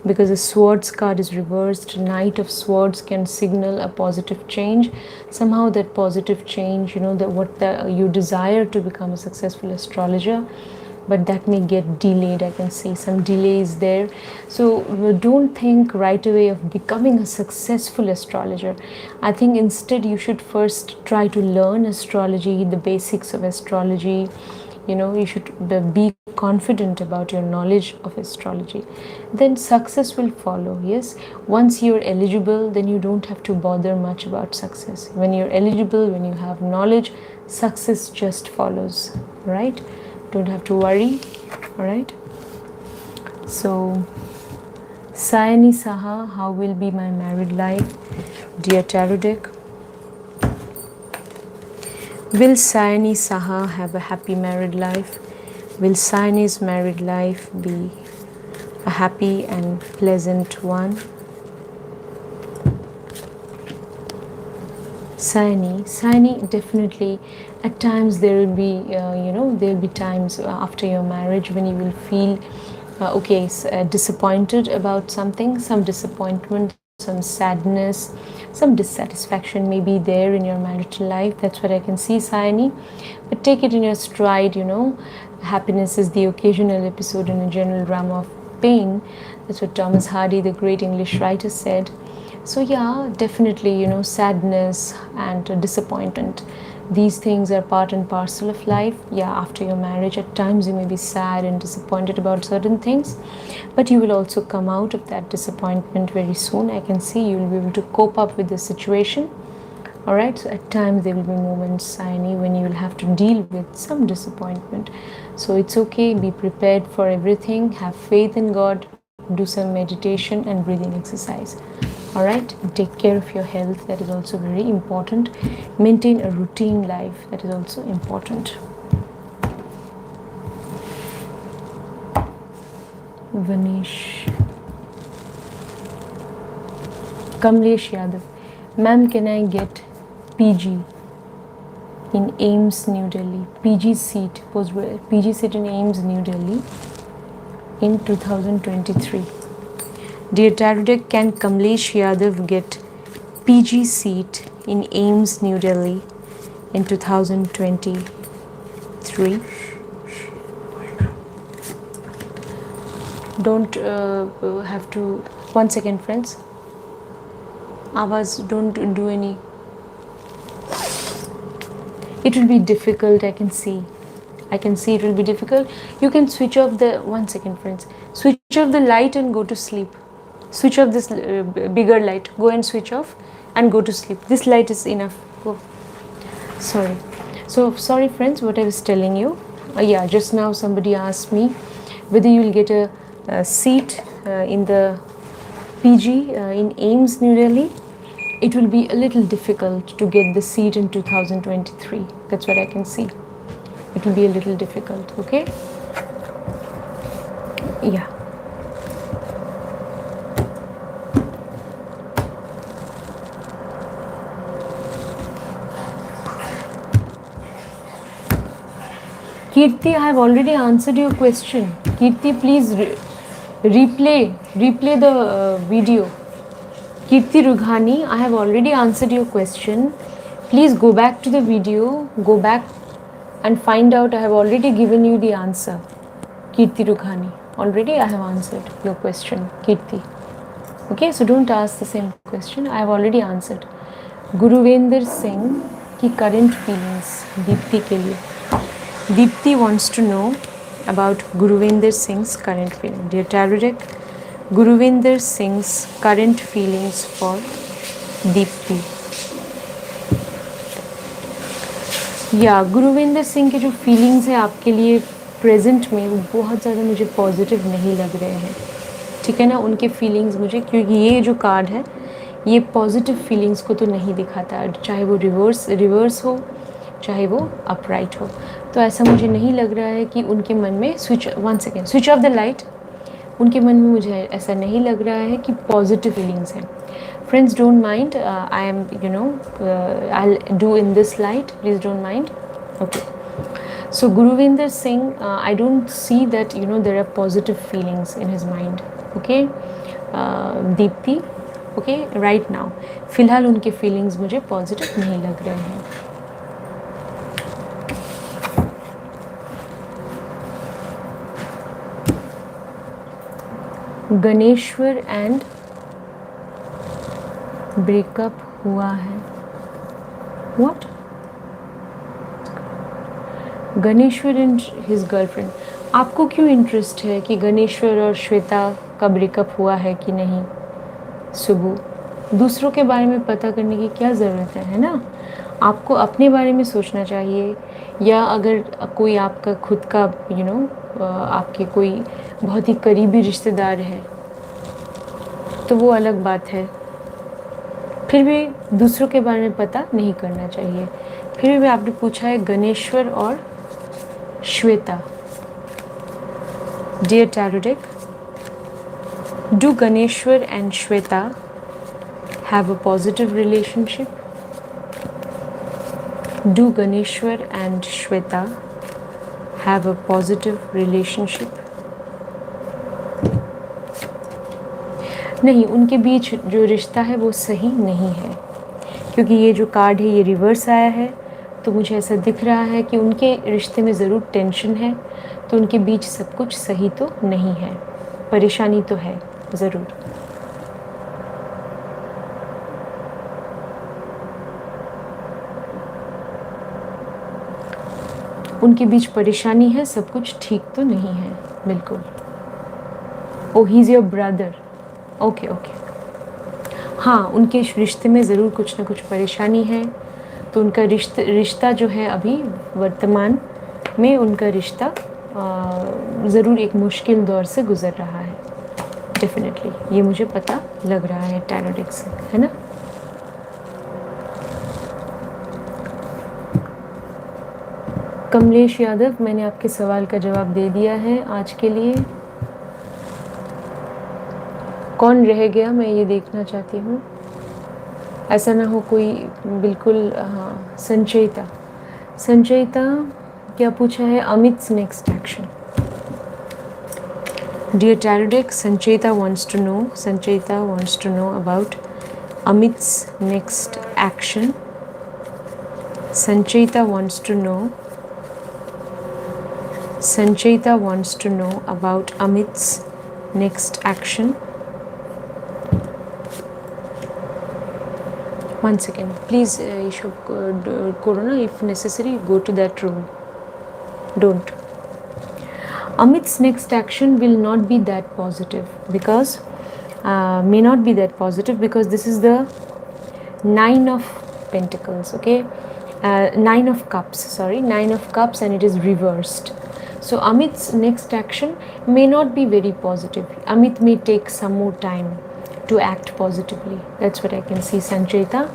because the Swords card is reversed. Knight of Swords can signal a positive change. Somehow that positive change, you desire to become a successful astrologer, but that may get delayed. I can see some delays there. So don't think right away of becoming a successful astrologer. I think instead you should first try to learn astrology, the basics of astrology. You should be confident about your knowledge of astrology. Then success will follow. Yes, once you're eligible, then you don't have to bother much about success. When you're eligible, when you have knowledge, success just follows. Right? Don't have to worry. All right. So, Sayani Saha, how will be my married life? Dear Tarot deck, will Sayani Saha have a happy married life? Will Sayani's married life be a happy and pleasant one? Sayani, definitely. At times there will be, times after your marriage when you will feel, disappointed about something, some disappointment, some sadness, some dissatisfaction may be there in your marital life. That's what I can see, Sayani. But take it in your stride, Happiness is the occasional episode in a general drama of pain. That's what Thomas Hardy, the great English writer, said. So yeah, definitely, sadness and disappointment, these things are part and parcel of life. Yeah, after your marriage, at times you may be sad and disappointed about certain things, but you will also come out of that disappointment very soon. I can see you will be able to cope up with the situation. All right, so at times there will be moments, Sayani, when you will have to deal with some disappointment. So it's okay, be prepared for everything, have faith in God, do some meditation and breathing exercise. All right, take care of your health, that is also very important. Maintain a routine life, that is also important. Vanish. Kamlesh Yadav, ma'am, can I get PG in AIMS, New Delhi? PG seat, PG seat in AIMS, New Delhi in 2023. Dear Tarot deck, can Kamlesh Yadav get PG seat in AIMS, New Delhi in 2023? 3. Don't have to. 1 second, friends. Avaz, don't do any. It will be difficult. I can see it will be difficult. You can switch off the. 1 second, friends. Switch off the light and go to sleep. Switch off this bigger light. Go and switch off and go to sleep. This light is enough. Go. Sorry. So sorry, friends, what I was telling you. Yeah, just now somebody asked me whether you will get a seat in the PG in AIMS New Delhi. It will be a little difficult to get the seat in 2023. That's what I can see. It will be a little difficult, okay? Yeah. Kirti, I have already answered your question. Kirti, please replay the video. Kirti Rughani, I have already answered your question. Please go back to the video, go back and find out. I have already given you the answer. Kirti Rughani, already I have answered your question, Kirti. Okay, so don't ask the same question. I have already answered. Guruvender Singh ki current feelings, Deepti ke liye. Deepti wants to know about Guruvender Singh's current feeling. Dear Tarot deck, Guruvender Singh's current feelings for Deepti. या गुरुविंदर सिंह के जो feelings हैं आपके लिए present में वो बहुत ज़्यादा मुझे पॉजिटिव नहीं लग रहे हैं, ठीक है ना. उनके फीलिंग्स मुझे, क्योंकि ये जो कार्ड है ये पॉजिटिव फीलिंग्स को तो नहीं दिखाता, चाहे वो रिवर्स हो चाहे वो अपराइट हो. तो ऐसा मुझे नहीं लग रहा है कि उनके मन में स्विच ऑफ द लाइट. उनके मन में मुझे ऐसा नहीं लग रहा है कि पॉजिटिव फीलिंग्स हैं. Friends, don't mind. I am, I'll do in this light. Please don't mind. Okay. So Guruvinder Singh, I don't see that, there are positive feelings in his mind. Okay. Deepti, okay, right now. फिलहाल उनके feelings मुझे positive नहीं लग रहे हैं. Ganeshwar and breakup हुआ है. What? Ganeshwar and his girlfriend. आपको क्यों इंटरेस्ट है कि गणेश्वर और श्वेता का ब्रेकअप हुआ है कि नहीं? सुबह दूसरों के बारे में पता करने की क्या ज़रूरत है ना. आपको अपने बारे में सोचना चाहिए. या अगर कोई आपका खुद का आपके कोई बहुत ही करीबी रिश्तेदार है तो वो अलग बात है. फिर भी दूसरों के बारे में पता नहीं करना चाहिए. फिर भी आपने पूछा है गणेश्वर और Shweta. Dear tarot deck, do Ganeshwar and Shweta have a positive relationship? Do Ganeshwar and Shweta have a positive relationship? नहीं, उनके बीच जो रिश्ता है वो सही नहीं है, क्योंकि ये जो कार्ड है ये रिवर्स आया है. तो मुझे ऐसा दिख रहा है कि उनके रिश्ते में ज़रूर टेंशन है. तो उनके बीच सब कुछ सही तो नहीं है, परेशानी तो है ज़रूर. उनके बीच परेशानी है, सब कुछ ठीक तो नहीं है बिल्कुल. Oh, he is your brother. Okay. हाँ, उनके रिश्ते में ज़रूर कुछ ना कुछ परेशानी है. तो उनका रिश्ता जो है अभी वर्तमान में उनका रिश्ता ज़रूर एक मुश्किल दौर से गुज़र रहा है. डेफिनेटली ये मुझे पता लग रहा है टैरो डेक से, है ना. कमलेश यादव, मैंने आपके सवाल का जवाब दे दिया है आज के लिए. कौन रह गया मैं ये देखना चाहती हूँ. ऐसा ना हो कोई बिल्कुल. हाँ, संचयिता क्या पूछा है? Amit's next action. Dear tarot deck, Sanchayita wants to know about Amit's next action. Sanchayita wants to know Sancheta wants to know about Amit's next action. One second, please, Corona, if necessary, go to that room. Don't. Amit's next action will not be that positive because may not be that positive because this is the Nine of Pentacles, okay? Nine of Cups, sorry, Nine of Cups, and it is reversed. So Amit's next action may not be very positive. Amit may take some more time to act positively. That's what I can see, Sancheta.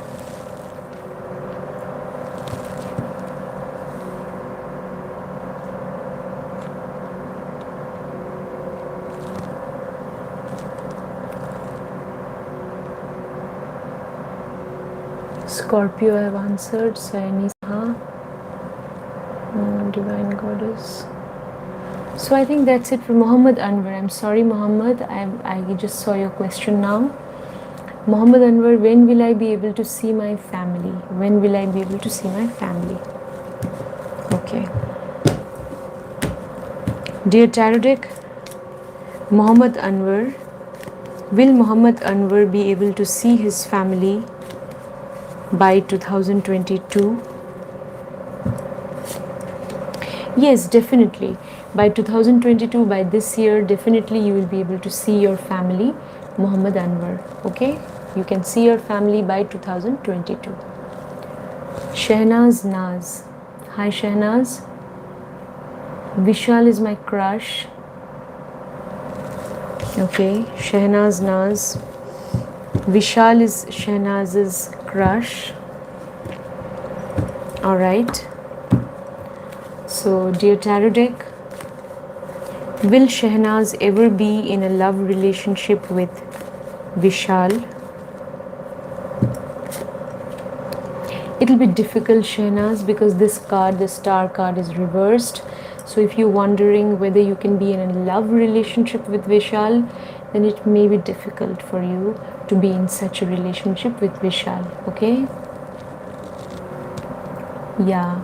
Scorpio, I have answered. Sayani, Divine Goddess. So I think that's it for Muhammad Anwar. I'm sorry, Muhammad. I just saw your question now. Muhammad Anwar, when will I be able to see my family? When will I be able to see my family? Okay. Dear Tarot deck, Muhammad Anwar, will Muhammad Anwar be able to see his family by 2022? Yes, definitely. By 2022, by this year, definitely you will be able to see your family, Muhammad Anwar. Okay? You can see your family by 2022. Shehnaz Naz. Hi Shehnaz. Vishal is my crush. Okay, Shehnaz Naz. Vishal is Shehnaz's crush. Alright. So, dear Tarot deck, will Shehnaz ever be in a love relationship with Vishal? It will be difficult, Shehnaz, because this card, the star card, is reversed. So if you're wondering whether you can be in a love relationship with Vishal, then it may be difficult for you to be in such a relationship with Vishal. Okay? Yeah.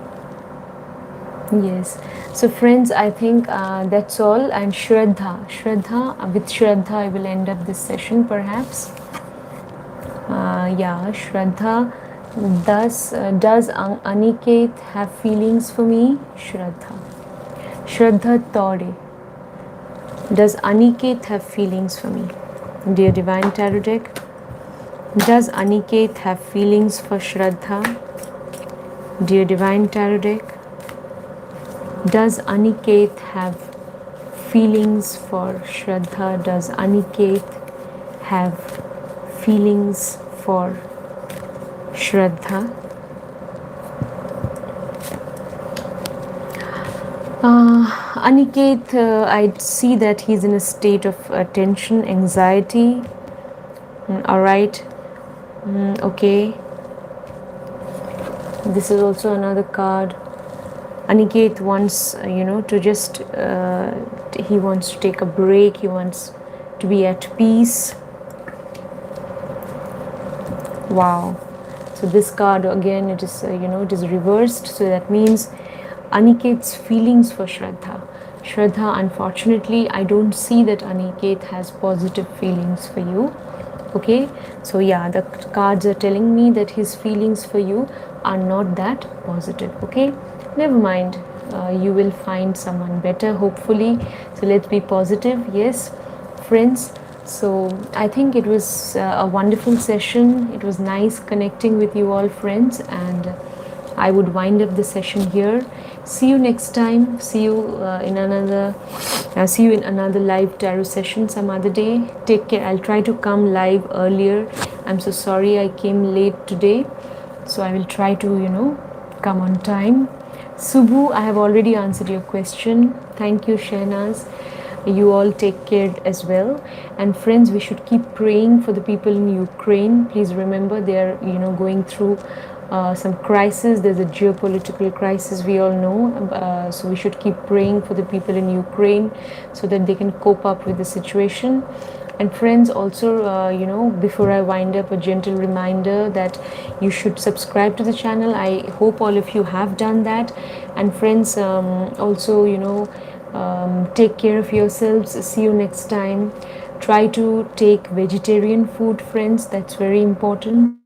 Yes. So friends, I think that's all. And Shraddha, with Shraddha I will end up this session perhaps. Yeah, Shraddha, does Aniket have feelings for me? Shraddha Tore, does Aniket have feelings for me? Dear Divine Tarot deck, does Aniket have feelings for Shraddha? Dear Divine Tarot deck, does Aniket have feelings for Shraddha? Does Aniket have feelings for Shraddha? Aniket, I see that he's in a state of tension, anxiety. Alright. Okay. This is also another card. Aniket wants, to just, he wants to take a break. He wants to be at peace. Wow. So this card again, it is, it is reversed. So that means Aniket's feelings for Shraddha. Shraddha, unfortunately, I don't see that Aniket has positive feelings for you. Okay. So yeah, the cards are telling me that his feelings for you are not that positive. Okay. Never mind. You will find someone better, hopefully. So let's be positive. Yes, friends. So I think it was a wonderful session. It was nice connecting with you all, friends, and I would wind up the session here. See you next time. See you in another live tarot session some other day. Take care. I'll try to come live earlier. I'm so sorry I came late today, so I will try to come on time. Subhu, I have already answered your question. Thank you, Shehnaz. You all take care as well. And friends, we should keep praying for the people in Ukraine. Please remember they are going through some crisis. There's a geopolitical crisis, we all know. So we should keep praying for the people in Ukraine so that they can cope up with the situation. And friends, also, before I wind up, a gentle reminder that you should subscribe to the channel. I hope all of you have done that. And friends, also, take care of yourselves. See you next time. Try to take vegetarian food, friends. That's very important.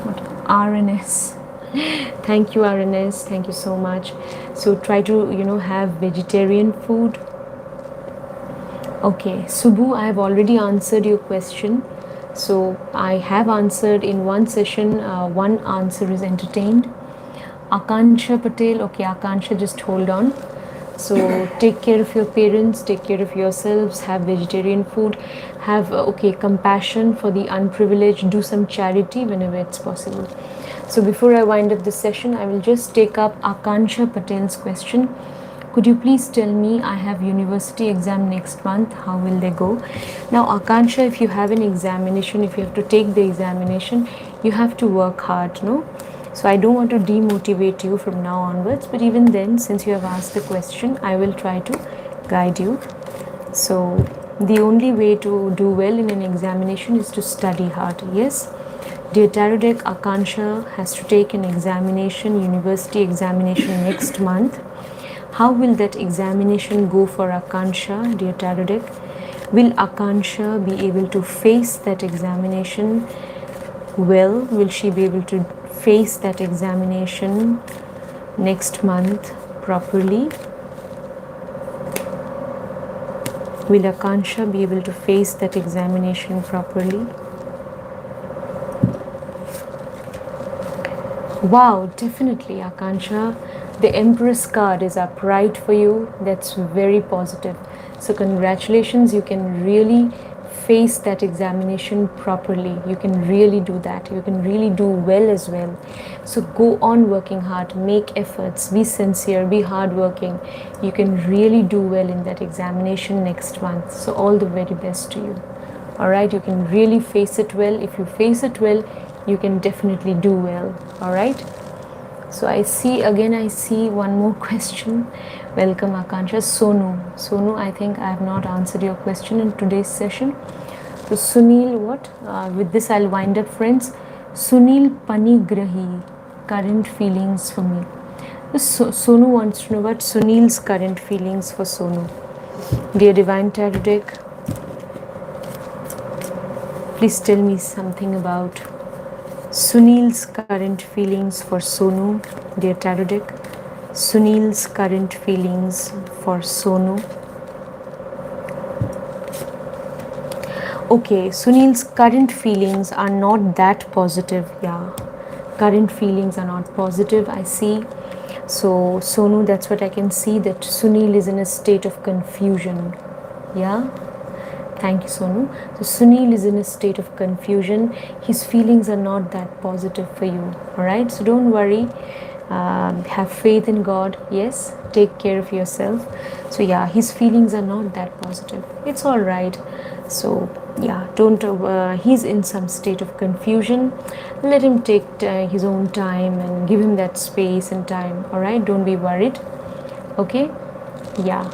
What? RNS. Thank you, RNS. Thank you so much. So try to, have vegetarian food. Okay, Subhu, I have already answered your question. So I have answered in one session, one answer is entertained. Akansha Patel, okay, Akansha, just hold on. So take care of your parents, take care of yourselves, have vegetarian food, have, compassion for the unprivileged, do some charity whenever it's possible. So before I wind up this session, I will just take up Akansha Patel's question. Could you please tell me, I have university exam next month, how will they go? Now Akansha, if you have an examination, if you have to take the examination, you have to work hard, no? So I don't want to demotivate you from now onwards, but even then, since you have asked the question, I will try to guide you. So the only way to do well in an examination is to study hard, yes? Dear Tarot deck, Akansha has to take an examination, university examination next month. How will that examination go for Akansha, dear Tarot deck? Will Akansha be able to face that examination well? Will she be able to face that examination next month properly? Will Akansha be able to face that examination properly? Wow, definitely, Akansha. The Empress card is upright for you. That's very positive. So congratulations, you can really face that examination properly. You can really do that. You can really do well as well. So go on working hard, make efforts, be sincere, be hardworking. You can really do well in that examination next month. So all the very best to you. All right, you can really face it well. If you face it well, you can definitely do well. All right. So I see one more question. Welcome, Akansha. Sonu, I think I have not answered your question in today's session. So Sunil, what? With this I'll wind up, friends. Sunil Panigrahi, current feelings for me. So Sonu wants to know what Sunil's current feelings for Sonu. Dear Divine Tarot deck, please tell me something about Sunil's current feelings for Sonu, dear Tarot deck. Sunil's current feelings for Sonu. Okay, Sunil's current feelings are not that positive. Yeah, current feelings are not positive, I see. So Sonu, that's what I can see, that Sunil is in a state of confusion. Yeah. Thank you, Sonu. So Sunil is in a state of confusion. His feelings are not that positive for you. All right. So don't worry. Have faith in God. Yes. Take care of yourself. So yeah, his feelings are not that positive. It's all right. So yeah, don't. He's in some state of confusion. Let him take his own time and give him that space and time. All right. Don't be worried. Okay. Yeah.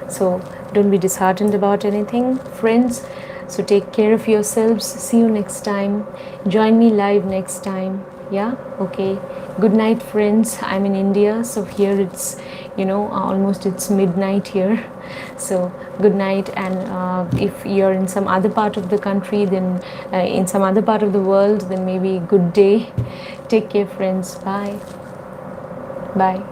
So don't be disheartened about anything, friends. So take care of yourselves. See you next time. Join me live next time. Yeah. Okay. Good night, friends. I'm in India, so here it's almost it's midnight here. So good night. And if you're in some other part of the country, then in some other part of the world, then maybe good day. Take care, friends. Bye. Bye.